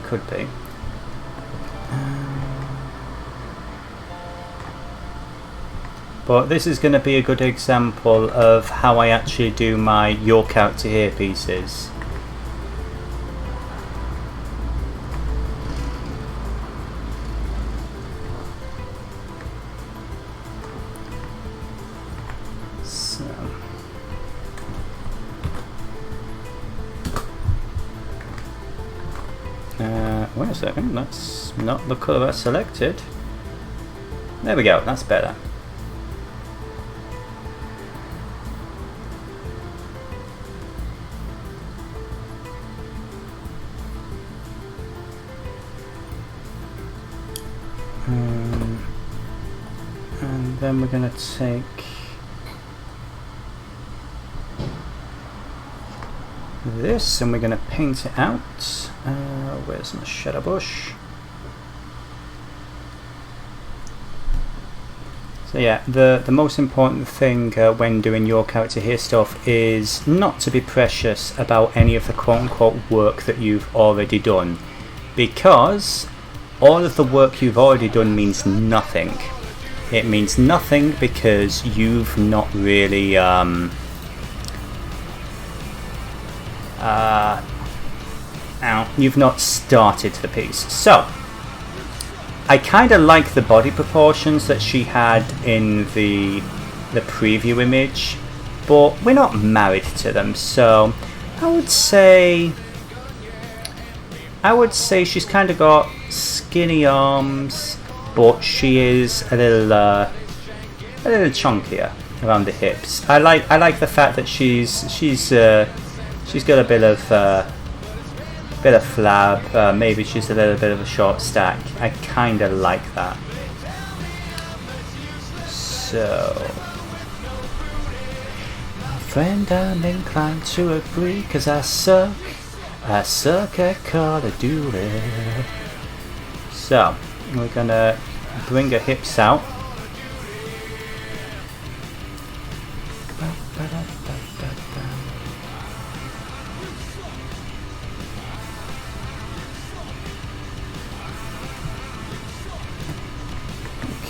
But this is going to be a good example of how I actually do my your character here pieces. Wait a second, that's not the colour I selected. There we go, that's better. And then we're going to take this and we're going to paint it out. Where's my shadow bush? So yeah, the most important thing when doing your character here stuff is not to be precious about any of the quote-unquote work that you've already done, because all of the work you've already done means nothing. It means nothing because you've not really you've not started the piece. So I kind of like the body proportions that she had in the preview image, but we're not married to them, so I would say she's kind of got skinny arms, but she is a little chunkier around the hips. I like the fact that she's got a bit of flab. Maybe she's a little bit of a short stack. I kind of like that. So, friend, I'm inclined to agree, 'cause I suck at Call of Duty. So, we're gonna bring her hips out.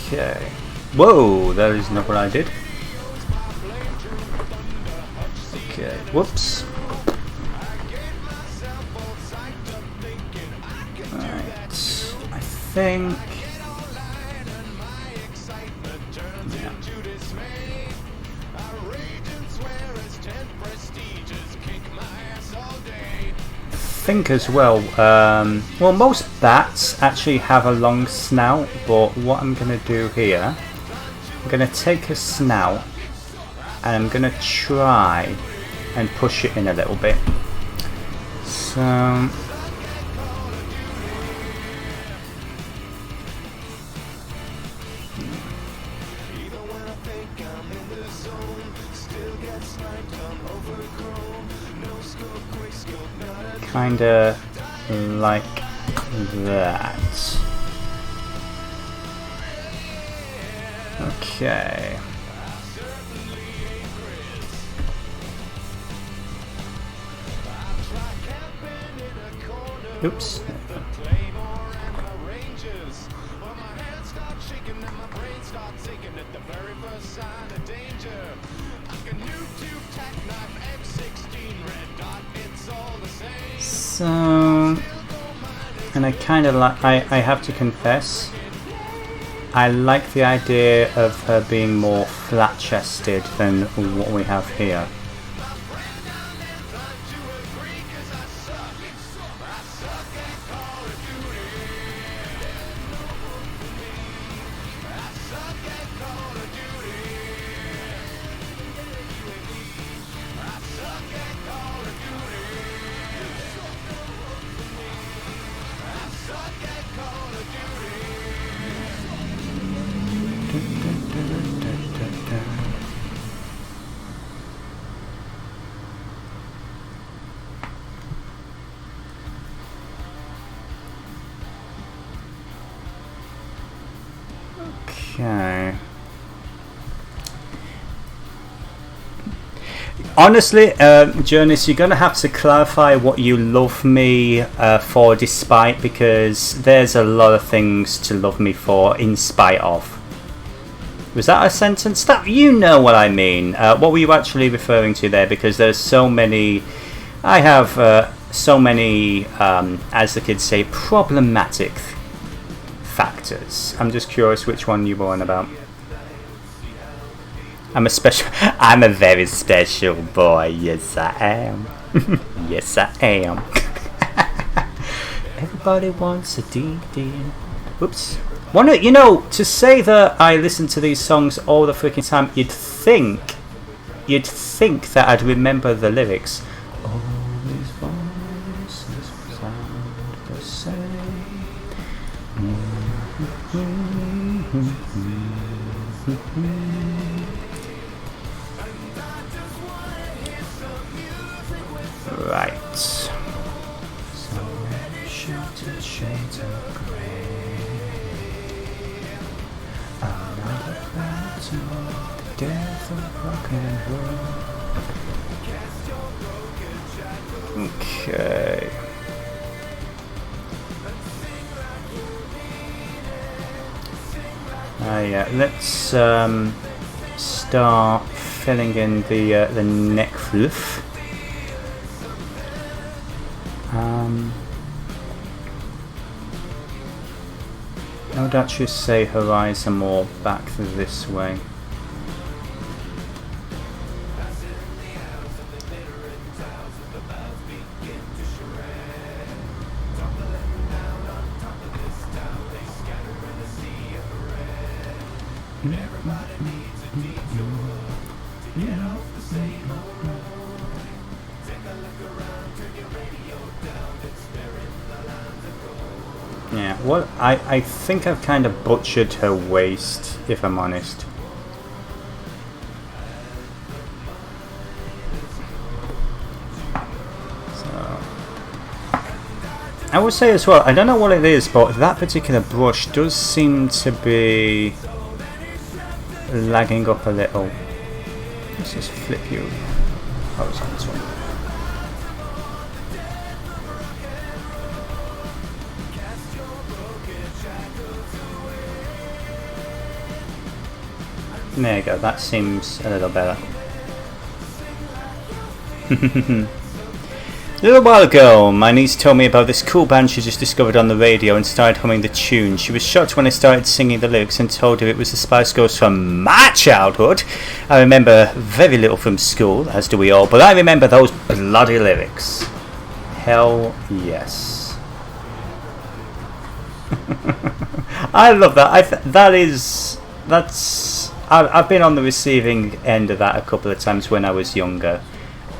Okay. Whoa, that is not what I did. Okay, whoops. Alright, I think... yeah. I think as well, well, most bats actually have a long snout, but what I'm going to do here, I'm going to take a snout and I'm going to try and push it in a little bit. So kinda like that. Okay. Oops. So, and I kind of like, I have to confess, I like the idea of her being more flat-chested than what we have here. Okay. Honestly, Jonas, you're going to have to clarify what you love me for despite, because there's a lot of things to love me for in spite of. Was that a sentence? That, you know what I mean. What were you actually referring to there? Because there's so many... I have so many, as the kids say, problematic factors. I'm just curious which one you were on about. I'm a very special boy. Yes, I am. Yes, I am. Everybody wants a DD. Oops. You know, to say that I listen to these songs all the freaking time, you'd think that I'd remember the lyrics. All these voices sound the same. Right. So many sheltered shades of grey. Another phantom, the death of rock and roll. Okay. Yeah. Let's start filling in the neck fluff. I would actually say her eyes are more back this way. Yeah, well, I think I've kind of butchered her waist, if I'm honest. So, I would say as well, I don't know what it is, but that particular brush does seem to be lagging up a little. Let's just flip you. Oh, it's on this one. There you go, that seems a little better. A little while ago, my niece told me about this cool band she just discovered on the radio and started humming the tune. She was shocked when I started singing the lyrics and told her it was the Spice Girls from my childhood. I remember very little from school, as do we all, but I remember those bloody lyrics. Hell yes. I love that. I've been on the receiving end of that a couple of times when I was younger.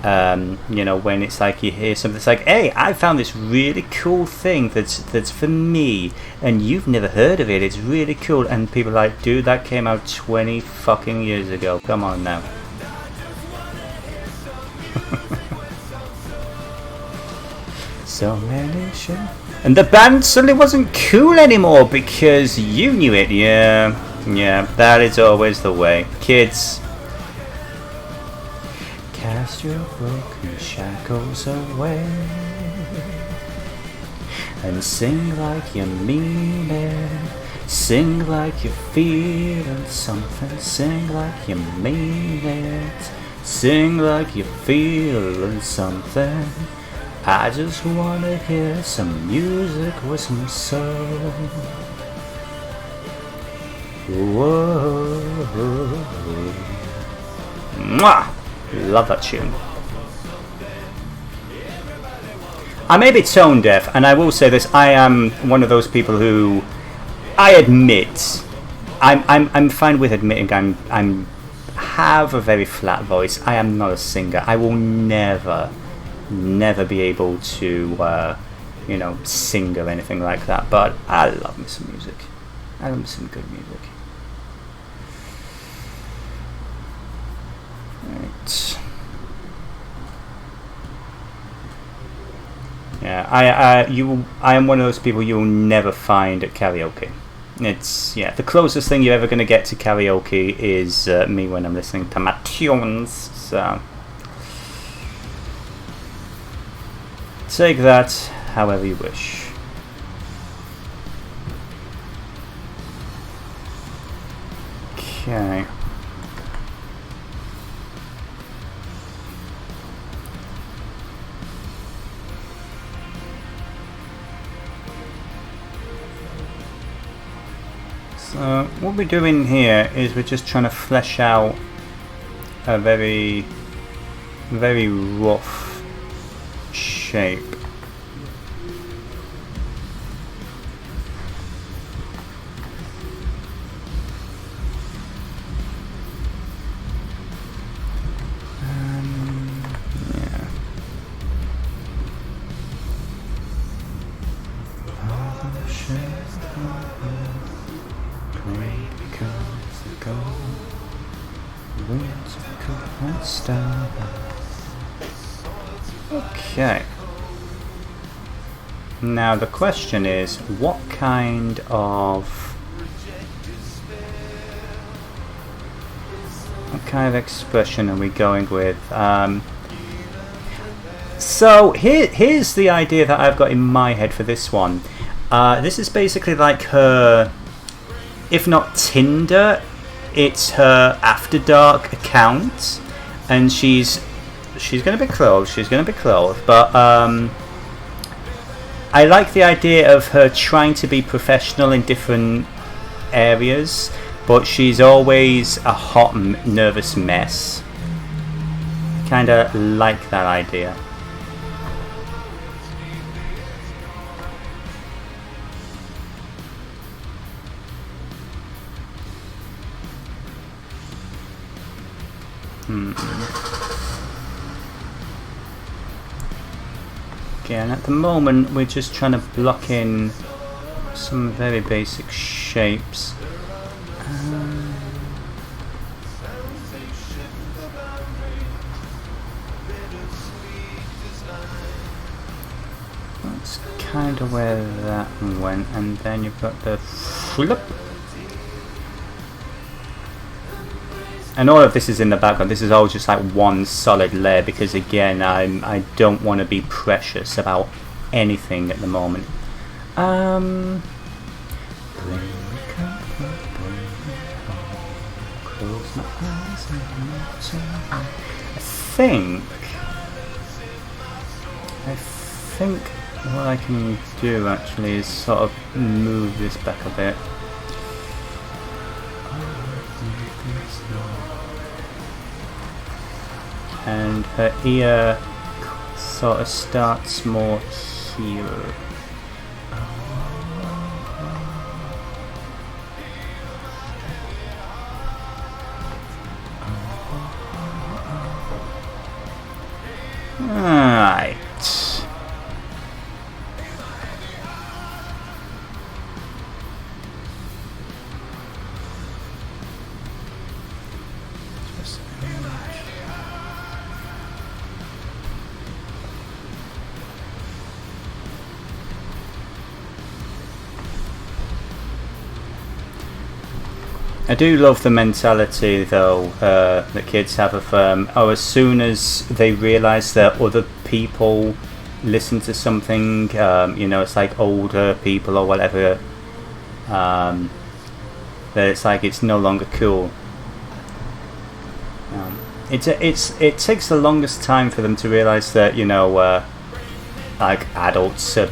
You know, when it's like you hear something that's like, hey, I found this really cool thing that's for me and you've never heard of it, it's really cool, and people are like, dude, that came out 20 fucking years ago, come on now. So many shit. And the band suddenly wasn't cool anymore because you knew it. Yeah, that is always the way. Kids, cast your broken shackles away. and sing like you mean it. Sing like you're feeling something. Sing like you mean it. Sing like you're feeling something. I just wanna hear some music with some soul. Whoa. Mwah! Love that tune. I may be tone deaf, and I will say this: I am one of those people who, I admit, I'm fine with admitting I'm have a very flat voice. I am not a singer. I will never be able to, sing or anything like that. But I love me some music. I love me some good music. Right. Yeah, I am one of those people you will never find at karaoke. It's the closest thing you're ever going to get to karaoke is me when I'm listening to my tunes. So take that however you wish. Okay. So what we're doing here is we're just trying to flesh out a very, very rough shape. Okay. Now the question is, what kind of expression are we going with? So here's the idea that I've got in my head for this one. This is basically like her, if not Tinder, it's her After Dark account, and she's going to be clothed, but I like the idea of her trying to be professional in different areas, but she's always a hot, nervous mess. Kind of like that idea. Okay, and at the moment we're just trying to block in some very basic shapes. That's kind of where that went, and then you've got the flip. And all of this is in the background. This is all just like one solid layer because, again, I don't want to be precious about anything at the moment. I think what I can do actually is sort of move this back a bit. And her ear sort of starts more here. Alright. I do love the mentality, though, that kids have of, as soon as they realise that other people listen to something, you know, it's like older people or whatever, that it's like it's no longer cool. It takes the longest time for them to realize that, you know, like adults are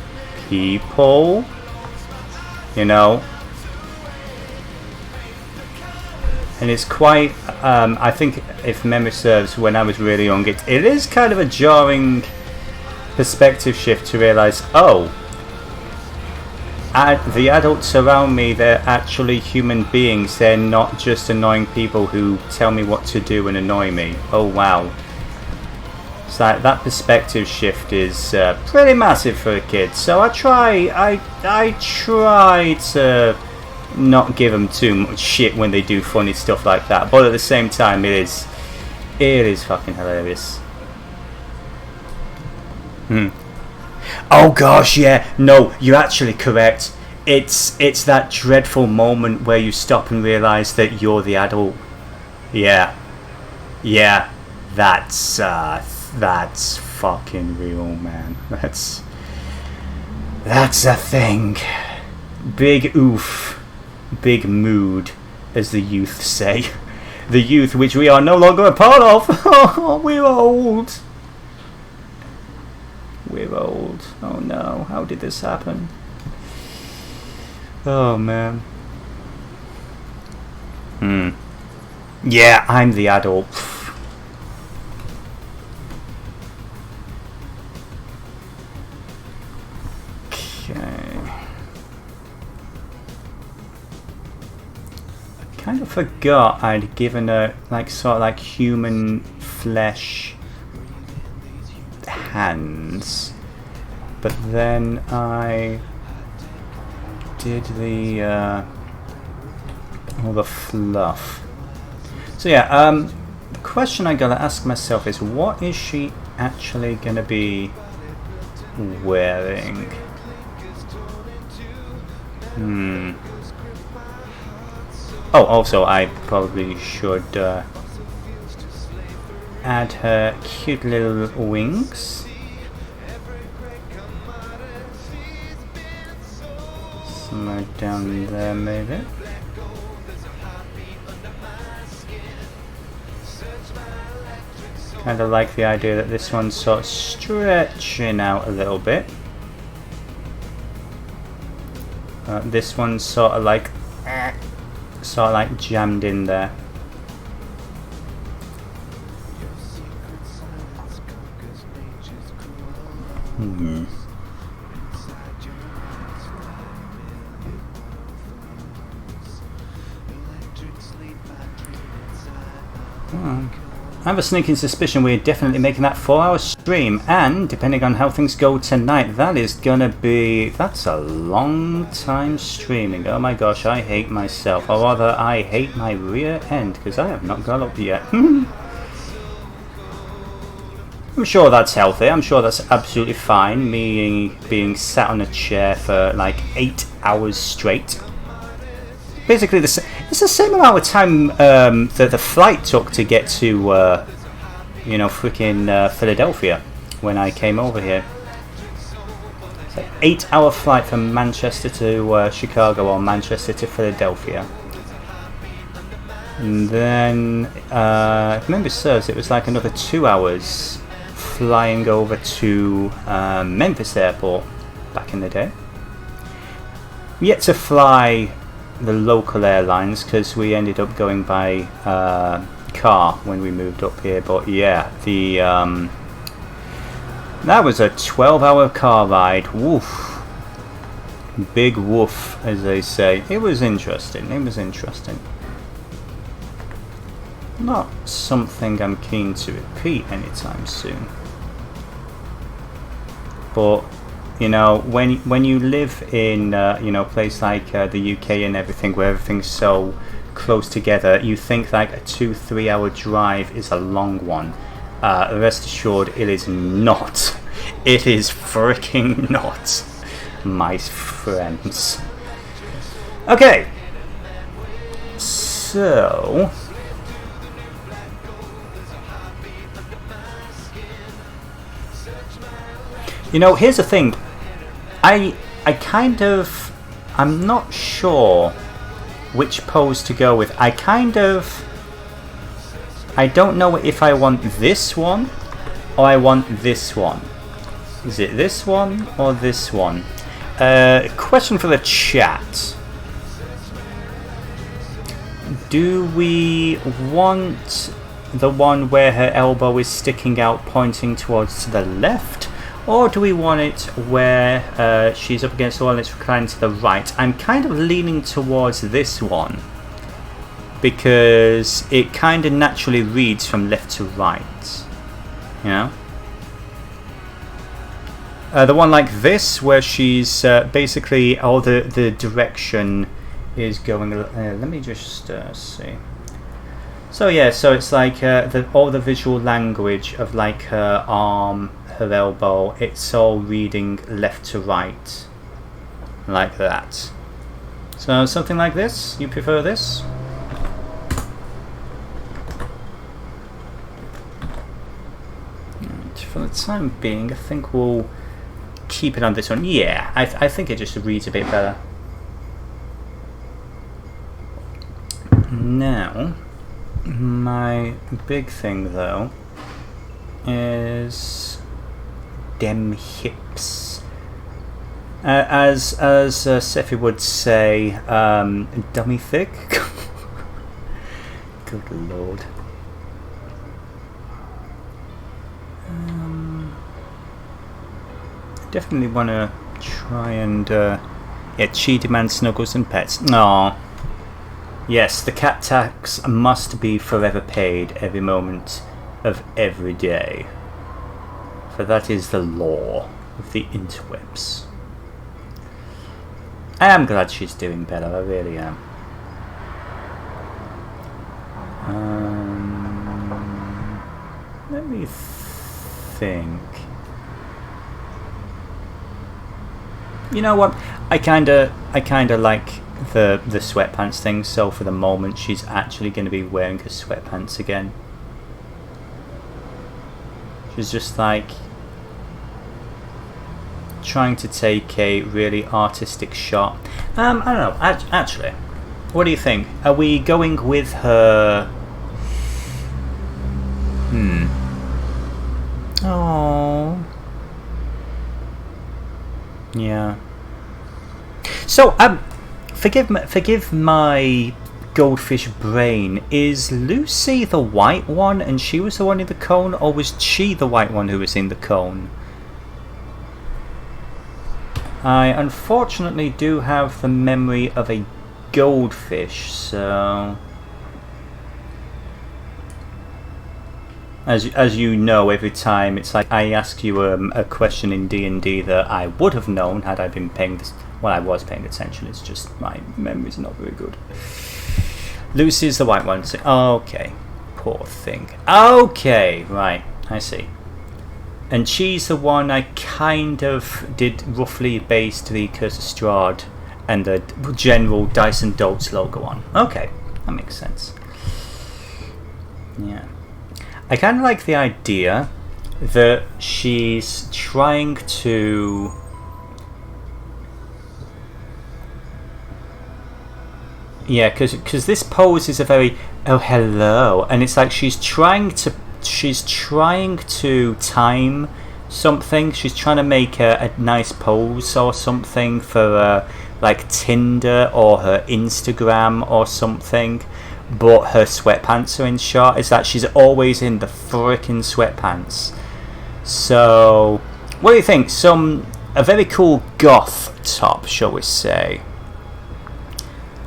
people, you know. And it's quite, I think if memory serves, when I was really young, it is kind of a jarring perspective shift to realise, oh, the adults around me, they're actually human beings, they're not just annoying people who tell me what to do and annoy me. Oh wow. So that perspective shift is pretty massive for a kid, so I try to not give them too much shit when they do funny stuff like that, but at the same time it is fucking hilarious. Oh gosh, yeah, no, you're actually correct. It's that dreadful moment where you stop and realise that you're the adult. Yeah, that's fucking real, man. That's a thing. Big oof. Big mood, as the youth say. The youth which we are no longer a part of. Oh, we're old. We're old. Oh no, how did this happen? Oh man. Yeah, I'm the adult. Kind of forgot I'd given her like sort of like human flesh hands, but then I did the all the fluff. So yeah, the question I gotta ask myself is, what is she actually gonna be wearing? Oh, also, I probably should add her cute little wings. Somewhere down there, maybe. Kind of like the idea that this one's sort of stretching out a little bit. This one's sort of like jammed in there. I have a sneaking suspicion we're definitely making that 4-hour stream, and depending on how things go tonight, that's a long time streaming. Oh my gosh, I hate myself, or rather I hate my rear end, because I have not got up yet. I'm sure that's healthy, I'm sure that's absolutely fine, me being sat on a chair for like 8 hours straight. Basically, it's the same amount of time that the flight took to get to, you know, freaking Philadelphia when I came over here. It's an 8-hour flight from Manchester to Chicago, or Manchester to Philadelphia. And then, if memory serves, it was like another 2 hours flying over to Memphis Airport back in the day. Yet to fly the local airlines, because we ended up going by car when we moved up here. But yeah, that was a 12-hour car ride. Woof, big woof, as they say. It was interesting. Not something I'm keen to repeat anytime soon, but you know, when you live in you know, a place like the UK and everything, where everything's so close together, you think like a 2-3 hour drive is a long one. Rest assured, it is not. It is freaking not, my friends. Okay, so You know, here's the thing. I'm not sure which pose to go with. I don't know if I want this one or I want this one. Is it this one or this one? Question for the chat. Do we want the one where her elbow is sticking out pointing towards the left? Or do we want it where she's up against the wall and it's reclining to the right? I'm kind of leaning towards this one because it kind of naturally reads from left to right. You know? The one like this where she's basically all the direction is going... let me just see. So yeah, so it's like all the visual language of like her arm, her elbow, it's all reading left to right, like that. So something like this, you prefer this? Right, for the time being, I think we'll keep it on this one. Yeah, I think it just reads a bit better. Now, my big thing though is dem hips. As Seffi would say, dummy thick. Good lord. Definitely want to try and yeah, Chi demands snuggles and pets. No. Yes, the cat tax must be forever paid every moment of every day. For that is the law of the interwebs. I am glad she's doing better, I really am. Let me think. You know what? I kinda like the sweatpants thing, so for the moment she's actually going to be wearing her sweatpants again. She's just like trying to take a really artistic shot. I don't know, actually, what do you think? Are we going with her... Oh. Yeah. So, forgive my goldfish brain. Is Lucy the white one and she was the one in the cone, or was she the white one who was in the cone? I unfortunately do have the memory of a goldfish, so... As you know, every time it's like I ask you a question in D&D that I would have known had I been paying this. Well, I was paying attention. It's just my memories are not very good. Lucy's the white one. So, okay, poor thing. Okay, right, I see. And she's the one I kind of did roughly based the Curse of Strahd and the general Dice and Dolts logo on. Okay, that makes sense. Yeah. I kind of like the idea that she's trying to... Yeah, because this pose is a very... Oh, hello. And it's like she's trying to time something. She's trying to make a nice pose or something for like Tinder or her Instagram or something. But her sweatpants are in shot. Is that she's always in the frickin' sweatpants. So, what do you think? A very cool goth top, shall we say?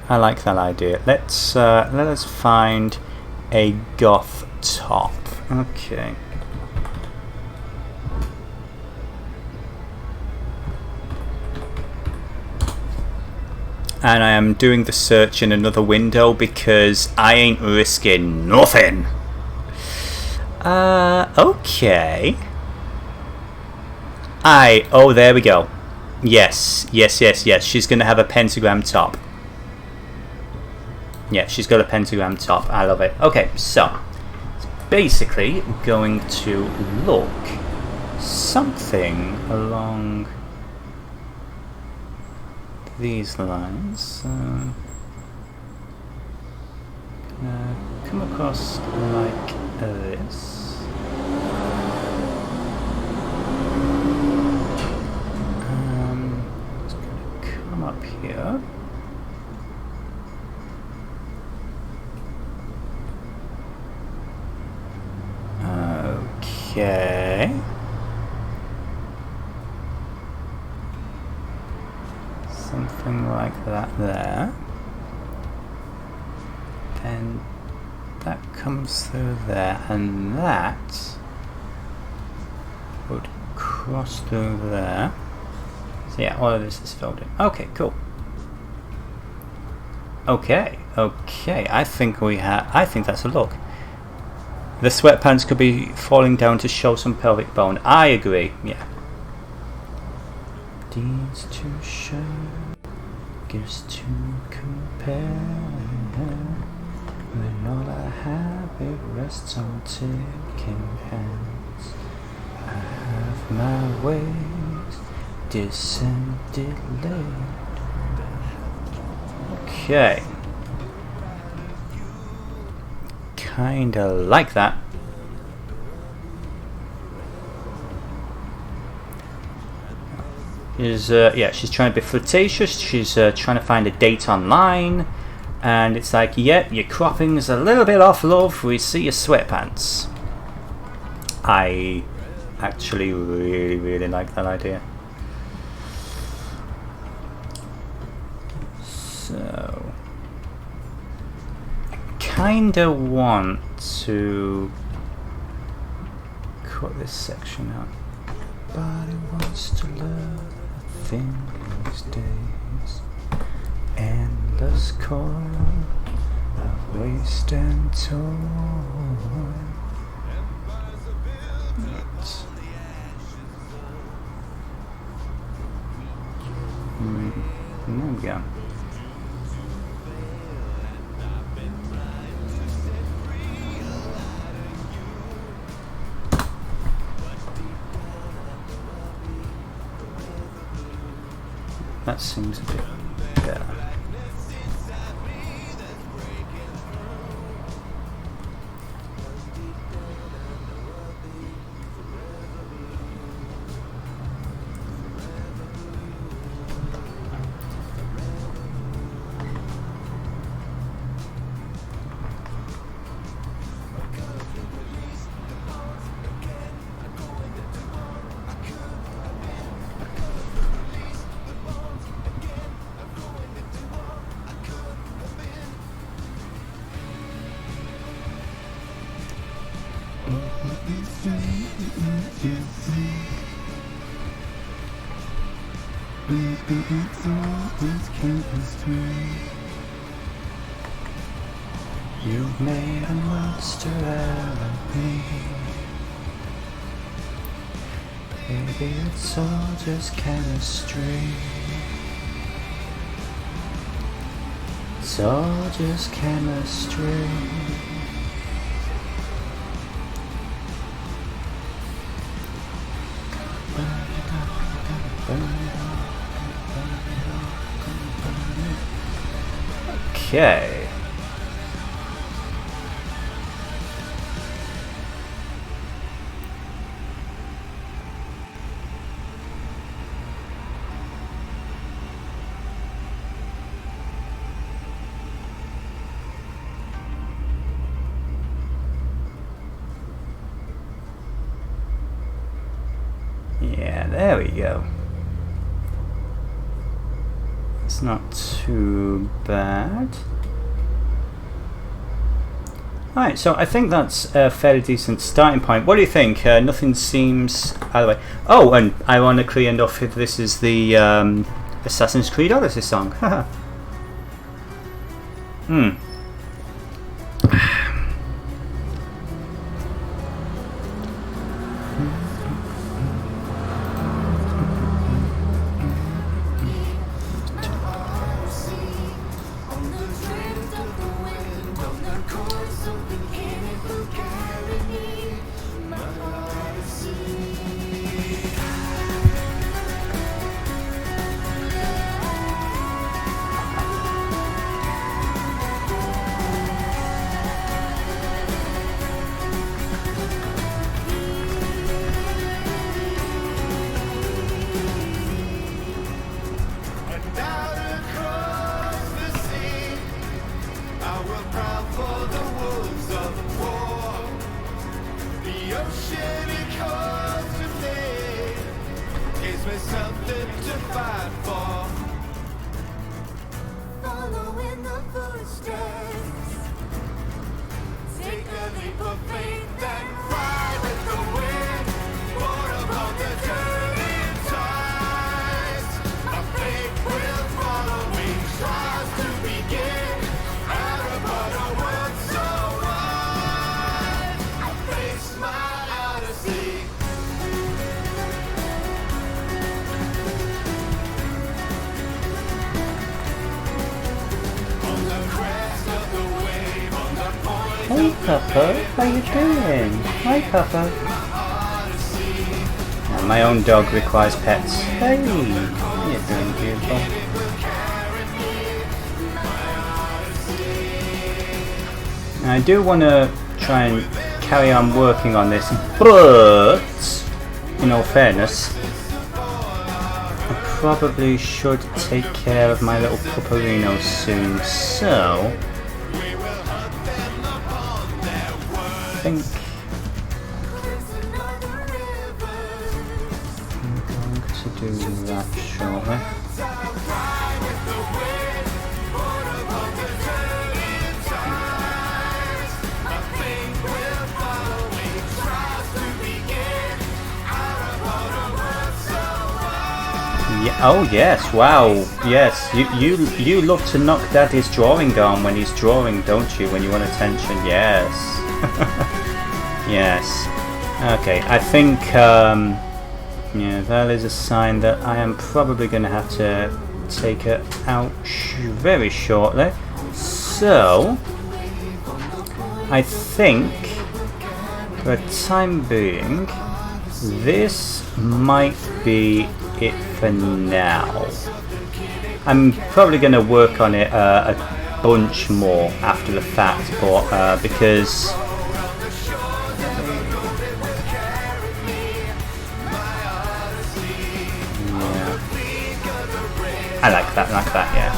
I like that idea. Let us find a goth top. Okay. And I am doing the search in another window because I ain't risking nothing. Okay. Oh, there we go. Yes. She's going to have a pentagram top. Yeah, she's got a pentagram top. I love it. Okay, so it's basically going to look something along these lines. Come across like this. It's going to come up here. Okay. Something like that there. Then that comes through there, and that would cross through there. So yeah, all of this is filled in. Okay, cool. Okay, I think that's a look. The sweatpants could be falling down to show some pelvic bone. I agree, yeah. These two show, gives to compare. When all I have it rests on ticking hands. I have my ways descended late. Okay. Kinda like that. She's trying to be flirtatious. She's trying to find a date online, and it's like, yep, your cropping's a little bit off, love. We see your sweatpants. I actually really like that idea. So, I kinda want to cut this section out. Body wants to love a thing these days. Endless coil of waste and toil. There we go. That seems a bit better. You've made a monster out of me. Maybe it's all just chemistry. It's all just chemistry. Okay. Yeah, there we go. It's not too bad. Alright, so I think that's a fairly decent starting point. What do you think? Nothing seems out of the way. Oh, and ironically enough, this is the Assassin's Creed Odyssey song. something to fight for. Follow in the footsteps. Take a leap of faith and fly with the wind. Born upon the turning tides. My faith will follow me. Tries to begin. Out upon a world so wide. I face my odyssey. On the crest of the wave. On the point Hey Papa, how you doing? Hi Papa. My own dog requires pets. Hey, you're doing beautiful. I do want to try and carry on working on this, but in all fairness, I probably should take care of my little Puparino soon, so I think I'm going to do that shortly. Yeah, oh yes, wow, yes. You love to knock Daddy's drawing down when he's drawing, don't you? When you want attention, yes. Yes. Okay, I think yeah, that is a sign that I am probably going to have to take her out very shortly. So I think for the time being, this might be it for now. I'm probably going to work on it a bunch more after the fact, but because I like that, yeah.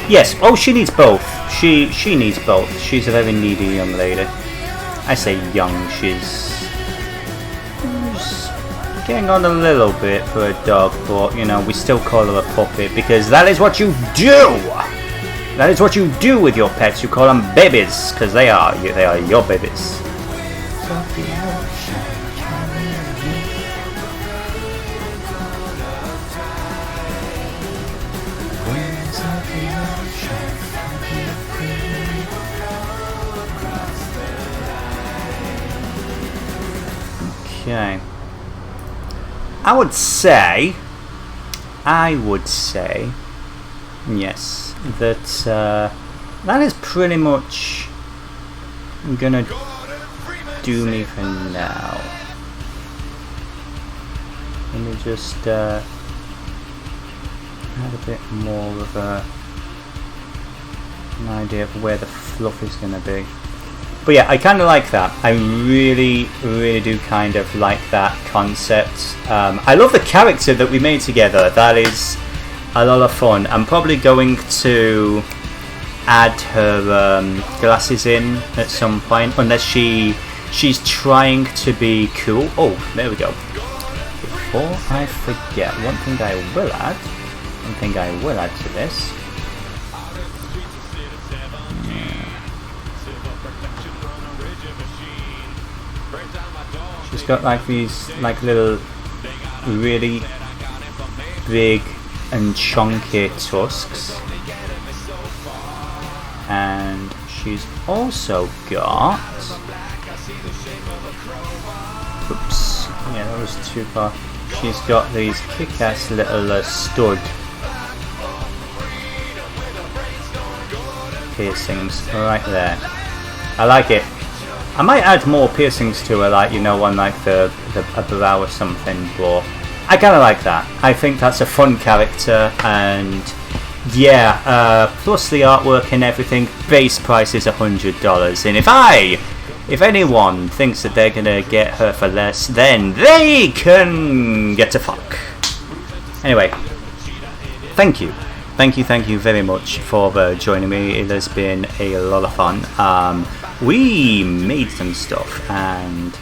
Yes, oh, she needs both. She needs both. She's a very needy young lady. I say young, she's getting on a little bit for a dog, but you know, we still call her a puppet because that is what you do! That is what you do with your pets. You call them babies, because they are your babies. Okay. I would say, yes, that that is pretty much gonna do me for now. Let me just add a bit more of an idea of where the fluff is gonna be. But yeah, I kind of like that. I really do kind of like that concept. I love the character that we made together. That is a lot of fun. I'm probably going to add her glasses in at some point, unless she's trying to be cool. Oh, there we go. Before I forget, one thing I will add to this. She's got like these like little really big and chunky tusks, and she's also got, oops, yeah, that was too far. She's got these kick-ass little stud piercings right there. I like it. I might add more piercings to her, like, you know, on like a brow or something, but I kind of like that. I think that's a fun character, and yeah, plus the artwork and everything, base price is $100, and if anyone thinks that they're gonna get her for less, then they can get a fuck. Anyway, thank you very much for joining me. It has been a lot of fun. We made some stuff, and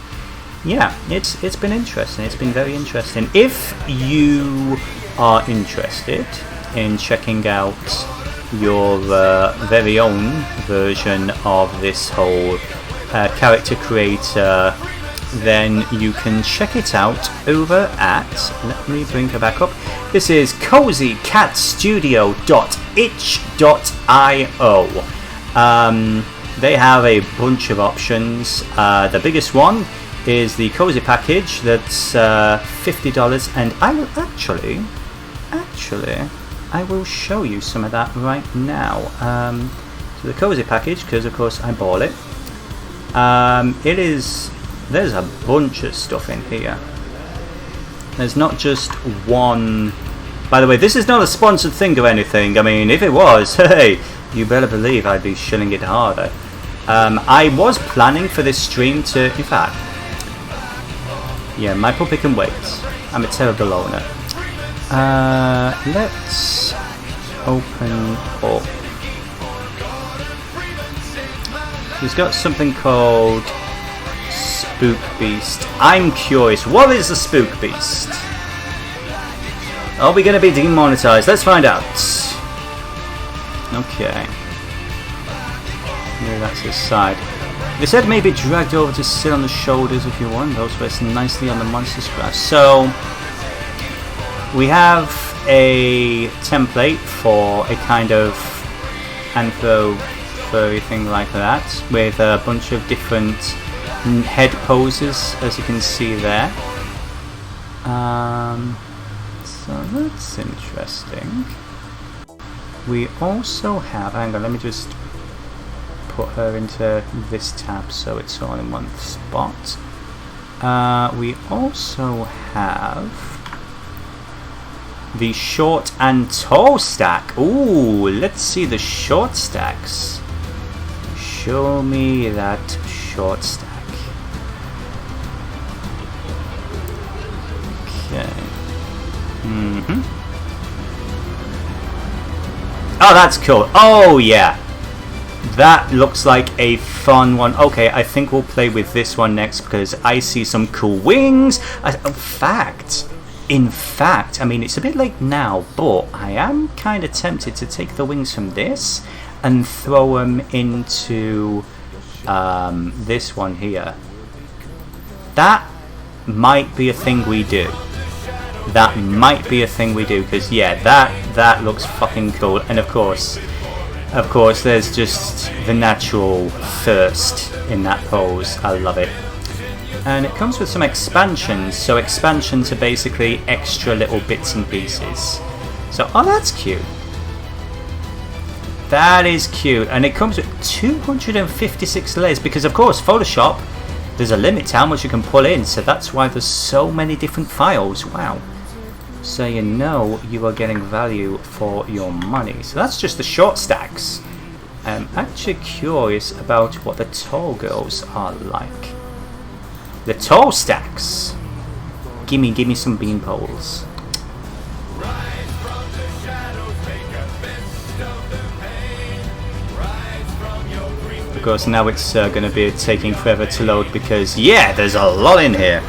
yeah, it's been interesting. It's been very interesting. If you are interested in checking out your very own version of this whole character creator, then you can check it out over at, let me bring her back up, this is cozycatstudio.itch.io. They have a bunch of options. The biggest one is the Cozy package, that's $50, and I will actually I will show you some of that right now. So the Cozy package, because of course I bought it. There's a bunch of stuff in here. There's not just one. By the way, this is not a sponsored thing or anything. I mean, if it was, hey, you better believe I'd be shilling it harder. I was planning for this stream to, in fact, yeah, my puppy can wait. I'm a terrible owner. Let's open up. He's got something called Spook Beast. I'm curious, what is the Spook Beast? Are we going to be demonetized? Let's find out. Okay. Yeah, that's his side. They said maybe dragged over to sit on the shoulders if you want. Those rest nicely on the monster scratch. So we have a template for a kind of anthro furry thing like that, with a bunch of different head poses, as you can see there. So that's interesting. We also have, hang on, let me just put her into this tab so it's all in one spot. We also have the short and tall stack. Ooh, let's see the short stacks. Show me that short stack. Okay. Oh, that's cool. Oh, yeah. That looks like a fun one. Okay, I think we'll play with this one next because I see some cool wings. In fact, I mean, it's a bit late now, but I am kind of tempted to take the wings from this and throw them into this one here. That might be a thing we do. Because yeah, that looks fucking cool. And of course, there's just the natural thirst in that pose. I love it. And it comes with some expansions. So expansions are basically extra little bits and pieces. So, oh, that's cute. That is cute. And it comes with 256 layers because, of course, Photoshop, there's a limit to how much you can pull in. So that's why there's so many different files. Wow. So you know you are getting value for your money. So that's just the short stacks. I'm actually curious about what the tall girls are like. The tall stacks. Gimme some bean poles. Of course, now it's going to be taking forever to load because, yeah, there's a lot in here.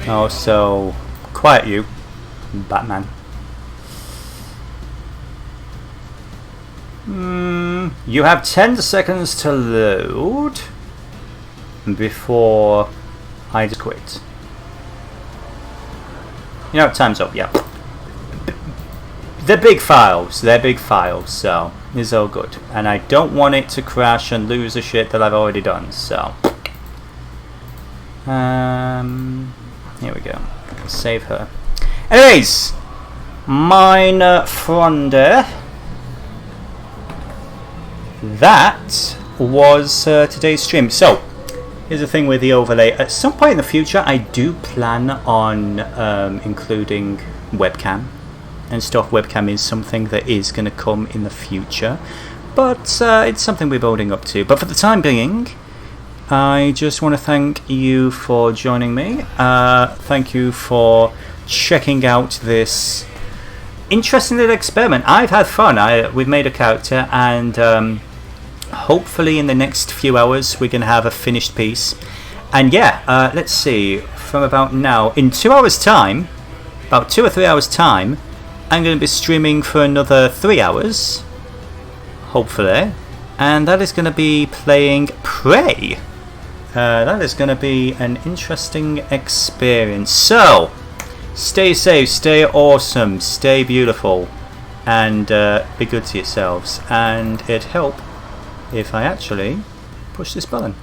Oh, so quiet you, Batman. You have 10 seconds to load before I just quit. You know, time's up, yeah. They're big files, so it's all good. And I don't want it to crash and lose the shit that I've already done, so. Here we go. Save her. Anyways, meine Freunde, that was today's stream. So, here's the thing with the overlay. At some point in the future, I do plan on including webcam and stuff. Webcam is something that is going to come in the future, but it's something we're building up to. But for the time being, I just want to thank you for joining me. Thank you for checking out this interesting little experiment. I've had fun. We've made a character, and hopefully in the next few hours we're going to have a finished piece. And yeah, let's see, from about now, in 2 hours time, about 2 or 3 hours time, I'm going to be streaming for another 3 hours, hopefully, and that is going to be playing Prey. That is going to be an interesting experience. So, stay safe, stay awesome, stay beautiful, and be good to yourselves. And it'd help if I actually push this button.